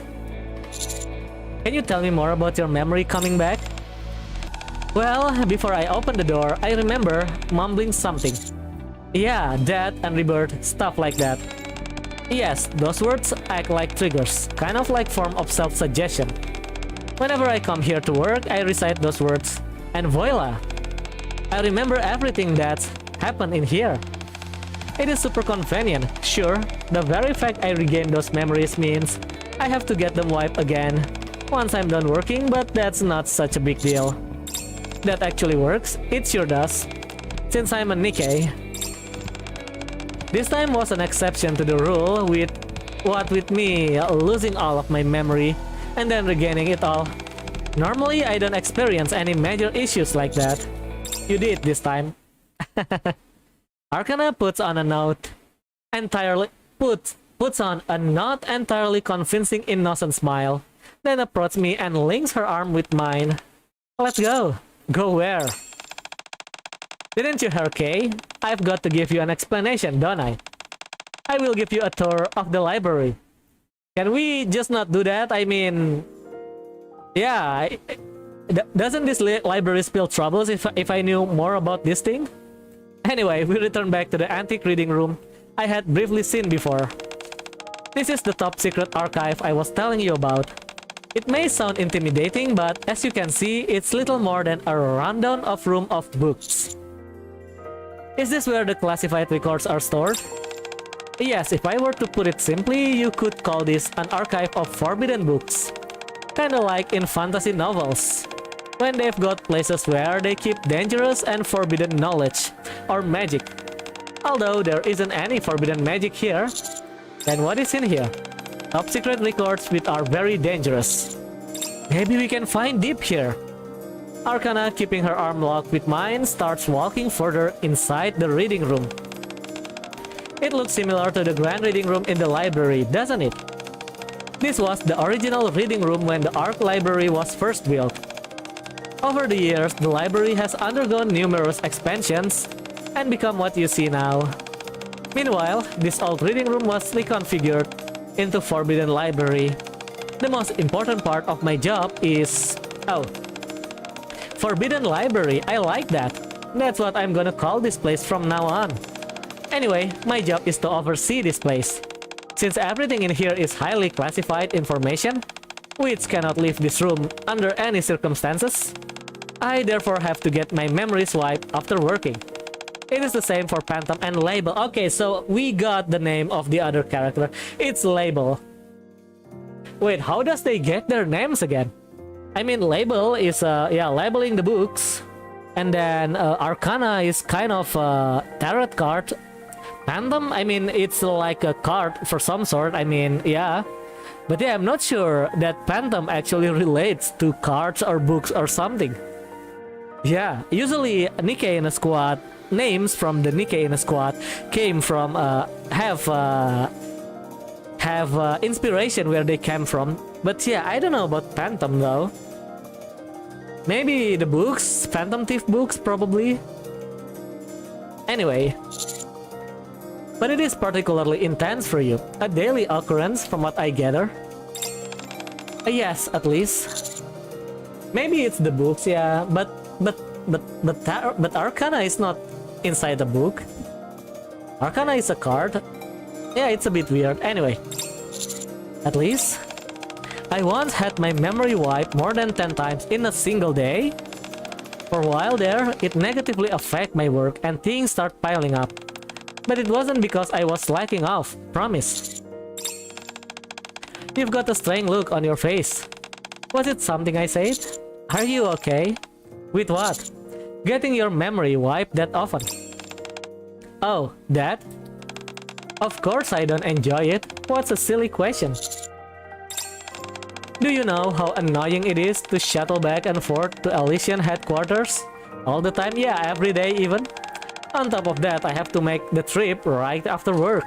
Can you tell me more about your memory coming back? Well, before I opened the door, I remember mumbling something. Yeah, death and rebirth, stuff like that. Yes, those words act like triggers, kind of like form of self-suggestion. Whenever I come here to work, I recite those words, and voila! I remember everything that's happened in here. It is super convenient, sure. The very fact I regain those memories means I have to get them wiped again once I'm done working, but that's not such a big deal. That actually works, it sure does, since I'm a Nikke. This time was an exception to the rule, with me losing all of my memory and then regaining it all. Normally, I don't experience any major issues like that. You did this time. Arcana puts on a not entirely convincing innocent smile, then approaches me and links her arm with mine. Let's go. Go where? Didn't you hear, Kay? I've got to give you an explanation, don't I? I will give you a tour of the library. Can we just not do that? I mean, yeah, doesn't this library spill troubles if I knew more about this thing? Anyway, we return back to the antique reading room I had briefly seen before. This is the top secret archive I was telling you about. It may sound intimidating, but as you can see, it's little more than a rundown of room of books. Is this where the classified records are stored? Yes, if I were to put it simply, you could call this an archive of forbidden books. Kinda like in fantasy novels, when they've got places where they keep dangerous and forbidden knowledge, or magic. Although there isn't any forbidden magic here. Then what is in here? Top secret records which are very dangerous. Maybe we can find deep here. Arcana, keeping her arm locked with mine, starts walking further inside the reading room. It looks similar to the grand reading room in the library, doesn't it? This was the original reading room when the Ark Library was first built. Over the years, the library has undergone numerous expansions and become what you see now. Meanwhile, this old reading room was reconfigured into Forbidden Library. The most important part of my job is... oh, Forbidden Library, I like that. That's what I'm gonna call this place from now on. Anyway, my job is to oversee this place. Since everything in here is highly classified information, which cannot leave this room under any circumstances, I therefore have to get my memories wiped after working. It is the same for Phantom and Label. Okay, so we got the name of the other character. It's Label. Wait, how does they get their names again? I mean, Label is, yeah, labeling the books. And then Arcana is kind of a tarot card. Phantom, I mean, it's like a card for some sort, I mean, yeah. But yeah, I'm not sure that Phantom actually relates to cards or books or something. Yeah, usually Nikke in a squad, names from the Nikke in a squad came from, have inspiration where they came from. But yeah, I don't know about Phantom though. Maybe the books, Phantom Thief books, probably. Anyway. But it is particularly intense for you. A daily occurrence from what I gather. Yes, at least. Maybe it's the books, yeah, but Arcana is not inside the book. Arcana is a card. Yeah, it's a bit weird. Anyway. At least. I once had my memory wiped more than 10 times in a single day. For a while there, it negatively affected my work and things start piling up. But it wasn't because I was slacking off, promise. You've got a strange look on your face. Was it something I said? Are you okay? With what? Getting your memory wiped that often. Oh, that? Of course I don't enjoy it. What's a silly question? Do you know how annoying it is to shuttle back and forth to Elysian headquarters? All the time? Yeah, every day even. On top of that, I have to make the trip right after work.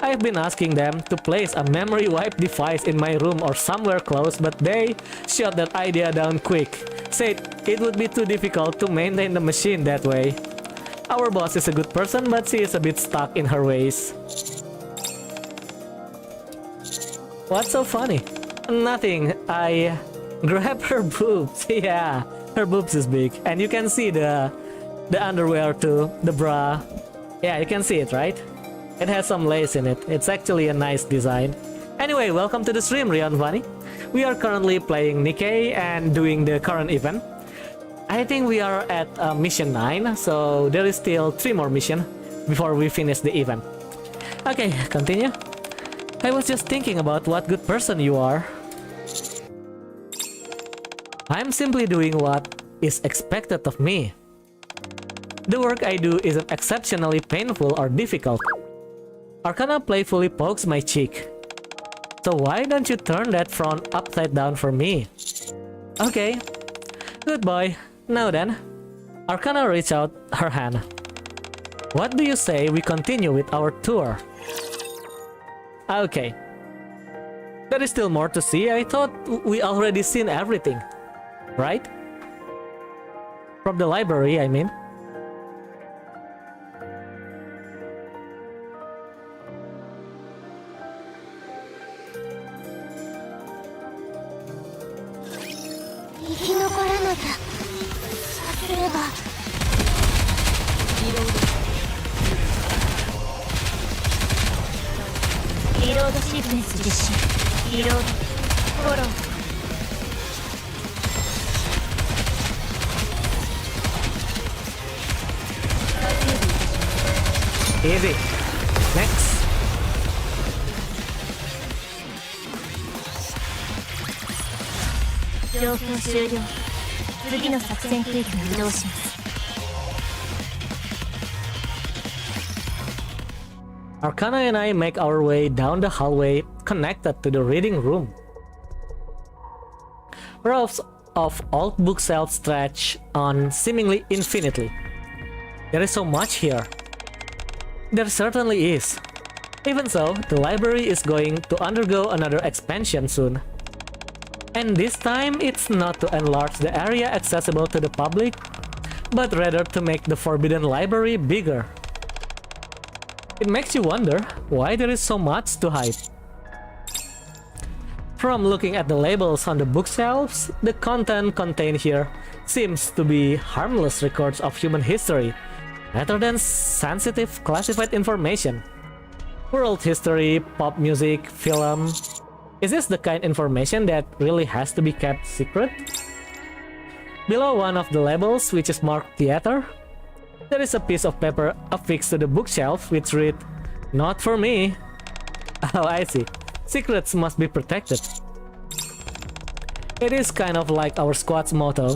I've been asking them to place a memory wipe device in my room or somewhere close, but they shut that idea down quick. Said it would be too difficult to maintain the machine that way. Our boss is a good person, but she is a bit stuck in her ways. What's so funny? Nothing. I grab her boobs. Yeah, her boobs is big, and you can see the underwear too, the bra. Yeah, you can see it, right? It has some lace in it. It's actually a nice design. Anyway, welcome to the stream, Rian Vani. We are currently playing Nikke and doing the current event. I think we are at mission 9, so there is still 3 more missions before we finish the event. Okay, continue. I was just thinking about what good person you are. I'm simply doing what is expected of me. The work I do isn't exceptionally painful or difficult. Arcana playfully pokes my cheek. So why don't you turn that front upside down for me? Okay. Good boy. Now then. Arcana reached out her hand. What do you say we continue with our tour? Okay. There is still more to see. I thought we already seen everything. Right? From the library, I mean. Easy. Next. 状況終了。次の作戦区域に移動します。Arcana and I make our way down the hallway connected to the reading room. Rows of old bookshelves stretch on seemingly infinitely. There is so much here. There certainly is. Even so, the library is going to undergo another expansion soon. And this time, it's not to enlarge the area accessible to the public, but rather to make the Forbidden Library bigger. It makes you wonder why there is so much to hide. From looking at the labels on the bookshelves, the content contained here seems to be harmless records of human history, rather than sensitive classified information. World history, pop music, film. Is this the kind of information that really has to be kept secret? Below one of the labels, which is marked theater, there is a piece of paper affixed to the bookshelf which read, "Not for me." Oh, I see. Secrets must be protected. It is kind of like our squad's motto.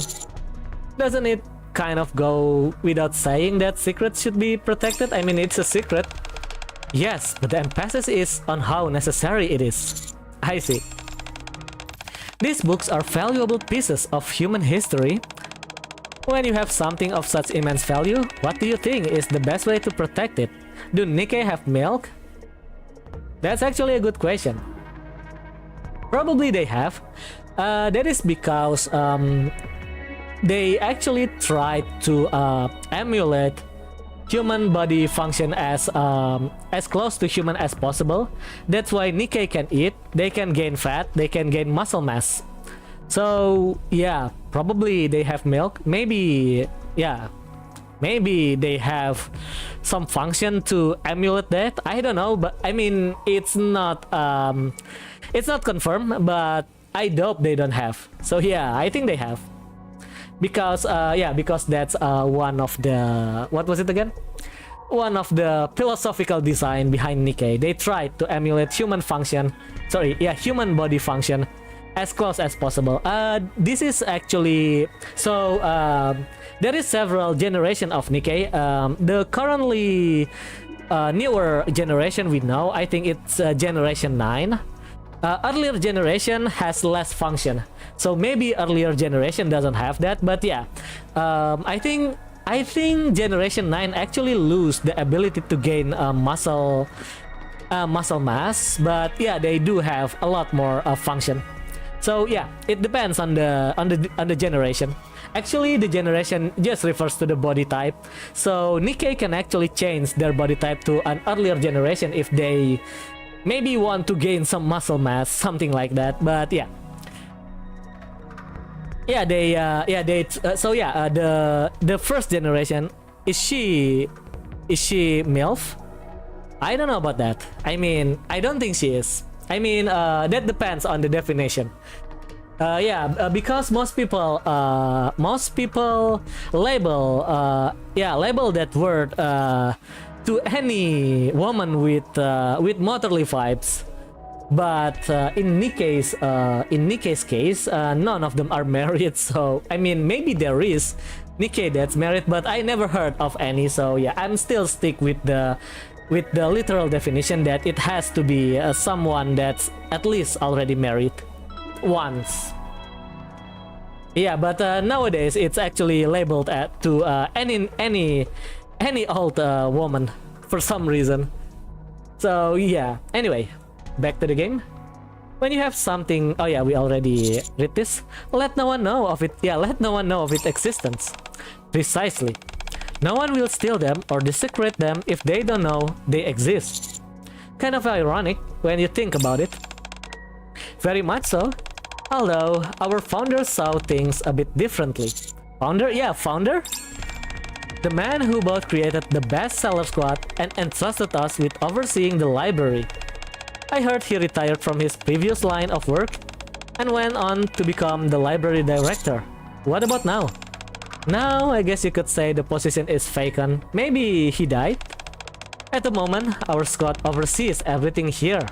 Doesn't it kind of go without saying that secrets should be protected. I mean, it's a secret. Yes, but the emphasis is on how necessary it is. I see. These books are valuable pieces of human history. When you have something of such immense value, what do you think is the best way to protect it? Do Nikke have milk? That's actually a good question. Probably they have. That is because they actually tried to emulate human body function as close to human as possible. That's why Nikke can eat, they can gain fat, they can gain muscle mass. So yeah, probably they have milk. Maybe, yeah, maybe they have some function to emulate that. I don't know, but I mean, it's not confirmed, but I doubt they don't have. So yeah, I think they have. Because yeah, because that's one of the, what was it again? One of the philosophical design behind Nikke. They tried to emulate human function, sorry, yeah, human body function as close as possible. This is actually, so there is several generation of Nikke. The currently newer generation we know, I think it's generation 9. Earlier generation has less function, so maybe earlier generation doesn't have that. But yeah, I think generation 9 actually lose the ability to gain muscle mass, but yeah, they do have a lot more function. So yeah, it depends on the generation. Actually, the generation just refers to the body type. So Nikke can actually change their body type to an earlier generation if they maybe want to gain some muscle mass, something like that. But yeah, the first generation, is she MILF? I don't know about that. I mean, I don't think she is. I mean, that depends on the definition. Because most people label that word to any woman with motherly vibes, but in Nikke's case, none of them are married. So I mean, maybe there is Nikke that's married, but I never heard of any. So yeah, I'm still stick with the literal definition that it has to be someone that's at least already married once. Yeah, but nowadays it's actually labeled to any old woman for some reason. So yeah, anyway, back to the game. When you have something, oh yeah, we already read this. Let no one know of it. Yeah, let no one know of its existence. Precisely. No one will steal them or desecrate them if they don't know they exist. Kind of ironic when you think about it. Very much so. Although our founder saw things a bit differently. Founder? Yeah, founder? The man who both created the bestseller squad and entrusted us with overseeing the library. I heard he retired from his previous line of work and went on to become the library director. What about now? Now, I guess you could say the position is vacant. Maybe he died? At the moment, our squad oversees everything here.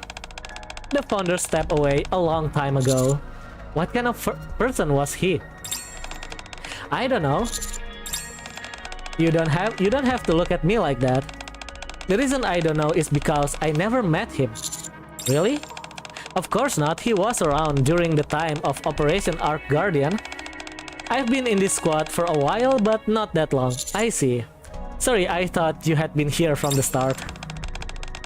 The founder stepped away a long time ago. What kind of person was he? I don't know. You don't have to look at me like that. The reason I don't know is because I never met him. Really? Of course not. He was around during the time of Operation Ark Guardian. I've been in this squad for a while, but not that long. I see. Sorry, I thought you had been here from the start.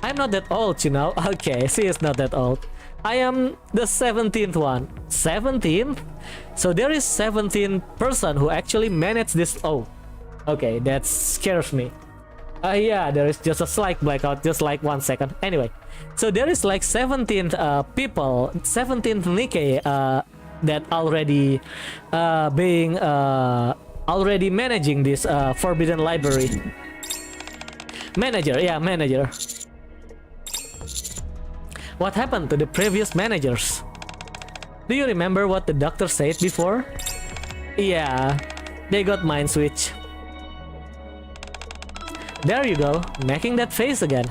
I'm not that old, you know. Okay, she is not that old. I am the 17th one. 17th? So there is 17 person who actually managed this. Oh, okay, that scares me. Yeah, there is just a slight blackout, just like 1 second. Anyway, so there is like 17 people, 17 Nikke that already already managing this forbidden library. Manager, yeah, manager. What happened to the previous managers? Do you remember what the doctor said before? Yeah, they got mind switch. There you go, making that face again.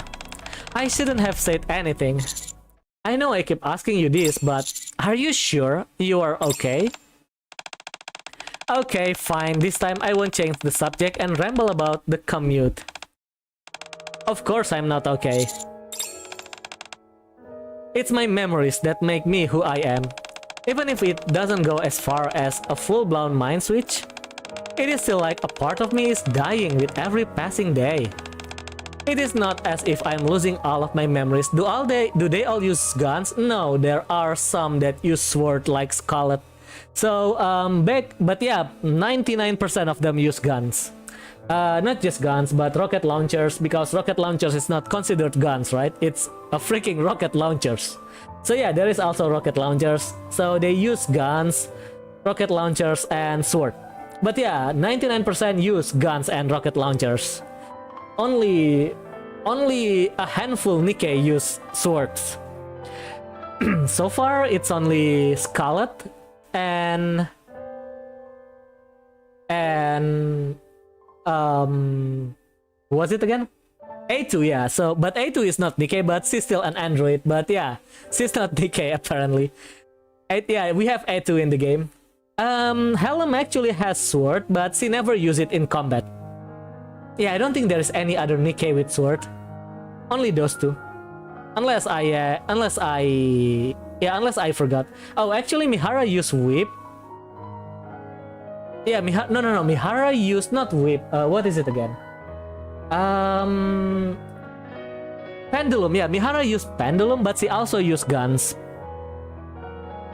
I shouldn't have said anything. I know I keep asking you this, but are you sure you are okay? Okay, fine. This time I won't change the subject and ramble about the commute. Of course I'm not okay. It's my memories that make me who I am. Even if it doesn't go as far as a full-blown mind switch, it is still like a part of me is dying with every passing day. It is not as if I'm losing all of my memories. Do they all use guns? No, there are some that use sword like Scarlet. So, but yeah, 99% of them use guns. Not just guns, but rocket launchers, because rocket launchers is not considered guns, right? It's a freaking rocket launchers. So yeah, there is also rocket launchers. So they use guns, rocket launchers, and sword. But yeah, 99% use guns and rocket launchers. Only a handful Nikke use swords. So far, it's only Scarlet and was it again? A2, yeah. So, but A2 is not Nikke, but she's still an android. But yeah, she's not Nikke apparently. Yeah, we have A2 in the game. Helm actually has sword, but she never use it in combat. Yeah, I don't think there is any other Nikke with sword. Only those two. Unless I forgot. Oh, actually Mihara used whip. Yeah, Mihara used not whip. What is it again? Pendulum. Yeah, Mihara used pendulum, but she also used guns.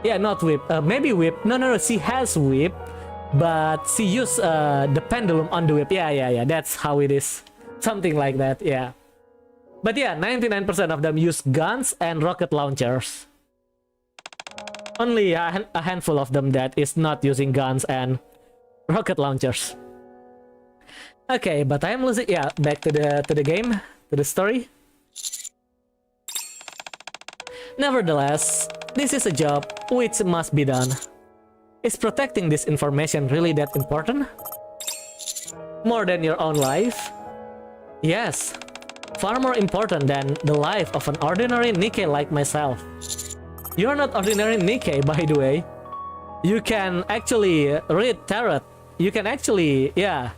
Yeah, not whip. Maybe whip. No. She has whip, but she used the pendulum on the whip. Yeah. That's how it is. Something like that. Yeah. But yeah, 99% of them use guns and rocket launchers. Only a handful of them that is not using guns and rocket launchers. Okay, but I'm losing. Yeah, back to the game, to the story. Nevertheless, this is a job which must be done. Is protecting this information really that important? More than your own life? Yes, far more important than the life of an ordinary Nikke like myself. You're not ordinary Nikke, by the way. You can actually read tarot. You can actually, yeah,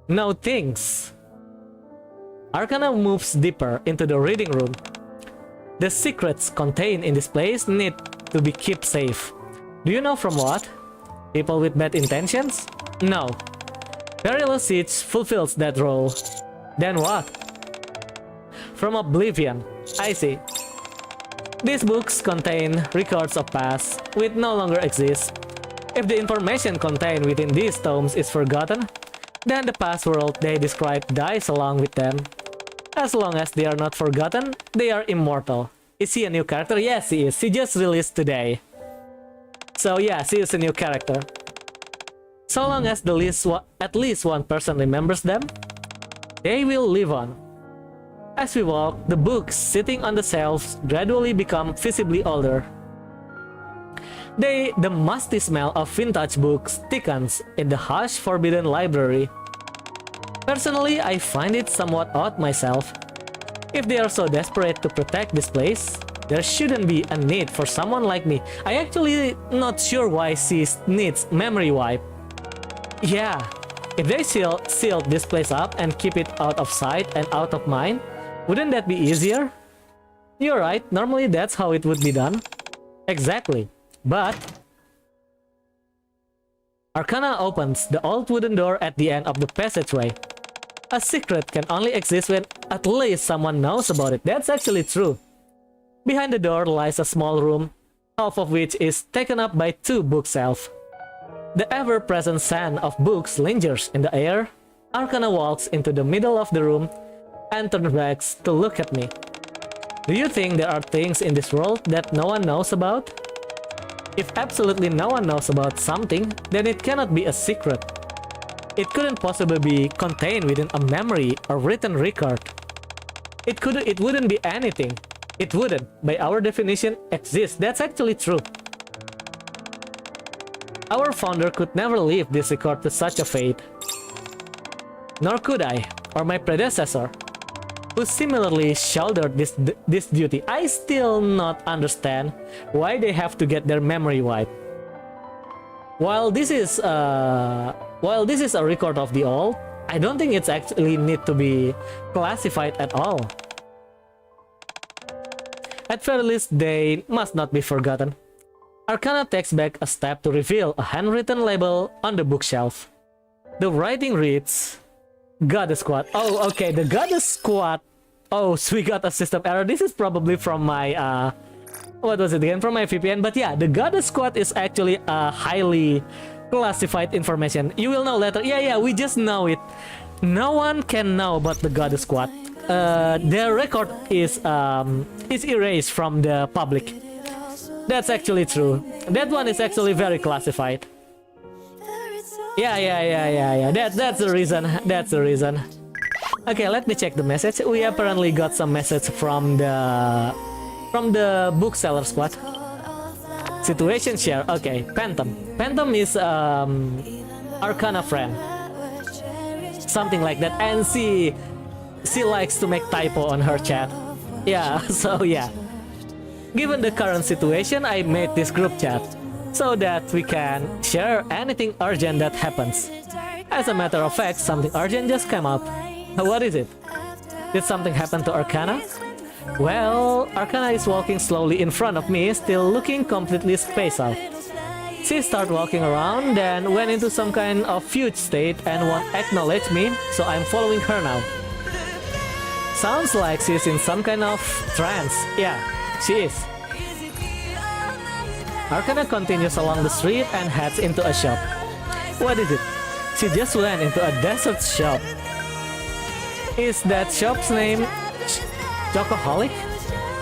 know things. Arcana moves deeper into the reading room. The secrets contained in this place need to be kept safe. Do you know from what? People with bad intentions? No. Perilous Siege fulfills that role. Then what? From Oblivion. I see. These books contain records of past which no longer exist. If the information contained within these tomes is forgotten, then the past world they describe dies along with them. As long as they are not forgotten, they are immortal. Is she a new character? Yes, she is. She just released today. So yeah, she is a new character. So long as at least one person remembers them, they will live on. As we walk, the books sitting on the shelves gradually become visibly older. The musty smell of vintage books thickens in the hush, forbidden library. Personally, I find it somewhat odd myself. If they are so desperate to protect this place, there shouldn't be a need for someone like me. I actually not sure why she needs memory wipe. Yeah, if they sealed this place up and keep it out of sight and out of mind, wouldn't that be easier? You're right, normally that's how it would be done. Exactly. But Arcana opens the old wooden door at the end of the passageway. A secret can only exist when at least someone knows about it. That's actually true. Behind the door lies a small room, half of which is taken up by two bookshelves. The ever-present scent of books lingers in the air. Arcana walks into the middle of the room and turns back to look at me. Do you think there are things in this world that no one knows about? If absolutely no one knows about something, then it cannot be a secret. It couldn't possibly be contained within a memory or written record. It wouldn't be anything. It wouldn't, by our definition, exist. That's actually true. Our founder could never leave this record to such a fate. Nor could I, or my predecessor, who similarly shouldered this duty. I still not understand why they have to get their memory wiped. While this is a record of the old, I don't think it's actually need to be classified at all. At very least, they must not be forgotten. Arcana takes back a step to reveal a handwritten label on the bookshelf. The writing reads, Goddess Squad. Oh, okay, the Goddess Squad. Oh, so we got a system error. This is probably from my, what was it again? From my VPN. But yeah, the Goddess Squad is actually a highly classified information. You will know later. Yeah, we just know it. No one can know about the Goddess Squad. Their record is erased from the public. That's actually true. That one is actually very classified. Yeah. That's the reason. That's the reason. Okay, let me check the message. We apparently got some message from the bookseller squad. Situation share. Okay, Phantom. Phantom is Arcana friend. Something like that. And she likes to make typo on her chat. Yeah, so yeah. Given the current situation, I made this group chat so that we can share anything urgent that happens. As a matter of fact, something urgent just came up. What is it? Did something happen to Arcana? Well, Arcana is walking slowly in front of me, still looking completely spaced out. She started walking around, then went into some kind of fugue state and won't acknowledge me, so I'm following her now. Sounds like she's in some kind of trance. Yeah, she is. Arcana continues along the street and heads into a shop. What is it? She just went into a desert shop. Is that shop's name Chocoholic?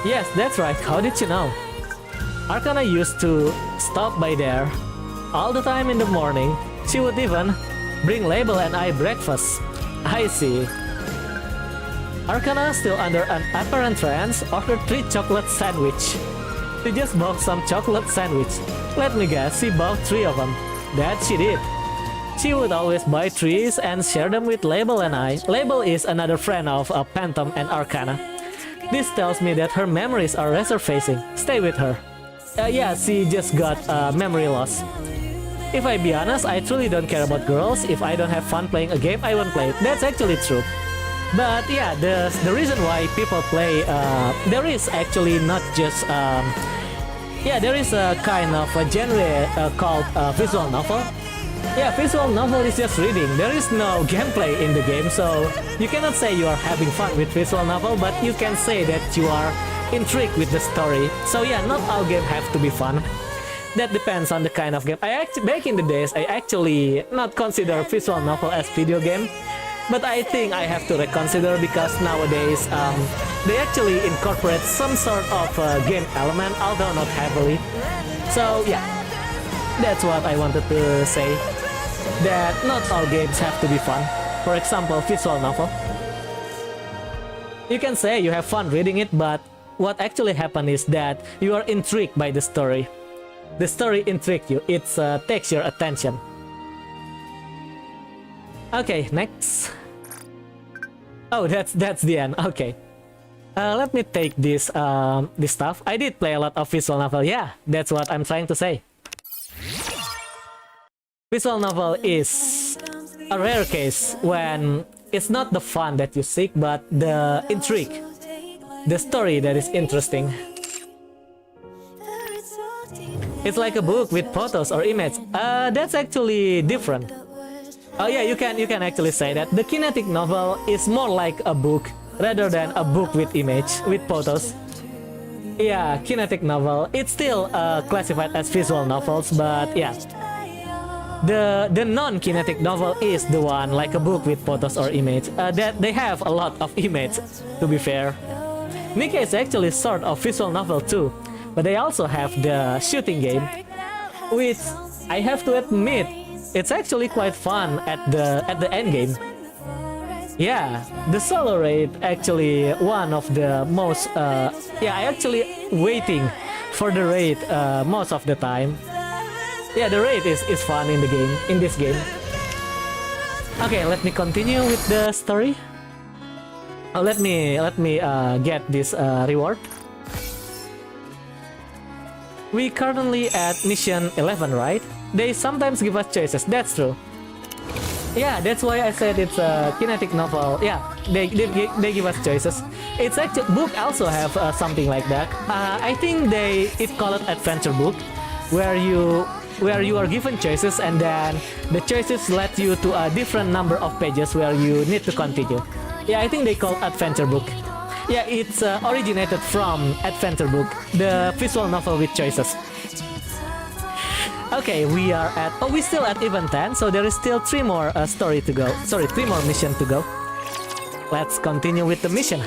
Yes, that's right. How did you know? Arcana used to stop by there all the time in the morning. She would even bring Label and I breakfast. I see. Arcana, still under an apparent trance, ordered 3 chocolate sandwich. She just bought some chocolate sandwich. Let me guess, she bought 3 of them. That she did. She would always buy 3 and share them with Label and I. Label is another friend of Phantom and Arcana. This tells me that her memories are resurfacing. Stay with her. Yeah, she just got memory loss. If I be honest, I truly don't care about girls. If I don't have fun playing a game, I won't play it. That's actually true. But yeah, the reason why people play, there is actually not just, yeah, there is a kind of a genre called visual novel. Yeah, visual novel is just reading. There is no gameplay in the game, so you cannot say you are having fun with visual novel, but you can say that you are intrigued with the story. So yeah, not all games have to be fun. That depends on the kind of game. Back in the days, I actually not consider visual novel as video game, but I think I have to reconsider because nowadays they actually incorporate some sort of game element, although not heavily. So yeah, that's what I wanted to say. That not all games have to be fun. For example, visual novel. You can say you have fun reading it, but what actually happened is that you are intrigued by the story. The story intrigued you. It takes your attention. Okay, next. Oh, that's the end. Okay. Let me take this stuff. I did play a lot of visual novel. Yeah, that's what I'm trying to say. Visual novel is a rare case when it's not the fun that you seek, but the intrigue, the story that is interesting. It's like a book with photos or images. That's actually different. Oh yeah, you can actually say that. The kinetic novel is more like a book rather than a book with image, with photos. Yeah, kinetic novel. It's still classified as visual novels, but yeah. The non-kinetic novel is the one like a book with photos or image. That they have a lot of image, to be fair. Nikke is actually sort of visual novel too, but they also have the shooting game, which I have to admit, it's actually quite fun at the end game. Yeah, the solo raid actually one of the most. Yeah, I actually waiting for the raid most of the time. Yeah, the raid is fun in the game, in this game. Okay, let me continue with the story. Let me get this reward. We currently at mission 11, right? they sometimes give us choices. That's true. Yeah, that's why I said it's a kinetic novel. Yeah, they give us choices. It's actually book also have something like that. I think it called it adventure book, where you are given choices and then the choices led you to a different number of pages where you need to continue. Yeah, I think they call adventure book. Yeah, it's originated from adventure book, the visual novel with choices. Okay, we still at event 10, so there is still 3 more story to go. Sorry, 3 more mission to go. Let's continue with the mission.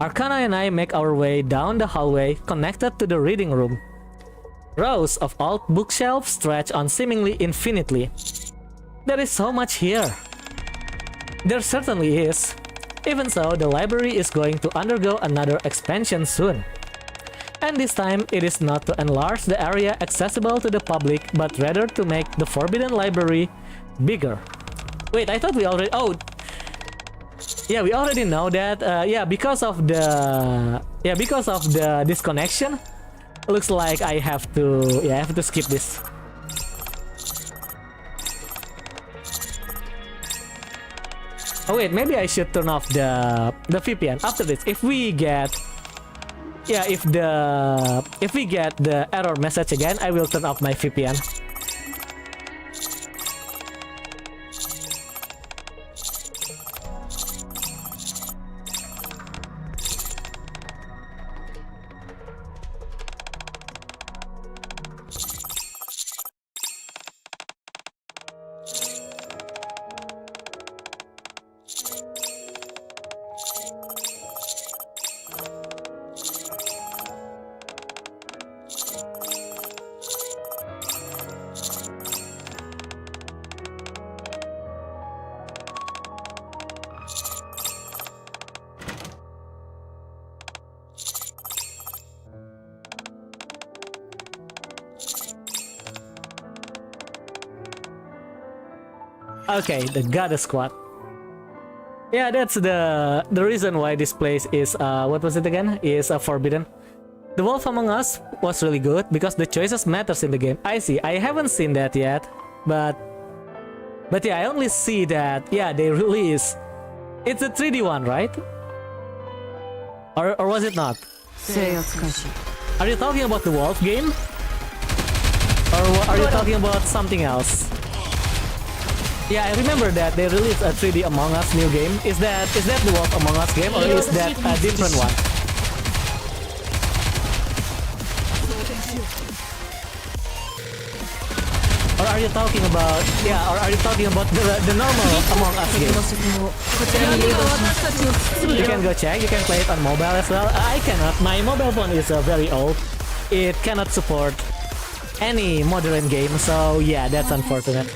Arcana and I make our way down the hallway connected to the reading room. Rows of old bookshelves stretch on seemingly infinitely. There is so much here. There certainly is. Even so, the library is going to undergo another expansion soon. And this time, it is not to enlarge the area accessible to the public, but rather to make the Forbidden Library bigger. Wait, I thought we already... Oh! Yeah, we already know that. Yeah, because of the disconnection, looks like I have to skip this. Oh wait, maybe I should turn off the VPN after this. If we get the error message again, I will turn off my VPN. Okay, the Goddess Squad. Yeah, that's the reason why this place is what was it again? Is forbidden. The Wolf Among Us was really good because the choices matters in the game. I see. I haven't seen that yet, but yeah, I only see that they release. It's a 3D one, right? Or was it not? Are you talking about the Wolf game? Or are you talking about something else? Yeah, I remember that they released a 3D Among Us new game. Is that the Wolf Among Us game, or is that a different one? Or are you talking about the normal Among Us game? You can go check. You can play it on mobile as well. I cannot. My mobile phone is very old. It cannot support any modern game. So yeah, that's unfortunate.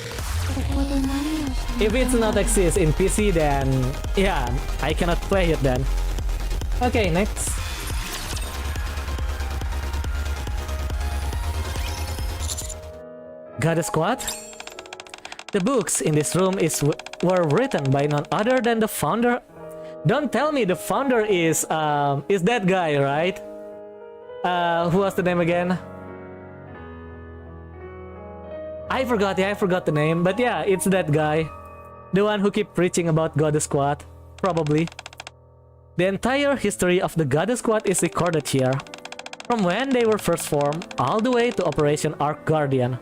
If it's not exist in PC, then yeah, I cannot play it then. Okay, next. Goddess Squad? The books in this room were written by none other than the founder. Don't tell me the founder is that guy, right? Who was the name again? I forgot the name, but yeah, it's that guy. The one who keep preaching about Goddess Squad, probably. The entire history of the Goddess Squad is recorded here. From when they were first formed, all the way to Operation Ark Guardian.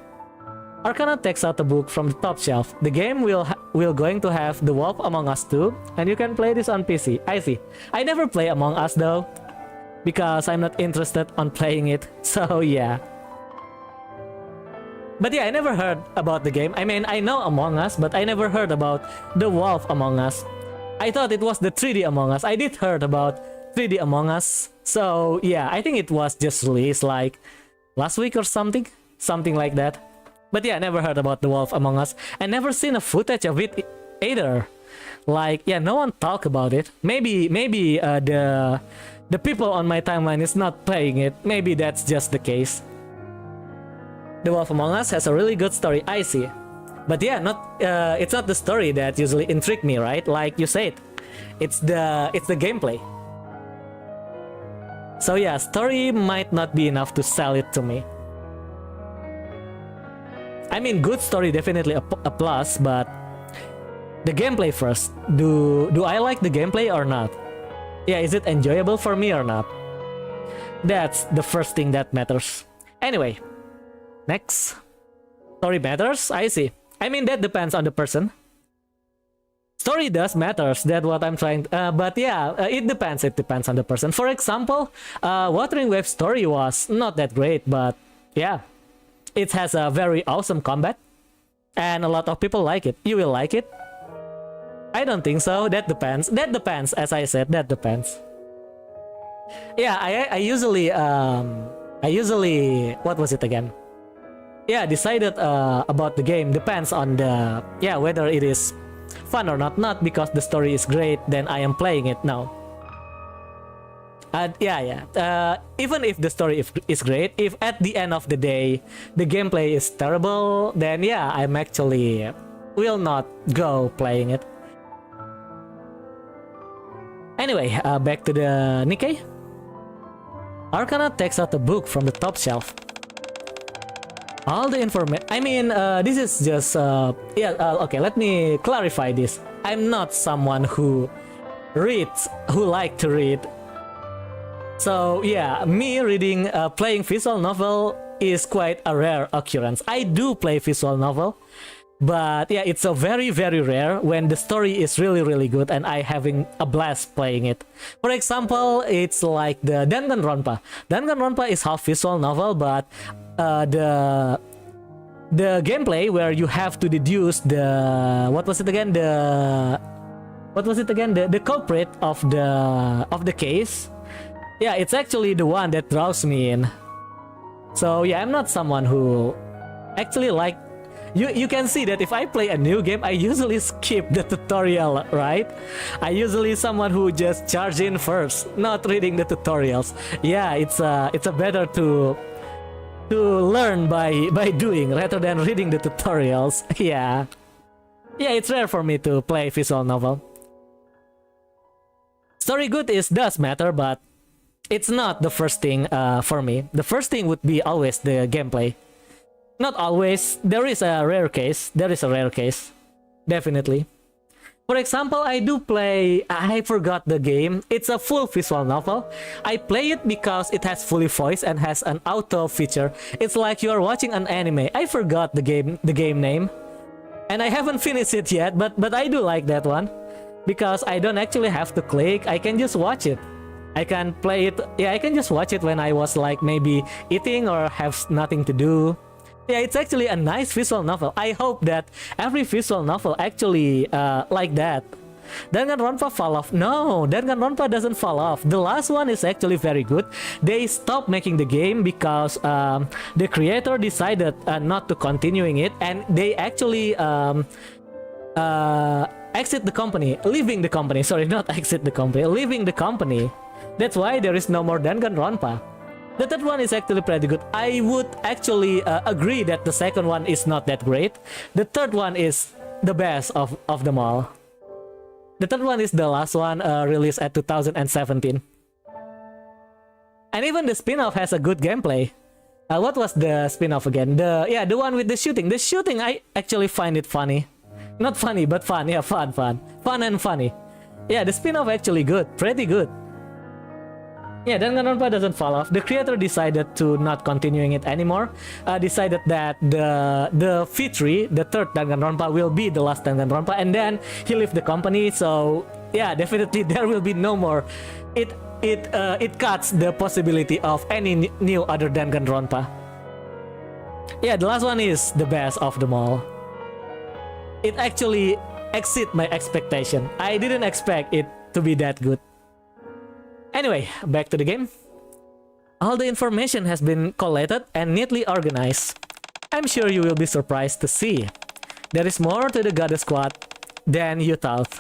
Arcana takes out the book from the top shelf. The game will going to have The Wolf Among Us 2, and you can play this on PC. I see. I never play Among Us though, because I'm not interested on playing it, so yeah. But yeah, I never heard about the game. I mean, I know Among Us, but I never heard about The Wolf Among Us. I thought it was the 3D Among Us. I did heard about 3D Among Us. So yeah, I think it was just released like last week or something like that. But yeah, I never heard about The Wolf Among Us. I never seen a footage of it either. Like, yeah, no one talk about it. Maybe the people on my timeline is not playing it. Maybe that's just the case. The Wolf Among Us has a really good story, I see. But yeah, it's not the story that usually intrigue me, right? Like you said, it's the gameplay. So yeah, story might not be enough to sell it to me. I mean, good story definitely a plus, but the gameplay first. Do I like the gameplay or not? Yeah, is it enjoyable for me or not? That's the first thing that matters. Anyway, next. Story matters? I see. I mean, that depends on the person. Story does matters, that's what I'm trying but yeah, it depends on the person. For example, Wuthering Waves story was not that great, but yeah, it has a very awesome combat and a lot of people like it. You will like it? I don't think so. That depends, as I said, that depends. Yeah, I usually what was it again? Yeah, decided about the game depends on the, yeah, whether it is fun or not because the story is great then I am playing it now. Even if the story is great, if at the end of the day the gameplay is terrible, then yeah, I'm actually will not go playing it. Anyway, back to the Nikke. Arcana takes out a book from the top shelf. All the information. I mean, this is just okay, let me clarify this. I'm not someone who like to read. So yeah, me reading playing visual novel is quite a rare occurrence. I do play visual novel, but yeah, it's a very rare when the story is really good and I having a blast playing it. For example, it's like the Danganronpa. Danganronpa is half visual novel, but the gameplay where you have to deduce the what was it again, the culprit of the case. Yeah, it's actually the one that draws me in. So yeah, I'm not someone who actually like. You can see that if I play a new game, I usually skip the tutorial, right? I usually someone who just charge in first, not reading the tutorials. Yeah, it's a better to learn by doing rather than reading the tutorials. Yeah, it's rare for me to play visual novel. Story good does matter, but it's not the first thing for me. The first thing would be always the gameplay. Not always. There is a rare case, definitely. For example, I do play, I forgot the game. It's a full visual novel. I play it because it has fully voice and has an auto feature. It's like you are watching an anime. I forgot the game name, and I haven't finished it yet. But I do like that one because I don't actually have to click. I can just watch it. I can play it. Yeah, I can just watch it when I was like maybe eating or have nothing to do. Yeah, it's actually a nice visual novel. I hope that every visual novel actually like that. Danganronpa fall off. No, Danganronpa doesn't fall off. The last one is actually very good. They stopped making the game because the creator decided not to continuing it, and they actually exit the company, leaving the company. Sorry, not exit the company, leaving the company. That's why there is no more Danganronpa. The third one is actually pretty good. I would actually agree that the second one is not that great. The third one is the best of them all. The third one is the last one released at 2017. And even the spin-off has a good gameplay. What was the spin-off again? The one with the shooting. The shooting, I actually find it funny. Not funny, but fun. Yeah, fun. Fun and funny. Yeah, the spin-off actually good. Pretty good. Yeah, Danganronpa doesn't fall off. The creator decided to not continuing it anymore. Decided that the V3, the third Danganronpa, will be the last Danganronpa, and then he left the company. So yeah, definitely there will be no more. It cuts the possibility of any new other Danganronpa. Yeah, the last one is the best of them all. It actually exceeded my expectation. I didn't expect it to be that good. Anyway, back to the game. All the information has been collated and neatly organized. I'm sure you will be surprised to see there is more to the Goddess Squad than you thought.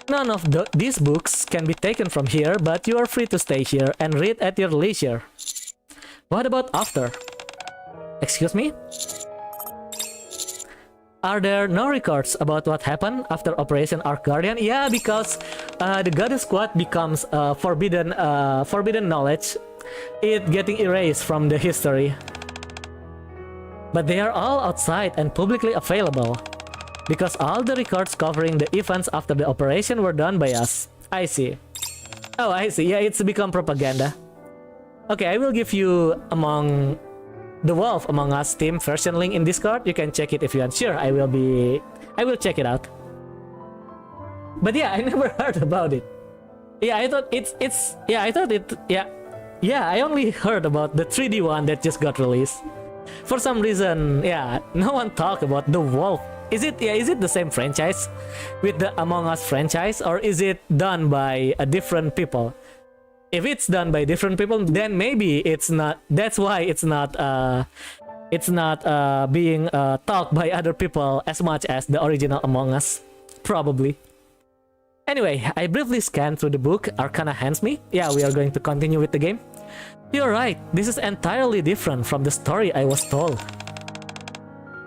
None of these books can be taken from here, but you are free to stay here and read at your leisure. What about after? Excuse me? Are there no records about what happened after Operation Arc Guardian? Yeah, because the Goddess Squad becomes forbidden knowledge. It getting erased from the history. But they are all outside and publicly available. Because all the records covering the events after the operation were done by us. I see. Oh, I see. Yeah, it's become propaganda. Okay, I will give you among the Wolf Among Us team version link in Discord. You can check it if you want. Sure, I will check it out. But yeah, I never heard about it. Yeah, I thought yeah, I only heard about the 3D one that just got released. For some reason, yeah, no one talked about the Wolf. Is it the same franchise with the Among Us franchise, or is it done by a different people? If it's done by different people, then maybe it's not. That's why it's not being talked by other people as much as the original Among Us, probably. Anyway, I briefly scanned through the book Arcana hands me. Yeah, we are going to continue with the game. You're right, this is entirely different from the story I was told.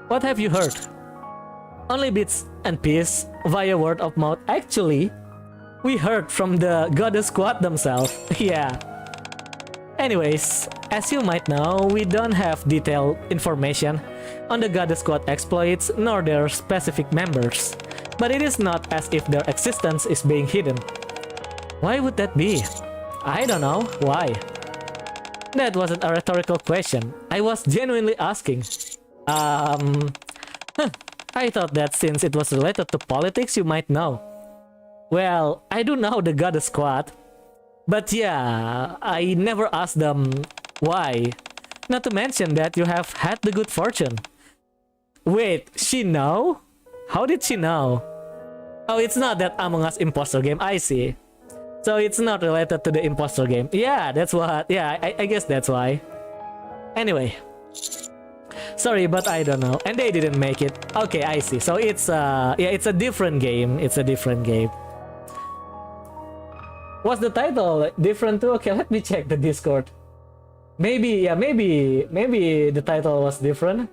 What have you heard? Only bits and pieces via word of mouth. Actually, we heard from the Goddess Squad themselves. Yeah. Anyways, as you might know, we don't have detailed information on the Goddess Squad exploits nor their specific members. But it is not as if their existence is being hidden. Why would that be? I don't know. Why? That wasn't a rhetorical question. I was genuinely asking. I thought that since it was related to politics, you might know. Well, I do know the Goddess Squad. But yeah, I never asked them why. Not to mention that you have had the good fortune. Wait, she know? How did she know? Oh, it's not that Among Us imposter game, I see. So it's not related to the imposter game. Yeah, that's what, yeah, I guess that's why. Anyway. Sorry, but I don't know. And they didn't make it. Okay, I see. So it's yeah, it's a different game. It's a different game. What's the title? Different too? Okay, let me check the Discord. Maybe, yeah, maybe the title was different.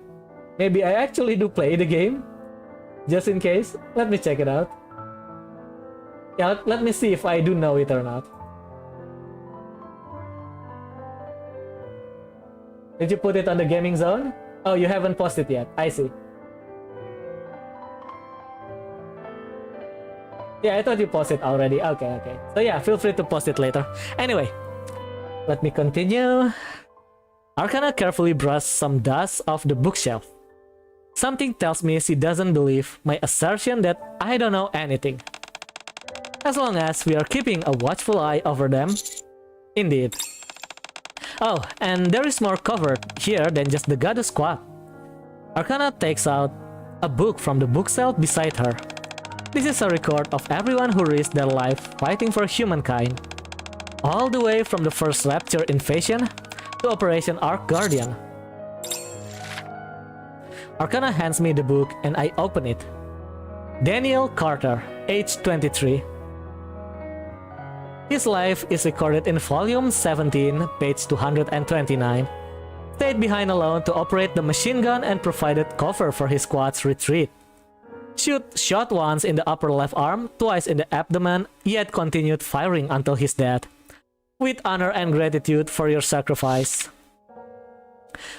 Maybe I actually do play the game. Just in case. Let me check it out. Yeah, let me see if I do know it or not. Did you put it on the gaming zone? Oh, you haven't posted yet. I see. Yeah, I thought you posted already. Okay. So yeah, feel free to post it later. Anyway, let me continue. Arcana carefully brushed some dust off the bookshelf. Something tells me she doesn't believe my assertion that I don't know anything. As long as we are keeping a watchful eye over them. Indeed. Oh, and there is more covered here than just the Goddess Squad. Arcana takes out a book from the bookshelf beside her. This is a record of everyone who risked their life fighting for humankind. All the way from the first Rapture invasion to Operation Arc Guardian. Arcana hands me the book and I open it. Daniel Carter, age 23. His life is recorded in volume 17, page 229. Stayed behind alone to operate the machine gun and provided cover for his squad's retreat. Shot once in the upper left arm, twice in the abdomen, yet continued firing until his death. With honor and gratitude for your sacrifice.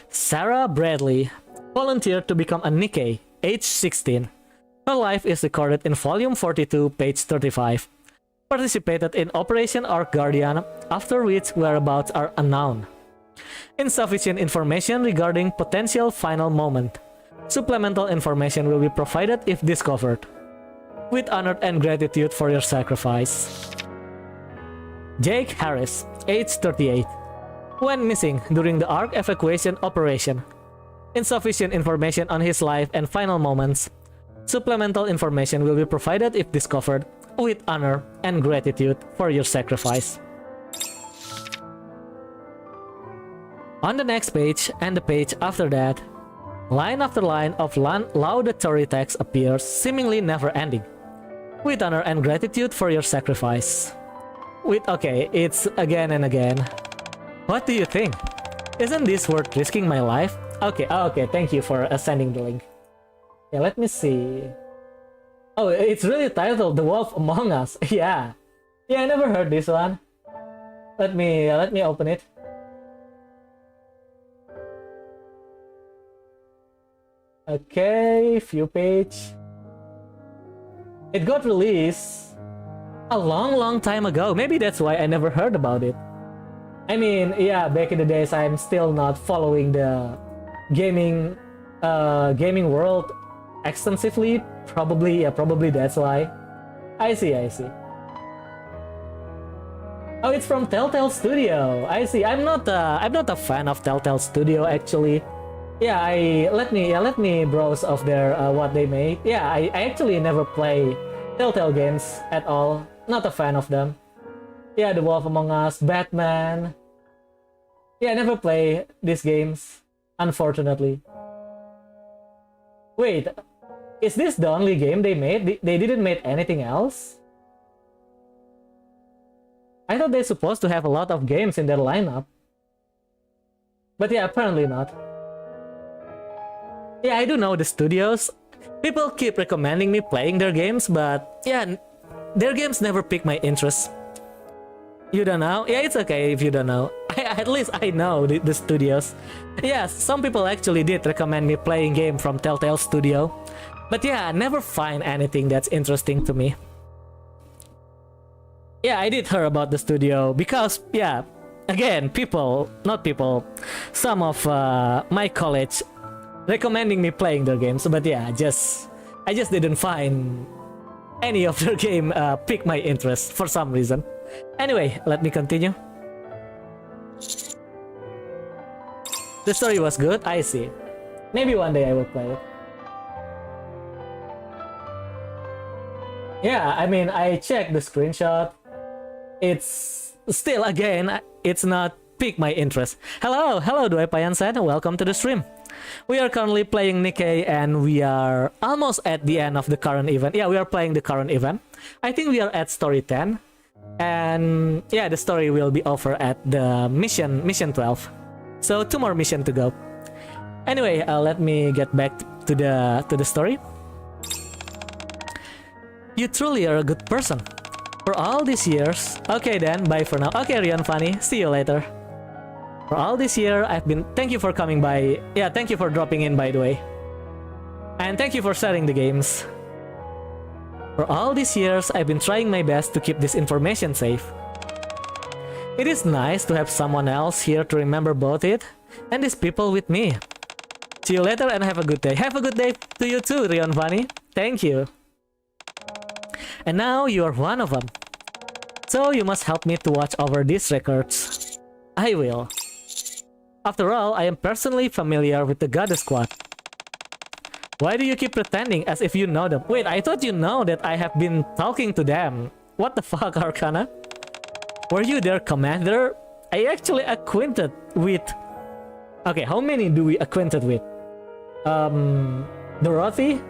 Sarah Bradley volunteered to become a Nikke, age 16. Her life is recorded in volume 42, page 35. Participated in Operation Arc Guardian, after which whereabouts are unknown. Insufficient information regarding potential final moment. Supplemental information will be provided if discovered. With honor and gratitude for your sacrifice. Jake Harris, age 38. Went missing during the Arc evacuation operation. Insufficient information on his life and final moments. Supplemental information will be provided if discovered. With honor and gratitude for your sacrifice. On the next page and the page after that, line after line of laudatory text appears, seemingly never ending. With honor and gratitude for your sacrifice. Okay, it's again and again. What do you think? Isn't this worth risking my life? Okay, thank you for sending the link. Yeah, let me see. Oh, it's really titled The Wolf Among Us. Yeah. Yeah, I never heard this one. Let me open it. Okay, view page. It got released a long time ago. Maybe that's why I never heard about it. I mean, yeah, back in the days, I'm still not following the gaming world extensively. Probably that's why. I see. Oh, it's from Telltale Studio. I see. I'm not a fan of Telltale Studio actually. Yeah, let me browse of their what they made. Yeah, I actually never play Telltale games at all. Not a fan of them. Yeah, The Wolf Among Us, Batman. Yeah, I never play these games, unfortunately. Wait, is this the only game they made? They didn't make anything else? I thought they're supposed to have a lot of games in their lineup. But yeah, apparently not. Yeah, I do know the studios. People keep recommending me playing their games, but yeah, their games never pique my interest. You don't know? Yeah, it's okay if you don't know. At least I know the studios. Yeah, some people actually did recommend me playing game from Telltale Studio. But yeah, I never find anything that's interesting to me. Yeah, I did hear about the studio because, yeah, again, some of my college recommending me playing their games. But yeah, I just didn't find any of their game pique my interest for some reason. Anyway, let me continue. The story was good, I see. Maybe one day I will play it. Yeah, I mean, I checked the screenshot. It's still, again, it's not piqued my interest. Hello, Dwaypayan-san, welcome to the stream. We are currently playing Nikke and we are almost at the end of the current event. Yeah, we are playing the current event. I think we are at story 10. And yeah, the story will be over at the mission 12. So 2 more missions to go. Anyway, let me get back to the story. You truly are a good person. For all these years... Okay then, bye for now. Okay, Rion Funny, see you later. For all this year, I've been... Thank you for coming by. Yeah, thank you for dropping in, by the way. And thank you for sharing the games. For all these years, I've been trying my best to keep this information safe. It is nice to have someone else here to remember both it and these people with me. See you later and have a good day. Have a good day to you too, Rion Funny. Thank you. And now you are one of them. So you must help me to watch over these records. I will. After all, I am personally familiar with the Goddess Squad. Why do you keep pretending as if you know them? Wait, I thought you know that I have been talking to them. What the fuck, Arcana? Were you their commander? I actually acquainted with... Okay, how many do we acquainted with? Dorothy?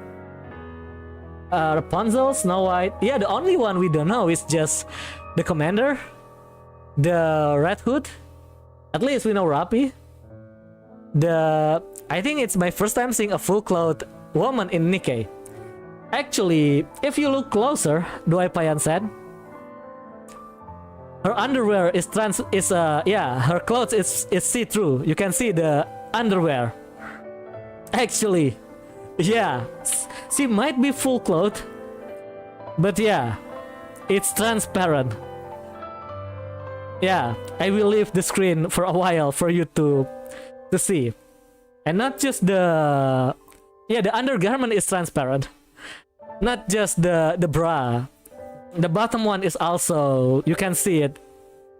Rapunzel, Snow White. Yeah, the only one we don't know is just the commander, the Red Hood. At least we know Rappi. I think it's my first time seeing a full-clothed woman in Nikke. Actually, if you look closer, Dwaypayan said, her underwear is her clothes is see-through. You can see the underwear. Actually, yeah, she might be full clothed, but yeah, it's transparent. Yeah, I will leave the screen for a while for you to see. And not just the undergarment is transparent. Not just the bra. The bottom one is also, you can see it.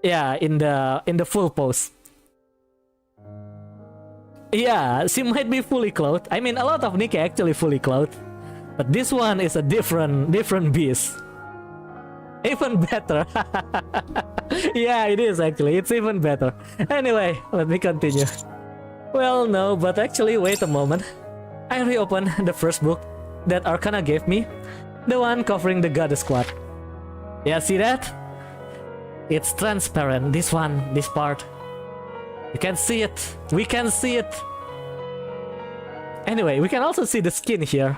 Yeah, in the full pose. Yeah, she might be fully clothed. I mean, a lot of Nikke actually fully clothed. But this one is a different beast. Even better. Yeah, it is actually. It's even better. Anyway, let me continue. Well, no, but actually, wait a moment. I reopened the first book that Arcana gave me. The one covering the Goddess Squad. Yeah, see that? It's transparent. This part. You can see it. We can see it. Anyway, we can also see the skin here.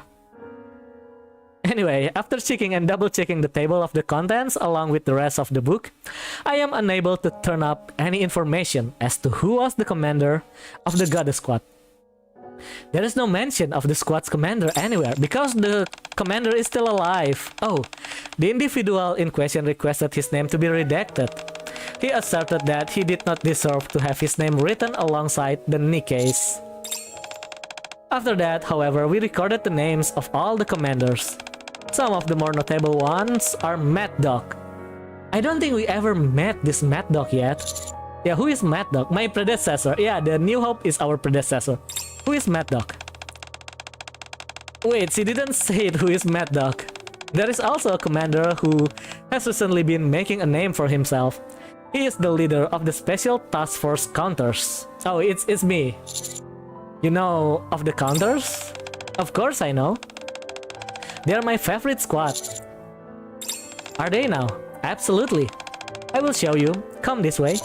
Anyway, after checking and double-checking the table of the contents along with the rest of the book, I am unable to turn up any information as to who was the commander of the Goddess Squad. There is no mention of the squad's commander anywhere because the commander is still alive. Oh, the individual in question requested his name to be redacted. He asserted that he did not deserve to have his name written alongside the Nikke's. After that, however, we recorded the names of all the commanders. Some of the more notable ones are Mad Dog. I don't think we ever met this Mad Dog yet. Yeah, who is Mad Dog? My predecessor. Yeah, the New Hope is our predecessor. Who is Mad Dog? Wait, she didn't say it, who is Mad Dog. There is also a commander who has recently been making a name for himself. He is the leader of the Special Task Force Counters. Oh, it's me. You know of the Counters? Of course I know. They are my favorite squad. Are they now? Absolutely. I will show you. Come this way.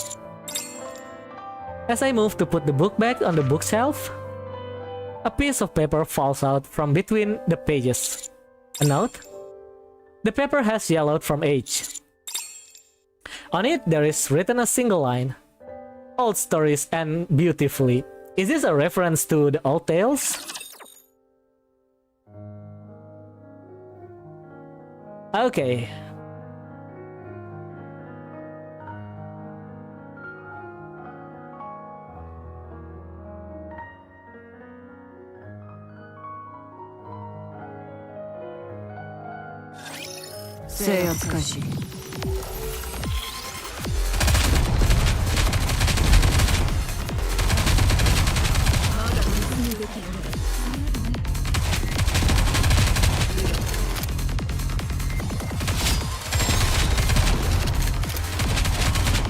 As I move to put the book back on the bookshelf, a piece of paper falls out from between the pages. A note? The paper has yellowed from age. On it, there is written a single line. Old stories end beautifully. Is this a reference to the old tales? Okay.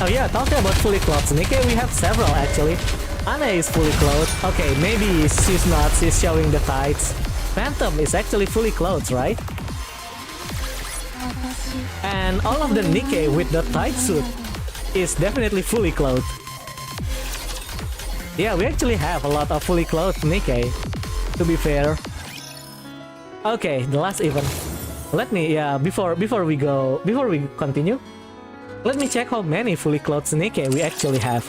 Oh yeah, talking about fully clothed Nikke, we have several actually. Anne is fully clothed. Okay, maybe she's not, she's showing the tights. Phantom is actually fully clothed, right? And all of the Nikke with the tight suit is definitely fully clothed. Yeah, we actually have a lot of fully clothed Nikke, to be fair. Okay, the last event. Let me, yeah, before we continue, let me check how many fully clothed Nikke we actually have.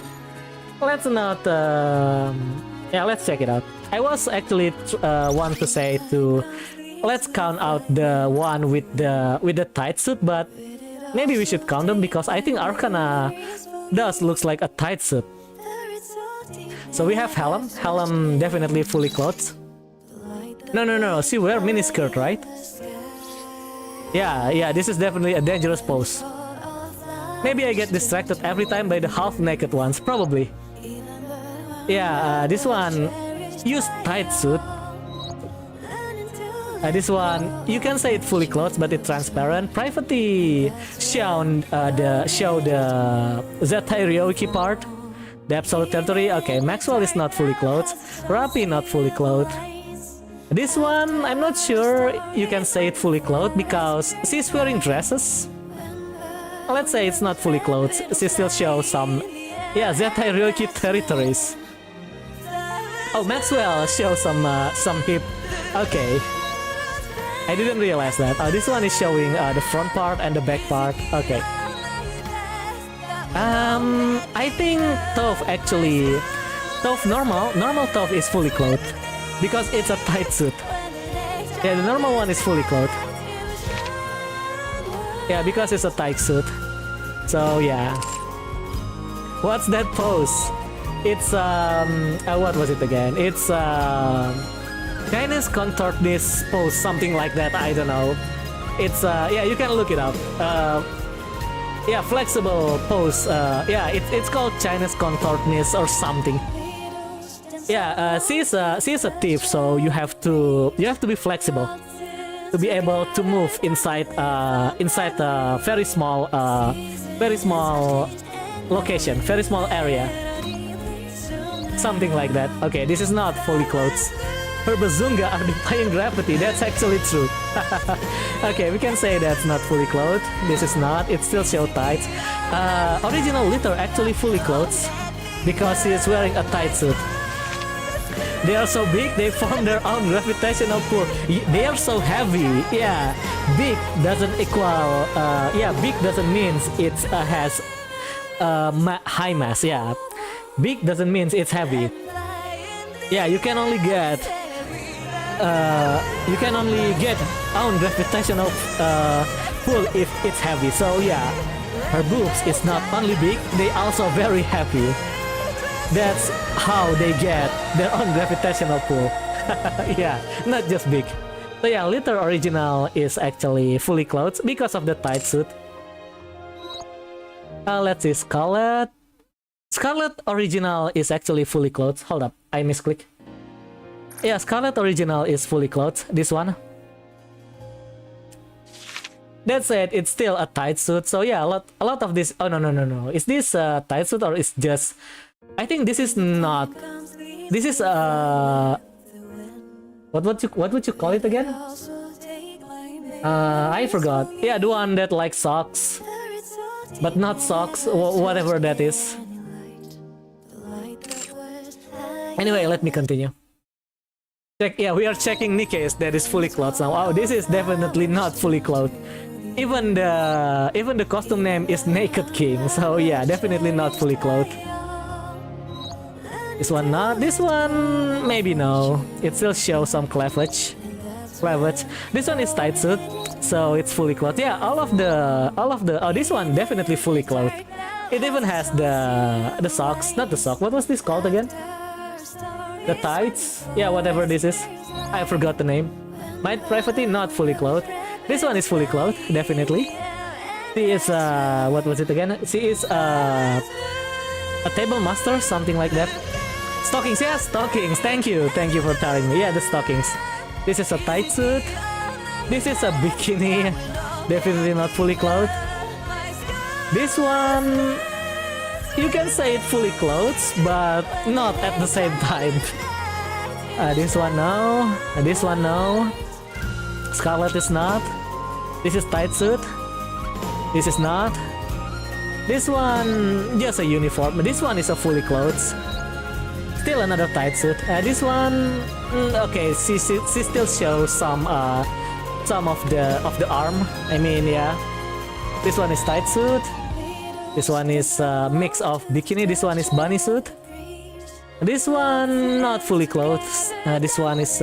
Let's not, yeah, let's check it out. I was actually want to say to, let's count out the one with the tight suit, but maybe we should count them because I think Arcana does looks like a tight suit. So we have Helm definitely fully clothed. No, she wear miniskirt, right? Yeah, this is definitely a dangerous pose. Maybe I get distracted every time by the half-naked ones, probably. Yeah, this one use tight suit. This one, you can say it fully clothed, but it's transparent. Privately show the Zetairyoki part, the absolute territory. Okay, Maxwell is not fully clothed. Rapi not fully clothed. This one, I'm not sure you can say it fully clothed because she's wearing dresses. Let's say it's not fully clothed. She still shows some, yeah, Zetairyoki territories. Oh, Maxwell shows some hip. Okay. I didn't realize that. This one is showing the front part and the back part. Okay. I think Toph actually... Toph normal Toph is fully clothed. Because it's a tight suit. Yeah, the normal one is fully clothed. Yeah, because it's a tight suit. So, yeah. What's that pose? It's, what was it again? It's, Chinese contortionist pose, something like that, I don't know. It's, yeah, you can look it up. Yeah, flexible pose, yeah, it's called Chinese contortionist or something. Yeah, she's a thief, so you have to be flexible to be able to move inside a very small location, very small area. Something like that. Okay, this is not fully clothed. Her bazunga are defying gravity. That's actually true. Okay, we can say that's not fully clothed. This is not. It still shows tights. Original Litter actually fully clothed because he is wearing a tight suit. They are so big, they form their own gravitational pull. They are so heavy. Yeah, big doesn't equal. Big doesn't mean it has high mass. Yeah, big doesn't mean it's heavy. Yeah, you can only get own gravitational pull if it's heavy. So yeah, her boobs is not only big, they also very heavy. That's how they get their own gravitational pull. Yeah, not just big. So yeah, Litter Original is actually fully clothed because of the tight suit. Let's see, Scarlet. Scarlet Original is actually fully clothed. Hold up, I misclick. Yeah, Scarlet Original is fully clothed. This one. That said, it's still a tight suit. So yeah, a lot of this. Oh no. Is this a tight suit or is just? I think this is not. This is what would you call it again? I forgot. Yeah, the one that like socks, but not socks. Whatever that is. Anyway, let me continue. Yeah, we are checking Nikke's that is fully clothed now. Oh, this is definitely not fully clothed. Even the costume name is Naked King. So yeah, definitely not fully clothed. This one not. This one maybe no. It still shows some cleavage. This one is tight suit, so it's fully clothed. Yeah, all of the. Oh, this one definitely fully clothed. It even has the socks, not the sock. What was this called again? The tights? Yeah, whatever this is. I forgot the name. Might Privacy not fully clothed. This one is fully clothed, definitely. She is what was it again? She is a table master, something like that. Stockings, yeah, stockings. Thank you for telling me. Yeah, the stockings. This is a tight suit. This is a bikini, definitely not fully clothed. This one, you can say it fully clothed, but not at the same time. This one no. This one no. Scarlet is not. This is tight suit. This is not. This one just a uniform. This one is a fully clothed. Still another tight suit. This one, okay. She still shows some of the arm. I mean, yeah. This one is tight suit. This one is a mix of bikini. This one is bunny suit. This one not fully clothed. This one is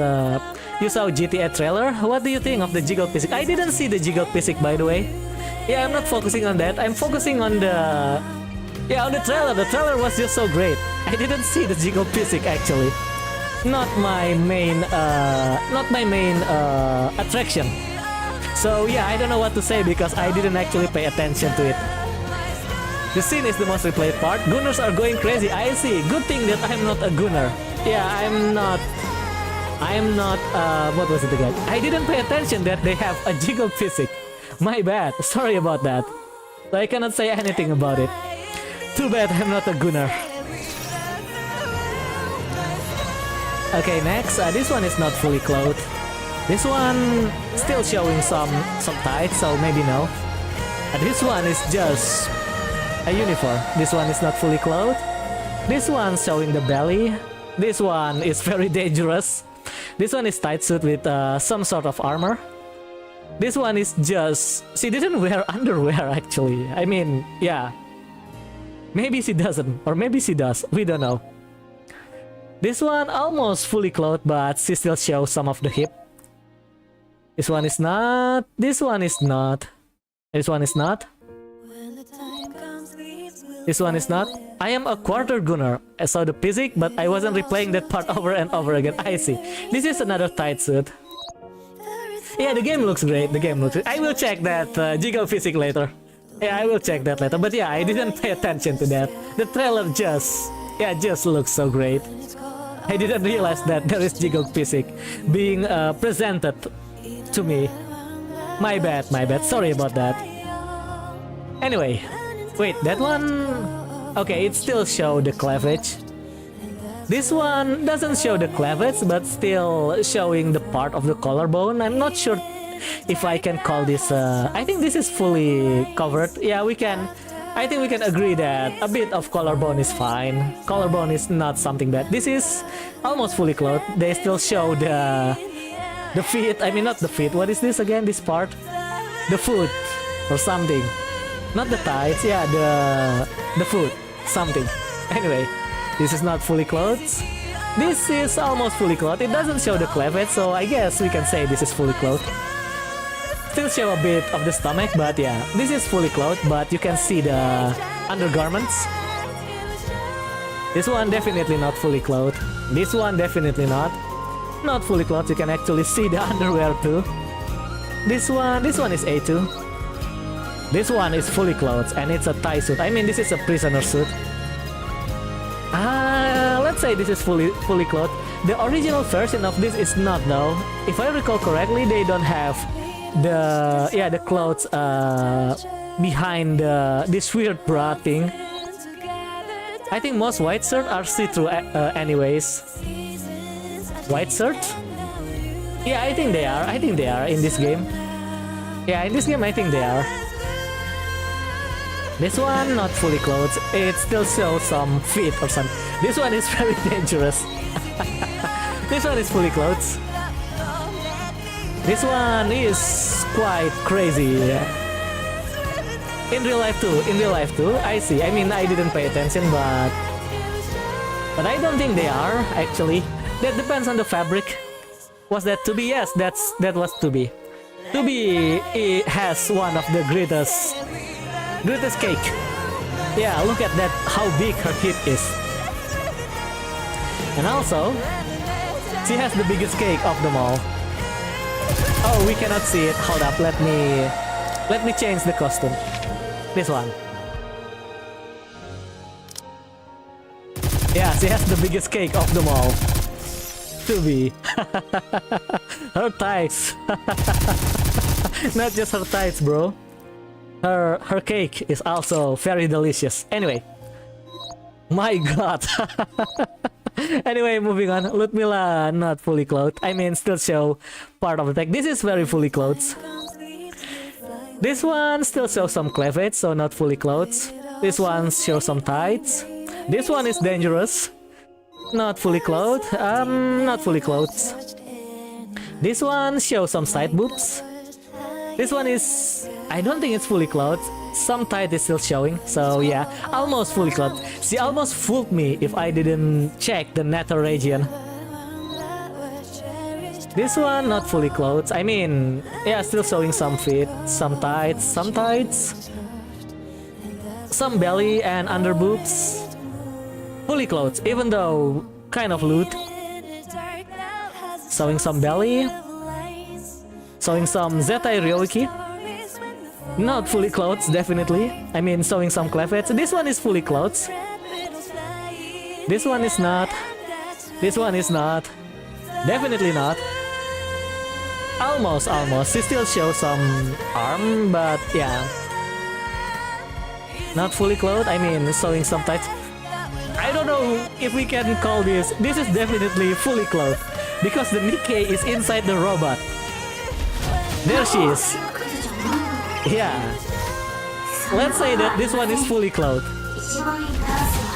you saw GTA trailer. What do you think of the jiggle physics? I didn't see the jiggle physics, by the way. Yeah, I'm not focusing on that. I'm focusing on the trailer. The trailer was just so great. I didn't see the jiggle physics actually. Not my main attraction. So yeah, I don't know what to say because I didn't actually pay attention to it. The scene is the most replayed part. Gunners are going crazy. I see. Good thing that I'm not a gunner. Yeah, I'm not. What was it again? I didn't pay attention that they have a jiggle physics. My bad. Sorry about that. So I cannot say anything about it. Too bad I'm not a gunner. Okay, next. This one is not fully clothed. This one still showing some tights, so maybe no. This one is just a uniform. This one is not fully clothed. This one showing the belly. This one is very dangerous. This one is tight suit with some sort of armor. This one is just... She didn't wear underwear actually. I mean, yeah. Maybe she doesn't, or maybe she does. We don't know. This one almost fully clothed, but she still shows some of the hip. This one is not. This one is not. This one is not. This one is not. I am a quarter gunner. I saw the physics, but I wasn't replaying that part over and over again. I see. This is another tight suit. Yeah, the game looks great. The game looks great. I will check that jiggle physics later. Yeah, I will check that later. But yeah, I didn't pay attention to that. The trailer just looks so great. I didn't realize that there is jiggle physics being presented to me. My bad. Sorry about that. Anyway, wait, that one... Okay, it still shows the cleavage. This one doesn't show the cleavage, but still showing the part of the collarbone. I'm not sure if I can call this... I think this is fully covered. Yeah, we can... I think we can agree that a bit of collarbone is fine. Collarbone is not something bad. This is almost fully clothed. They still show the feet. I mean, not the feet. What is this again? This part? The foot or something. Not the thighs. Yeah, the foot. Something. Anyway, this is not fully clothed. This is almost fully clothed. It doesn't show the cleavage, so I guess we can say this is fully clothed. Still show a bit of the stomach, but yeah, this is fully clothed, but you can see the undergarments. This one definitely not fully clothed. This one definitely not. Not fully clothed, you can actually see the underwear too. This one is A2. This one is fully clothed and it's a Thai suit. I mean, this is a prisoner suit. Let's say this is fully clothed. The original version of this is not though. If I recall correctly, they don't have the clothes behind this weird bra thing. I think most white shirts are see-through anyways. White shirt? Yeah, I think they are. I think they are in this game. Yeah, in this game I think they are. This one not fully clothed. It still shows some feet or something. This one is very dangerous. This one is fully clothed. This one is quite crazy. In real life too, I see. I mean, I didn't pay attention, but I don't think they are actually. That depends on the fabric. Was that 2B? Yes, that was 2B. 2B it has one of the greatest cake. Yeah, look at that, how big her hip is. And also, she has the biggest cake of them all. Oh, we cannot see it. Hold up, let me change the costume. This one. Yeah, she has the biggest cake of them all. To be. Her thighs. Not just her thighs, bro. Her cake is also very delicious. Anyway. My god. Anyway, moving on. Ludmilla not fully clothed. I mean, still show part of the tech. This is very fully clothed. This one still shows some cleavage, so not fully clothed. This one shows some tights. This one is dangerous. Not fully clothed. Not fully clothed. This one shows some side boobs. This one is... I don't think it's fully clothed. Some tight is still showing, so yeah, almost fully clothed. She almost fooled me if I didn't check the nether region. This one not fully clothed. I mean, yeah, still showing some feet, some tights, some belly and under boobs. Fully clothed, even though kind of loot. Showing some belly. Showing some Zetai Ryoiki. Not fully clothed, definitely. I mean, showing some cleavage. This one is fully clothed. This one is not. This one is not. Definitely not. Almost. She still shows some arm, but yeah. Not fully clothed, I mean, showing some tights. I don't know if we can call this. This is definitely fully clothed. Because the Nikke is inside the robot. There she is. Yeah. Let's say that this one is fully clothed.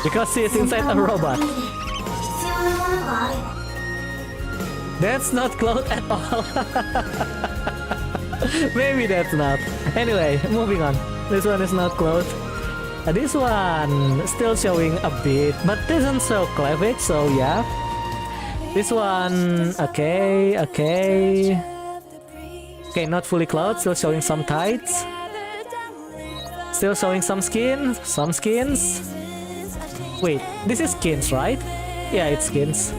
Because she is inside a robot. That's not clothed at all. Maybe that's not. Anyway, moving on. This one is not clothed. This one still showing a bit, but doesn't show cleavage, so yeah. This one, okay. Okay, not fully clothed, still showing some tights. Still showing some skins. Wait, this is skins, right? Yeah, it's skins.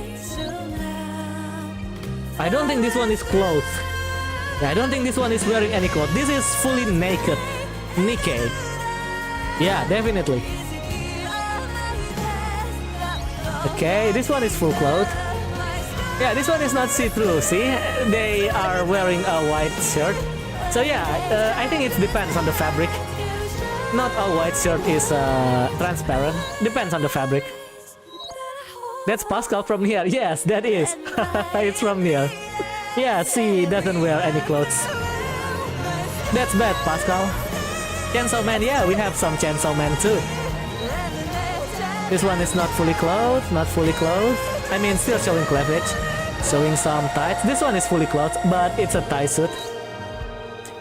I don't think this one is clothed. Yeah, I don't think this one is wearing any clothes. This is fully naked. Nikke. Yeah, definitely. Okay, this one is full clothed. Yeah, this one is not see-through, see? They are wearing a white shirt. So yeah, I think it depends on the fabric. Not all white shirt is transparent. Depends on the fabric. That's Pascal from here. Yes, that is. It's from here. Yeah, she doesn't wear any clothes. That's bad, Pascal. Chainsaw Man, yeah, we have some Chainsaw Man too. This one is not fully clothed, not fully clothed. I mean, still showing cleavage, showing some tights. This one is fully clothed, but it's a tie suit.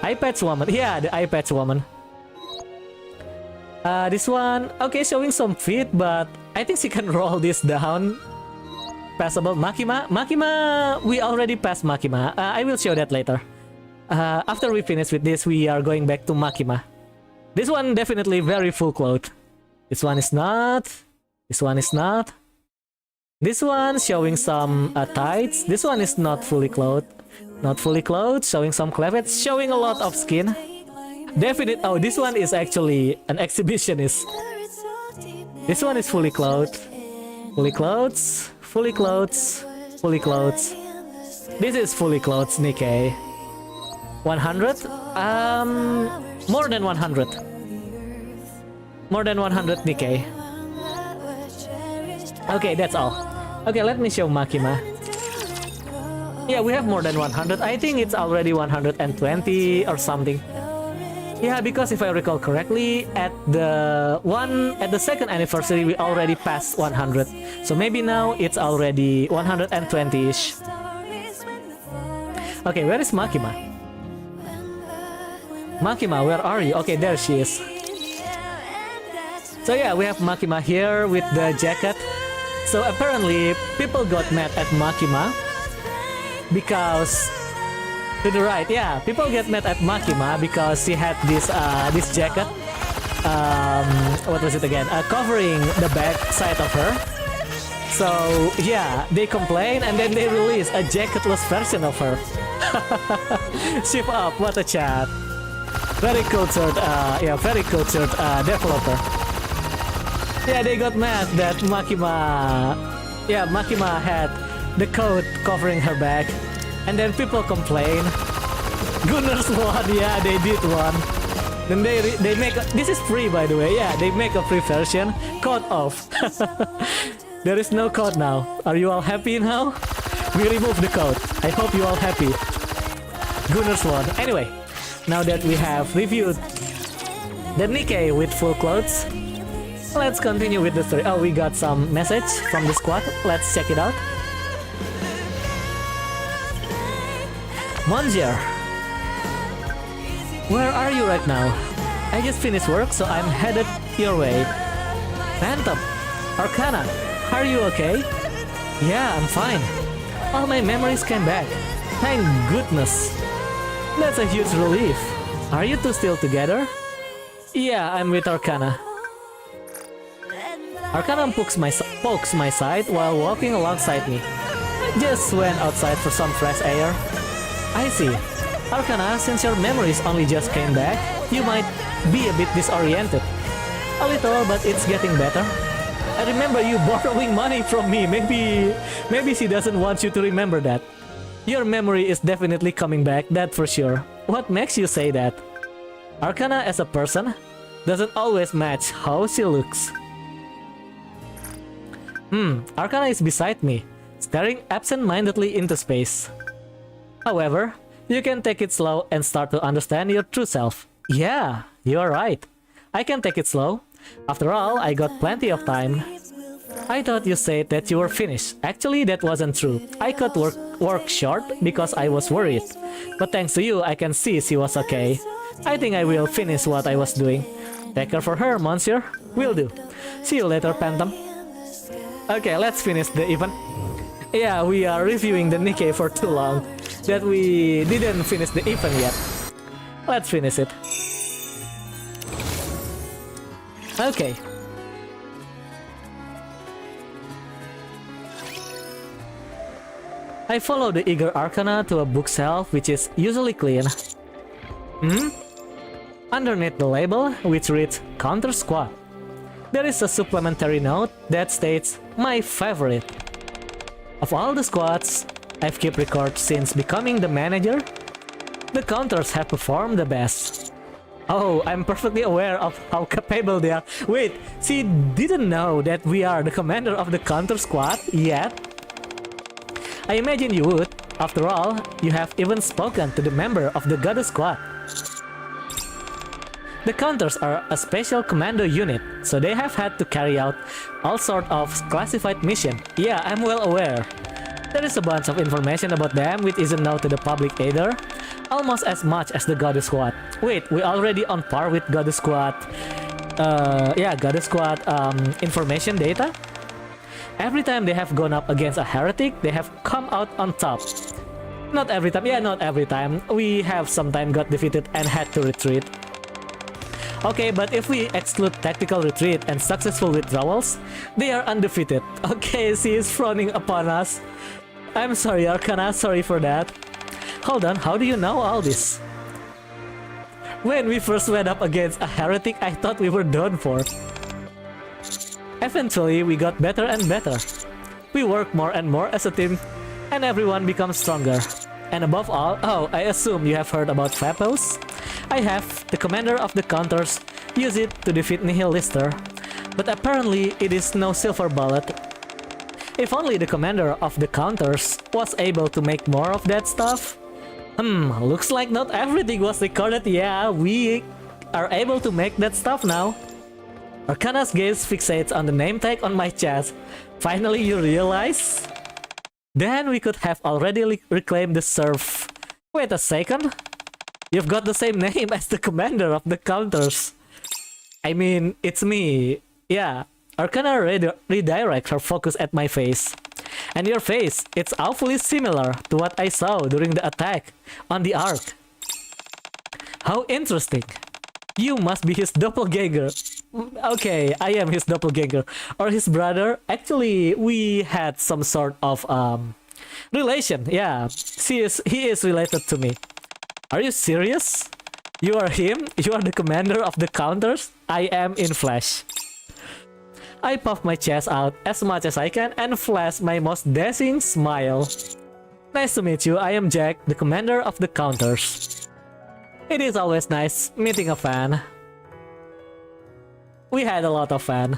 Eye patch woman, yeah, the eye patch woman. This one, okay, showing some feet, but I think she can roll this down. Passable. Makima, we already passed Makima. I will show that later. After we finish with this, we are going back to Makima. This one definitely very full clothed. This one is not. This one is not. This one showing some tights. This one is not fully clothed. Not fully clothed, showing some cleavage, showing a lot of skin. Definite. Oh, this one is actually an exhibitionist. This one is fully clothed. Fully clothed. Fully clothed. Fully clothed. This is fully clothed, Nikke. 100? More than 100. More than 100 Nikke. Okay, that's all. Okay, let me show Makima. Yeah, we have more than 100. I think it's already 120 or something. Yeah, because if I recall correctly, at the second anniversary we already passed 100. So maybe now it's already 120-ish. Okay, where is Makima? Makima, where are you? Okay, there she is. So yeah, we have Makima here with the jacket. So apparently people got mad at Makima because to the right, yeah, people get mad at Makima because she had this jacket. What was it again? Covering the back side of her. So yeah, they complain and then they release a jacketless version of her. Shift up, what a chat. Very cultured, yeah, very cultured developer. Yeah, they got mad that Makima had the coat covering her back, and then people complain. Gunners won, yeah, they did one. Then they make this is free, by the way. Yeah, they make a free version. Code off. There is no code now. Are you all happy now? We removed the code. I hope you all happy. Gunners won. Anyway, now that we have reviewed the Nikke with full clothes, let's continue with the story. Oh, we got some message from the squad. Let's check it out. Monsieur, where are you right now? I just finished work, so I'm headed your way. Phantom, Arcana, are you okay? Yeah, I'm fine. All my memories came back. Thank goodness. That's a huge relief. Are you two still together? Yeah, I'm with Arcana. Arcana pokes my side while walking alongside me. Just went outside for some fresh air. I see. Arcana, since your memories only just came back, you might be a bit disoriented. A little, but it's getting better. I remember you borrowing money from me. Maybe she doesn't want you to remember that. Your memory is definitely coming back, that for sure. What makes you say that? Arcana as a person doesn't always match how she looks. Arcana is beside me, staring absent-mindedly into space. However, you can take it slow and start to understand your true self. Yeah, you are right. I can take it slow. After all, I got plenty of time. I thought you said that you were finished. Actually, that wasn't true. I cut work short because I was worried. But thanks to you, I can see she was okay. I think I will finish what I was doing. Take care for her, Monsieur. Will do. See you later, Phantom. Okay, let's finish the event. Yeah, we are reviewing the Nikke for too long that we didn't finish the event yet. Let's finish it. Okay. I follow the eager Arcana to a bookshelf which is usually clean. Underneath the label, which reads Counter Squad, there is a supplementary note that states my favorite. Of all the squads I've kept record since becoming the manager, the counters have performed the best. Oh, I'm perfectly aware of how capable they are. Wait, she didn't know that we are the commander of the counter squad yet? I imagine you would. After all, you have even spoken to the member of the goddess squad. The counters are a special commando unit, so they have had to carry out all sort of classified mission. Yeah, I'm well aware. There is a bunch of information about them which isn't known to the public either. Almost as much as the Goddess Squad. Wait, we already on par with Goddess Squad. Goddess Squad information data? Every time they have gone up against a heretic, they have come out on top. Not every time, yeah, not every time. We have sometimes got defeated and had to retreat. Okay, but if we exclude tactical retreat and successful withdrawals, they are undefeated. Okay, she is frowning upon us. I'm sorry, Arcana, sorry for that. Hold on, how do you know all this? When we first went up against a heretic, I thought we were done for. Eventually, we got better and better. We work more and more as a team, and everyone becomes stronger. And above all, oh, I assume you have heard about Fapos? I have. The commander of the counters use it to defeat Nihilister, but apparently it is no silver bullet. If only the commander of the counters was able to make more of that stuff. Looks like not everything was recorded. Yeah, we are able to make that stuff now. Arcana's gaze fixates on the name tag on my chest. Finally you realize? Then we could have already reclaimed the serve. Wait a second. You've got the same name as the commander of the counters. I mean, it's me. Yeah, Arcana redirect her focus at my face. And your face, it's awfully similar to what I saw during the attack on the Ark. How interesting. You must be his doppelganger. Okay, I am his doppelganger. Or his brother. Actually, we had some sort of relation. Yeah, he is related to me. Are you serious? You are him? You are the commander of the counters? I am in flesh. I puff my chest out as much as I can and flash my most dazzling smile. Nice to meet you, I am Jack, the commander of the counters. It is always nice meeting a fan. We had a lot of fun.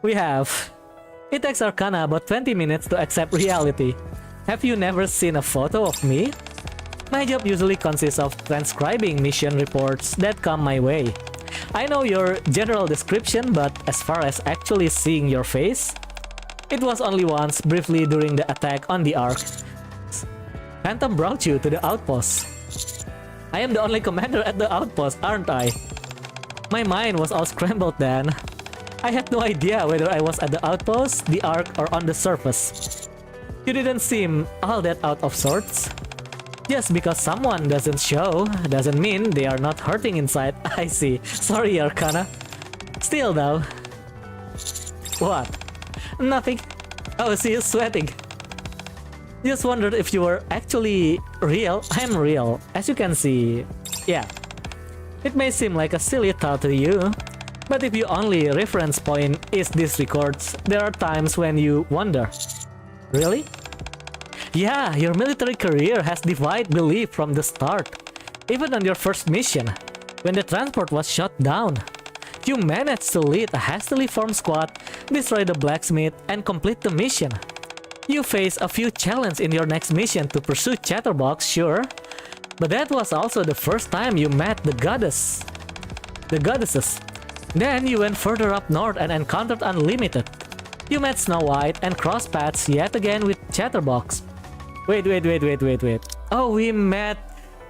We have. It takes Arcana about 20 minutes to accept reality. Have you never seen a photo of me? My job usually consists of transcribing mission reports that come my way. I know your general description, but as far as actually seeing your face, it was only once, briefly during the attack on the Ark. Phantom brought you to the outpost. I am the only commander at the outpost, aren't I? My mind was all scrambled then. I had no idea whether I was at the outpost, the Ark, or on the surface. You didn't seem all that out of sorts. Just because someone doesn't show, doesn't mean they are not hurting inside. I see. Sorry, Arcana. Still though. What? Nothing. Oh, she is sweating. Just wondered if you were actually real. I'm real, as you can see. Yeah. It may seem like a silly thought to you, but if your only reference point is these records, there are times when you wonder. Really? Yeah, your military career has defied belief from the start. Even on your first mission, when the transport was shot down, you managed to lead a hastily formed squad, destroy the blacksmith, and complete the mission. You face a few challenges in your next mission to pursue Chatterbox, sure, but that was also the first time you met the goddesses. Then you went further up north and encountered Unlimited. You met Snow White and crossed paths yet again with Chatterbox. Wait. Oh, we met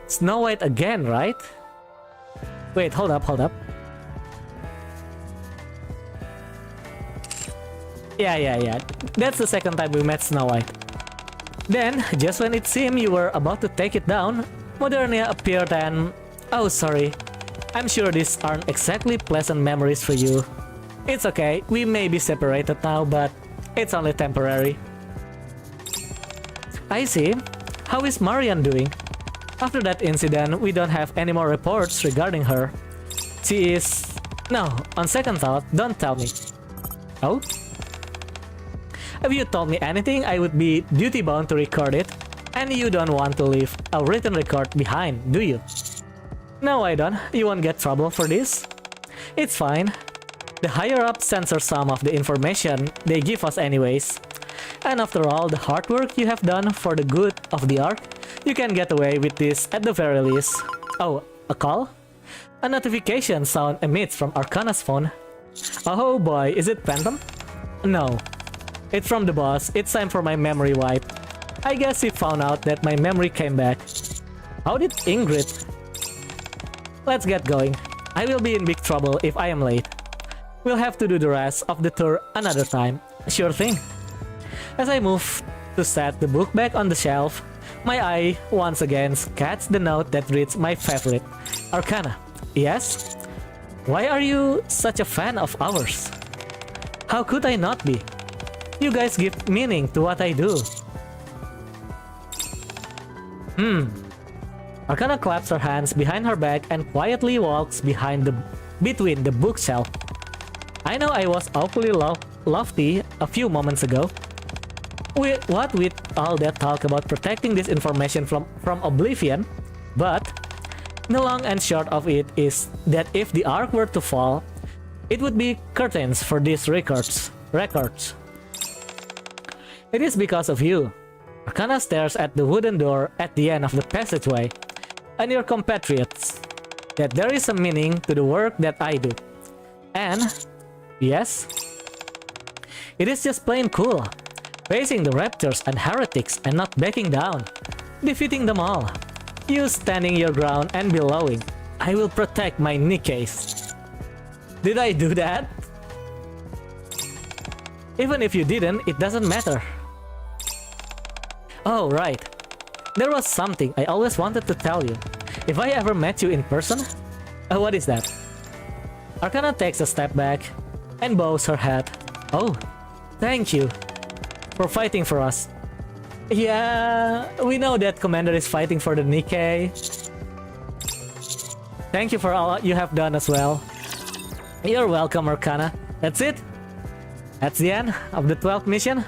Snow White again, right? Wait, hold up. Yeah. That's the second time we met Snow White. Then, just when it seemed you were about to take it down, Modernia appeared and... Oh, sorry. I'm sure these aren't exactly pleasant memories for you. It's okay, we may be separated now, but it's only temporary. I see. How is Marian doing? After that incident, we don't have any more reports regarding her. She is... No, on second thought, don't tell me. Oh? If you told me anything, I would be duty-bound to record it. And you don't want to leave a written record behind, do you? No, I don't. You won't get trouble for this. It's fine. The higher-ups censor some of the information they give us anyways. And after all the hard work you have done for the good of the Ark, you can get away with this at the very least. Oh, a call? A notification sound emits from Arcana's phone. Oh boy, is it Phantom? No. It's from the boss. It's time for my memory wipe. I guess he found out that my memory came back. How did Ingrid? Let's get going. I will be in big trouble if I am late. We'll have to do the rest of the tour another time. Sure thing. As I move to set the book back on the shelf, my eye once again catches the note that reads my favorite. Arcana. Yes? Why are you such a fan of ours? How could I not be? You guys give meaning to what I do. Arcana claps her hands behind her back and quietly walks between the bookshelf. I know I was awfully lofty a few moments ago. What with all that talk about protecting this information from oblivion, but the long and short of it is that if the Ark were to fall, it would be curtains for these records. It is because of you. Arcana stares at the wooden door at the end of the passageway, and your compatriots, that there is a meaning to the work that I do. And, yes, it is just plain cool. Facing the raptors and heretics and not backing down. Defeating them all. You standing your ground and bellowing, I will protect my Nikkes. Did I do that? Even if you didn't, it doesn't matter. Oh, right. There was something I always wanted to tell you. If I ever met you in person? What is that? Arcana takes a step back and bows her head. Oh, thank you for fighting for us. Yeah, we know that Commander is fighting for the Nikke. Thank you for all you have done as well. You're welcome, Arcana. That's it? That's the end of the 12th mission?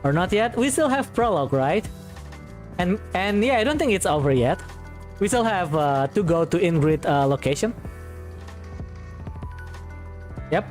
Or not yet? We still have prologue, right? And yeah, I don't think it's over yet. We still have to go to Ingrid location. Yep.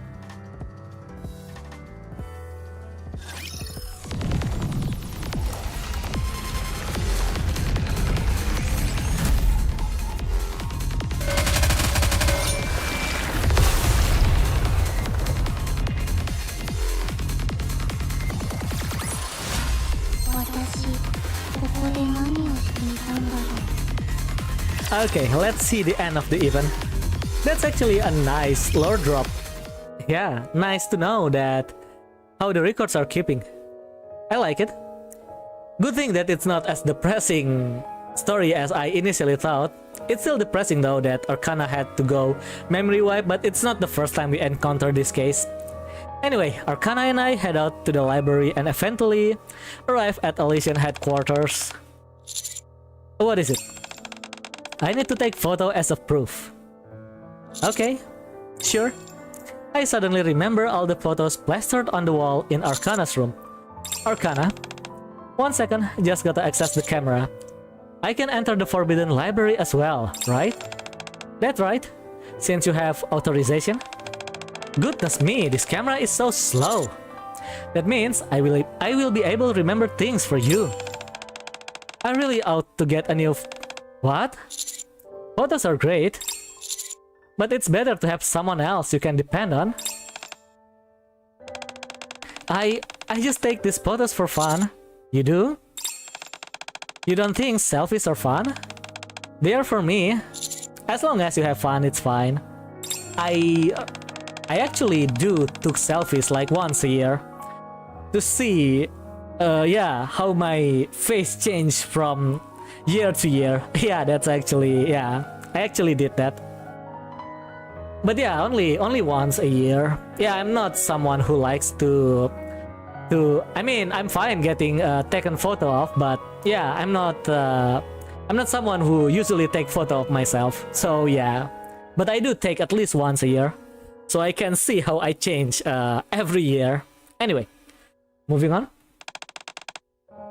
Okay, let's see the end of the event. That's actually a nice lore drop. Yeah, nice to know that how the records are keeping. I like it. Good thing that it's not as depressing story as I initially thought. It's still depressing though that Arcana had to go memory wipe, but it's not the first time we encounter this case. Anyway, Arcana and I head out to the library and eventually arrive at Elysian headquarters. What is it? I need to take photo as of proof. Okay, sure. I suddenly remember all the photos plastered on the wall in Arcana's room. Arcana? 1 second, just gotta access the camera. I can enter the Forbidden Library as well, right? That's right, since you have authorization. Goodness me, this camera is so slow. That means I will be able to remember things for you. I really ought to get a new... What? Photos are great, but it's better to have someone else you can depend on. I just take these photos for fun. You do? You don't think selfies are fun? They are for me. As long as you have fun, it's fine. I actually do took selfies like once a year to see yeah, how my face changed from year to year. Yeah, that's actually, yeah, I actually did that. But yeah, only once a year. Yeah, I'm not someone who likes to I mean, I'm fine getting taken photo of, but yeah, I'm not someone who usually take photo of myself. So yeah, but I do take at least once a year, so I can see how I change every year. Anyway, moving on.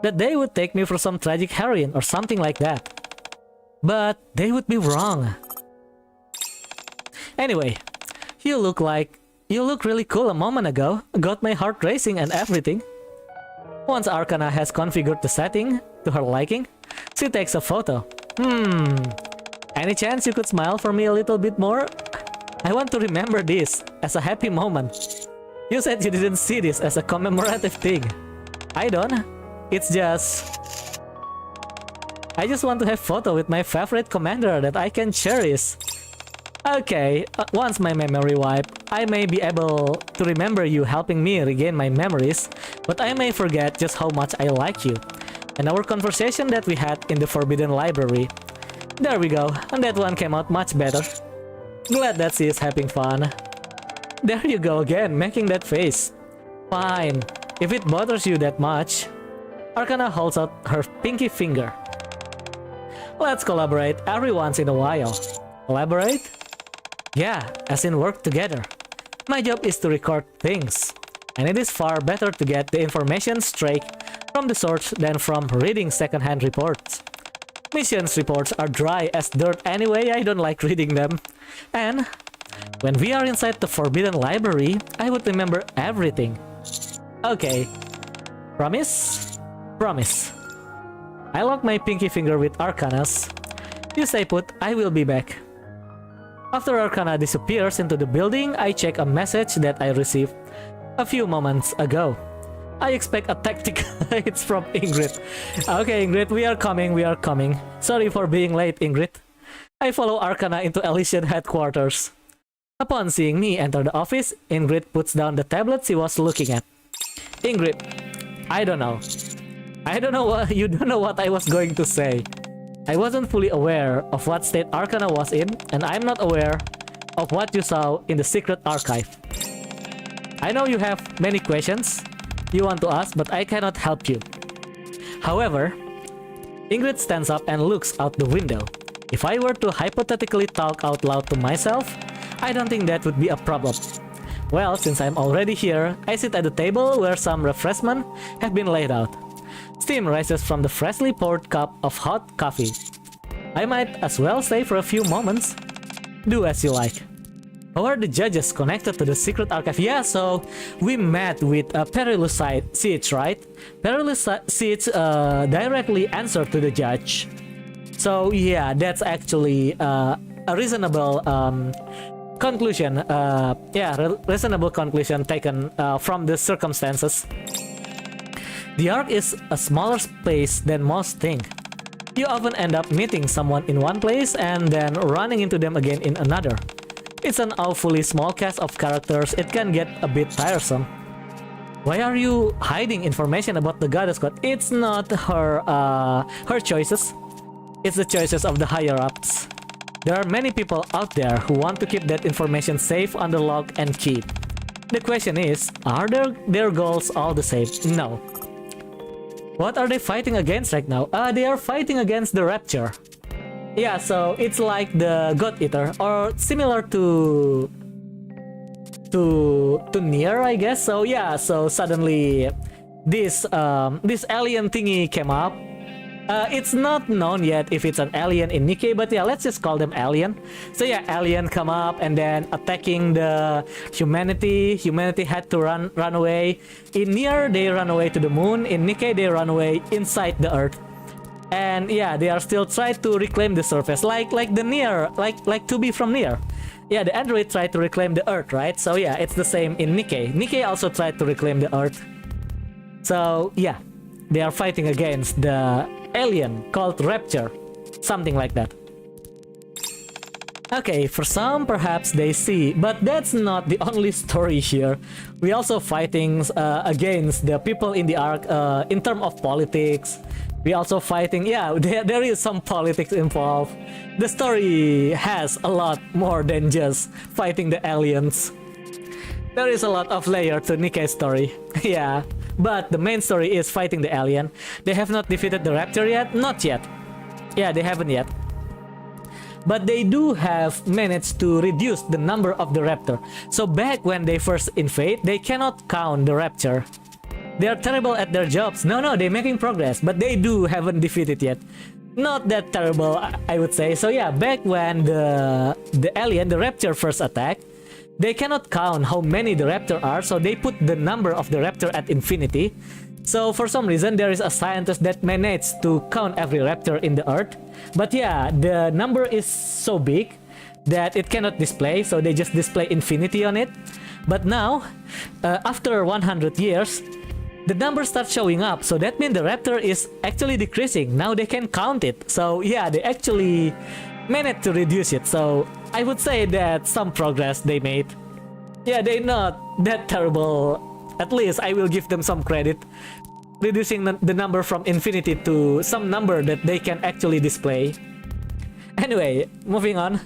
That they would take me for some tragic heroine or something like that. But they would be wrong. Anyway, you look really cool a moment ago. Got my heart racing and everything. Once Arcana has configured the setting to her liking, she takes a photo. Any chance you could smile for me a little bit more? I want to remember this as a happy moment. You said you didn't see this as a commemorative thing. I don't. It's just... I just want to have photo with my favorite commander that I can cherish. Okay, once my memory wipe, I may be able to remember you helping me regain my memories, but I may forget just how much I like you. And our conversation that we had in the Forbidden Library. There we go, and that one came out much better. Glad that she is having fun. There you go again, making that face. Fine, if it bothers you that much. Arcana holds out her pinky finger. Let's collaborate every once in a while. Collaborate? Yeah, as in work together. My job is to record things, and it is far better to get the information straight from the source than from reading secondhand reports. Missions reports are dry as dirt anyway, I don't like reading them. And when we are inside the Forbidden Library, I would remember everything. Okay. Promise? Promise. I lock my pinky finger with Arcanas. You stay put, I will be back. After Arcana disappears into the building, I check a message that I received a few moments ago. I expect a tactic. It's from Ingrid. Okay, Ingrid, we are coming. Sorry for being late, Ingrid. I follow Arcana into Elysian headquarters. Upon seeing me enter the office, Ingrid puts down the tablet she was looking at. Ingrid, I don't know what you don't know what I was going to say. I wasn't fully aware of what state Arcana was in, and I'm not aware of what you saw in the secret archive. I know you have many questions you want to ask, but I cannot help you. However, Ingrid stands up and looks out the window. If I were to hypothetically talk out loud to myself, I don't think that would be a problem. Well, since I'm already here, I sit at the table where some refreshments have been laid out. Steam rises from the freshly poured cup of hot coffee. I might as well stay for a few moments. Do as you like. How are the judges connected to the secret archive? Yeah, so we met with a Perilous Siege, right? Perilous Siege directly answered to the judge. So yeah, that's actually a reasonable conclusion. Reasonable conclusion taken from the circumstances. The Ark is a smaller space than most think. You often end up meeting someone in one place and then running into them again in another. It's an awfully small cast of characters, it can get a bit tiresome. Why are you hiding information about the Goddess Squad? It's not her choices. It's the choices of the higher-ups. There are many people out there who want to keep that information safe under lock and key. The question is, are their goals all the same? No. What are they fighting against right now? They are fighting against the Rapture. Yeah, so it's like the God Eater, or similar to Nier, I guess. So yeah, so suddenly this alien thingy came up. It's not known yet if it's an alien in Nikke, but yeah, let's just call them alien. So yeah, alien come up and then attacking the humanity. Humanity had to run away. In Nier, they run away to the moon. In Nikke, they run away inside the Earth. And yeah, they are still trying to reclaim the surface, like the Nier, like 2B from Nier. Yeah, the android tried to reclaim the Earth, right? So yeah, it's the same in Nikke. Nikke also tried to reclaim the Earth. So yeah, they are fighting against the alien called Rapture, something like that. Okay, for some perhaps they see, but that's not the only story here. We also fighting against the people in the Ark in terms of politics. We also fighting, yeah, there is some politics involved. The story has a lot more than just fighting the aliens. There is a lot of layer to Nikke's story. Yeah, but the main story is fighting the alien. They have not defeated the Rapture yet? Not yet. Yeah, they haven't yet. But they do have managed to reduce the number of the Raptor. So back when they first invade, they cannot count the Rapture. They are terrible at their jobs. No, they're making progress, but they haven't defeated yet. Not that terrible, I would say. So yeah, back when the alien, the Rapture first attacked, they cannot count how many the Raptor are, so they put the number of the Raptor at infinity. So for some reason there is a scientist that managed to count every raptor in the earth. But yeah, the number is so big that it cannot display, so they just display infinity on it. But now, after 100 years, the number starts showing up, so that means the raptor is actually decreasing. Now they can count it. So yeah, they actually managed to reduce it. So I would say that some progress they made. Yeah, they're not that terrible. At least I will give them some credit. Reducing the number from infinity to some number that they can actually display. Anyway, moving on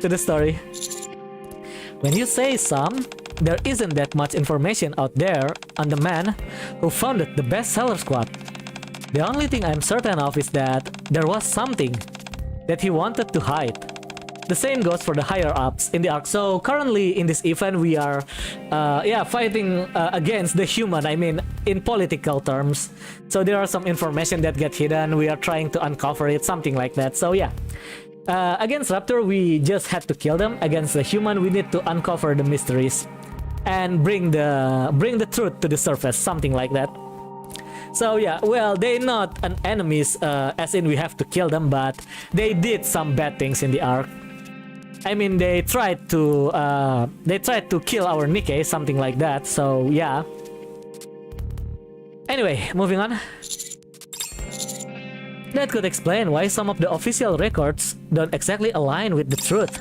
to the story. When you say some, there isn't that much information out there on the man who founded the bestseller squad. The only thing I'm certain of is that there was something that he wanted to hide. The same goes for the higher ups in the arc. So currently in this event we are fighting against the human, I mean in political terms. So there are some information that get hidden, we are trying to uncover it, something like that. So yeah, against raptor we just had to kill them. Against the human we need to uncover the mysteries and bring the truth to the surface, something like that. So yeah, well, they're not an enemies as in we have to kill them, but they did some bad things in the arc. I mean, they tried to kill our Nikke, something like that. So yeah. Anyway, moving on. That could explain why some of the official records don't exactly align with the truth.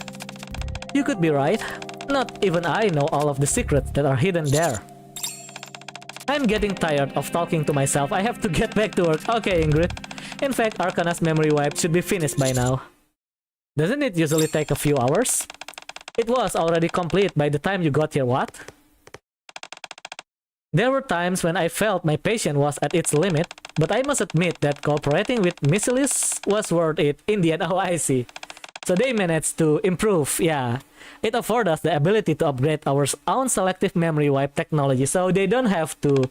You could be right. Not even I know all of the secrets that are hidden there. I'm getting tired of talking to myself. I have to get back to work. Okay, Ingrid. In fact, Arcana's memory wipe should be finished by now. Doesn't it usually take a few hours? It was already complete by the time you got here, what? There were times when I felt my patience was at its limit, but I must admit that cooperating with Missilis was worth it in the end. Oh, I see. So they managed to improve, yeah. It affords us the ability to upgrade our own selective memory wipe technology, so they don't have to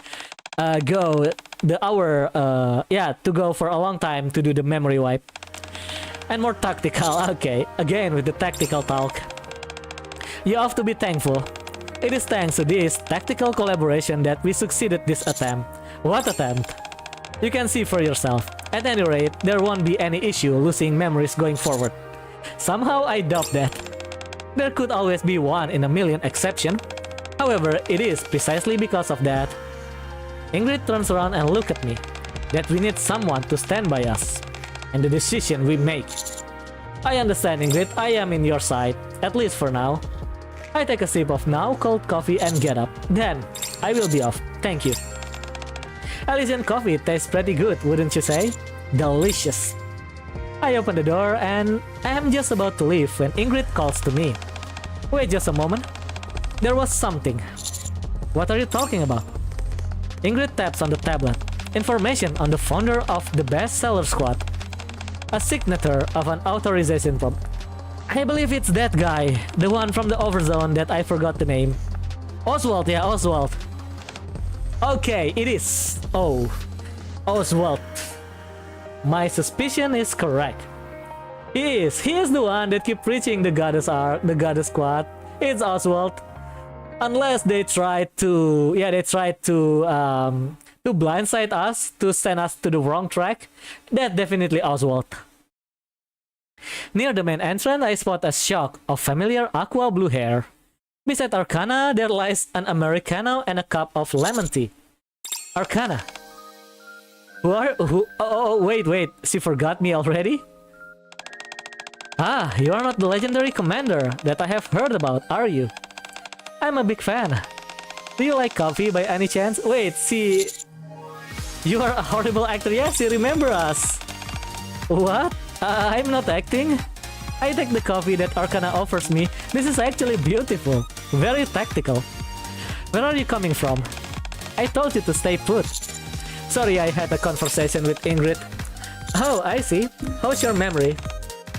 go for a long time to do the memory wipe. And more tactical, okay, again with the tactical talk. You have to be thankful. It is thanks to this tactical collaboration that we succeeded this attempt. What attempt? You can see for yourself. At any rate, there won't be any issue losing memories going forward. Somehow I doubt that. There could always be one in a million exception. However, it is precisely because of that. Ingrid turns around and looks at me. That we need someone to stand by us. And the decision we make. I understand, Ingrid. I am in your side. At least for now. I take a sip of now cold coffee and get up. Then, I will be off. Thank you. Elysian coffee tastes pretty good, wouldn't you say? Delicious. I open the door and I am just about to leave when Ingrid calls to me. Wait just a moment. There was something. What are you talking about? Ingrid taps on the tablet. Information on the founder of the bestseller squad. A signature of an authorization from... I believe it's that guy. The one from the Overzone that I forgot the name. Oswald, yeah, Oswald. Okay, it is. Oh, Oswald. My suspicion is correct. He is the one that keep preaching the goddess squad. It's Oswald. Unless they try to blindside us, to send us to the wrong track. That's definitely Oswald. Near the main entrance, I spot a shock of familiar aqua blue hair. Beside Arcana, there lies an Americano and a cup of lemon tea. Arcana. Wait, she forgot me already? Ah, you are not the legendary commander that I have heard about, are you? I'm a big fan. Do you like coffee by any chance? Wait, see... You are a horrible actor, yes, you remember us. What? I'm not acting. I take the coffee that Arcana offers me. This is actually beautiful. Very tactical. Where are you coming from? I told you to stay put. Sorry, I had a conversation with Ingrid. Oh, I see. How's your memory?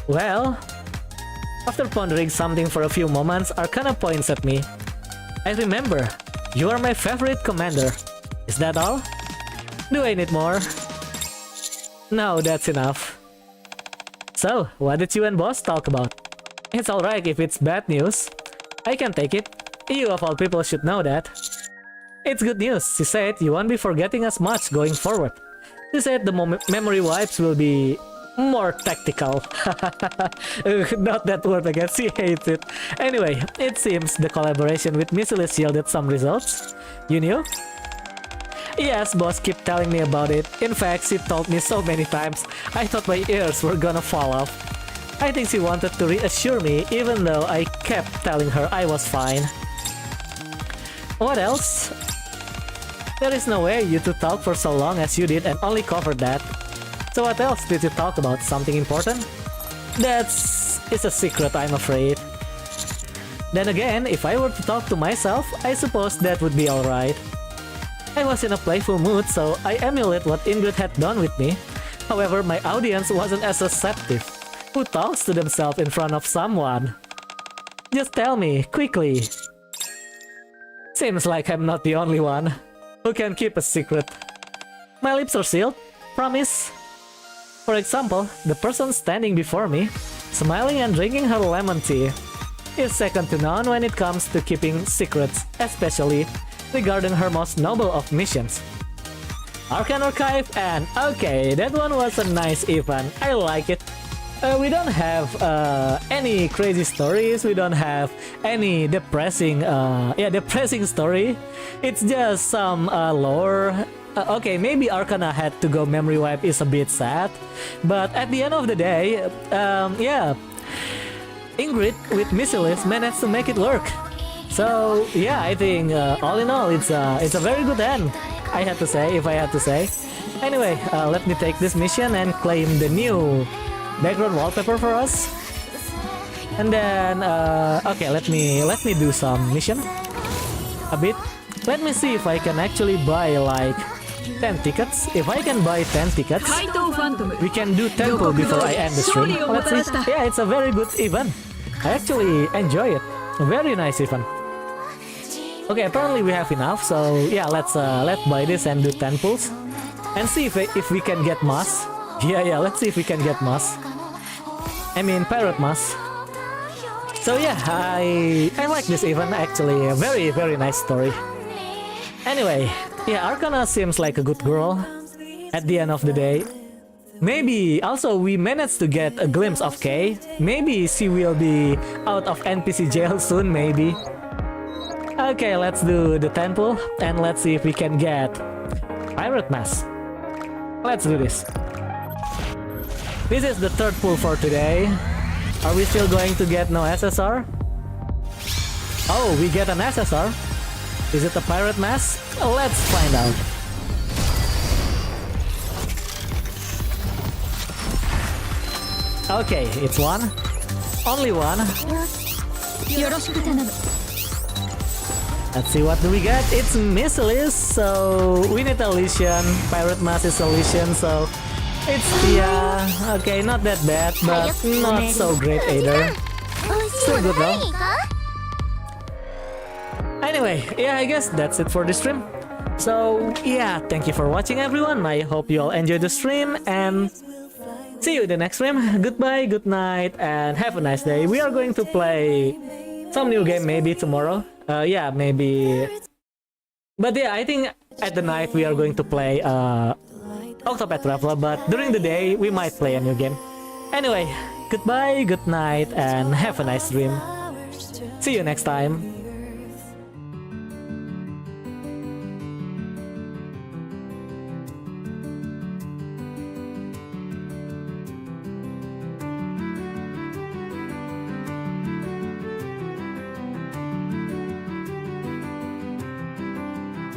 Well... After pondering something for a few moments, Arcana points at me. I remember. You are my favorite commander. Is that all? Do I need more? No, that's enough. So, what did you and boss talk about? It's alright if it's bad news. I can take it. You of all people should know that. It's good news. She said you won't be forgetting us much going forward. She said the memory wipes will be more tactical. Not that word again, she hates it. Anyway, it seems the collaboration with Missile yielded some results. You knew? Yes, boss kept telling me about it. In fact, she told me so many times, I thought my ears were gonna fall off. I think she wanted to reassure me, even though I kept telling her I was fine. What else? There is no way you two talked for so long as you did and only covered that. So what else did you talk about? Something important? It's a secret, I'm afraid. Then again, if I were to talk to myself, I suppose that would be alright. I was in a playful mood, so I emulate what Ingrid had done with me. However, my audience wasn't as receptive. Who talks to themselves in front of someone? Just tell me, quickly. Seems like I'm not the only one who can keep a secret. My lips are sealed, promise. For example, the person standing before me, smiling and drinking her lemon tea, is second to none when it comes to keeping secrets, especially regarding her most noble of missions. Arcane Archive, and okay, that one was a nice event, I like it. We don't have any crazy stories, we don't have any depressing story. It's just some lore. Okay, maybe Arcana had to go memory wipe is a bit sad, but at the end of the day, yeah, Ingrid with Missiles managed to make it work. So yeah, I think all in all, it's a very good end. I had to say, if I had to say. Anyway, let me take this mission and claim the new background wallpaper for us. And then, okay, let me do some mission a bit. Let me see if I can actually buy like 10 tickets. If I can buy 10 tickets, we can do temple before I end the stream. Let's see. Yeah, it's a very good event. I actually enjoy it. A very nice event. Okay, apparently we have enough, so yeah, let's buy this and do 10 pulls and see if we can get mass. Yeah, let's see if we can get mass. I mean pirate mass. So yeah, I like this event actually. A very nice story. Anyway, yeah, Arcana seems like a good girl at the end of the day. Maybe also we managed to get a glimpse of Kay. Maybe she will be out of NPC jail soon, maybe. Okay, let's do the 10 pull and let's see if we can get pirate mass. Let's do this. This is the third pull for today. Are we still going to get no SSR? Oh, we get an SSR. Is it a pirate mass? Let's find out. Okay, it's one. Only one. Let's see what do we get. It's Missiles, so we need Elysian. Pirate mass is Elysian, so it's, yeah, okay, not that bad, but not so great either. Still good though. Anyway, yeah, I guess that's it for the stream. So yeah, thank you for watching everyone. I hope you all enjoyed the stream and see you in the next stream. Goodbye, good night, and have a nice day. We are going to play some new game maybe tomorrow. Yeah, maybe. But yeah, I think at the night we are going to play Octopath Traveler, but during the day we might play a new game. Anyway, goodbye, good night, and have a nice dream. See you next time.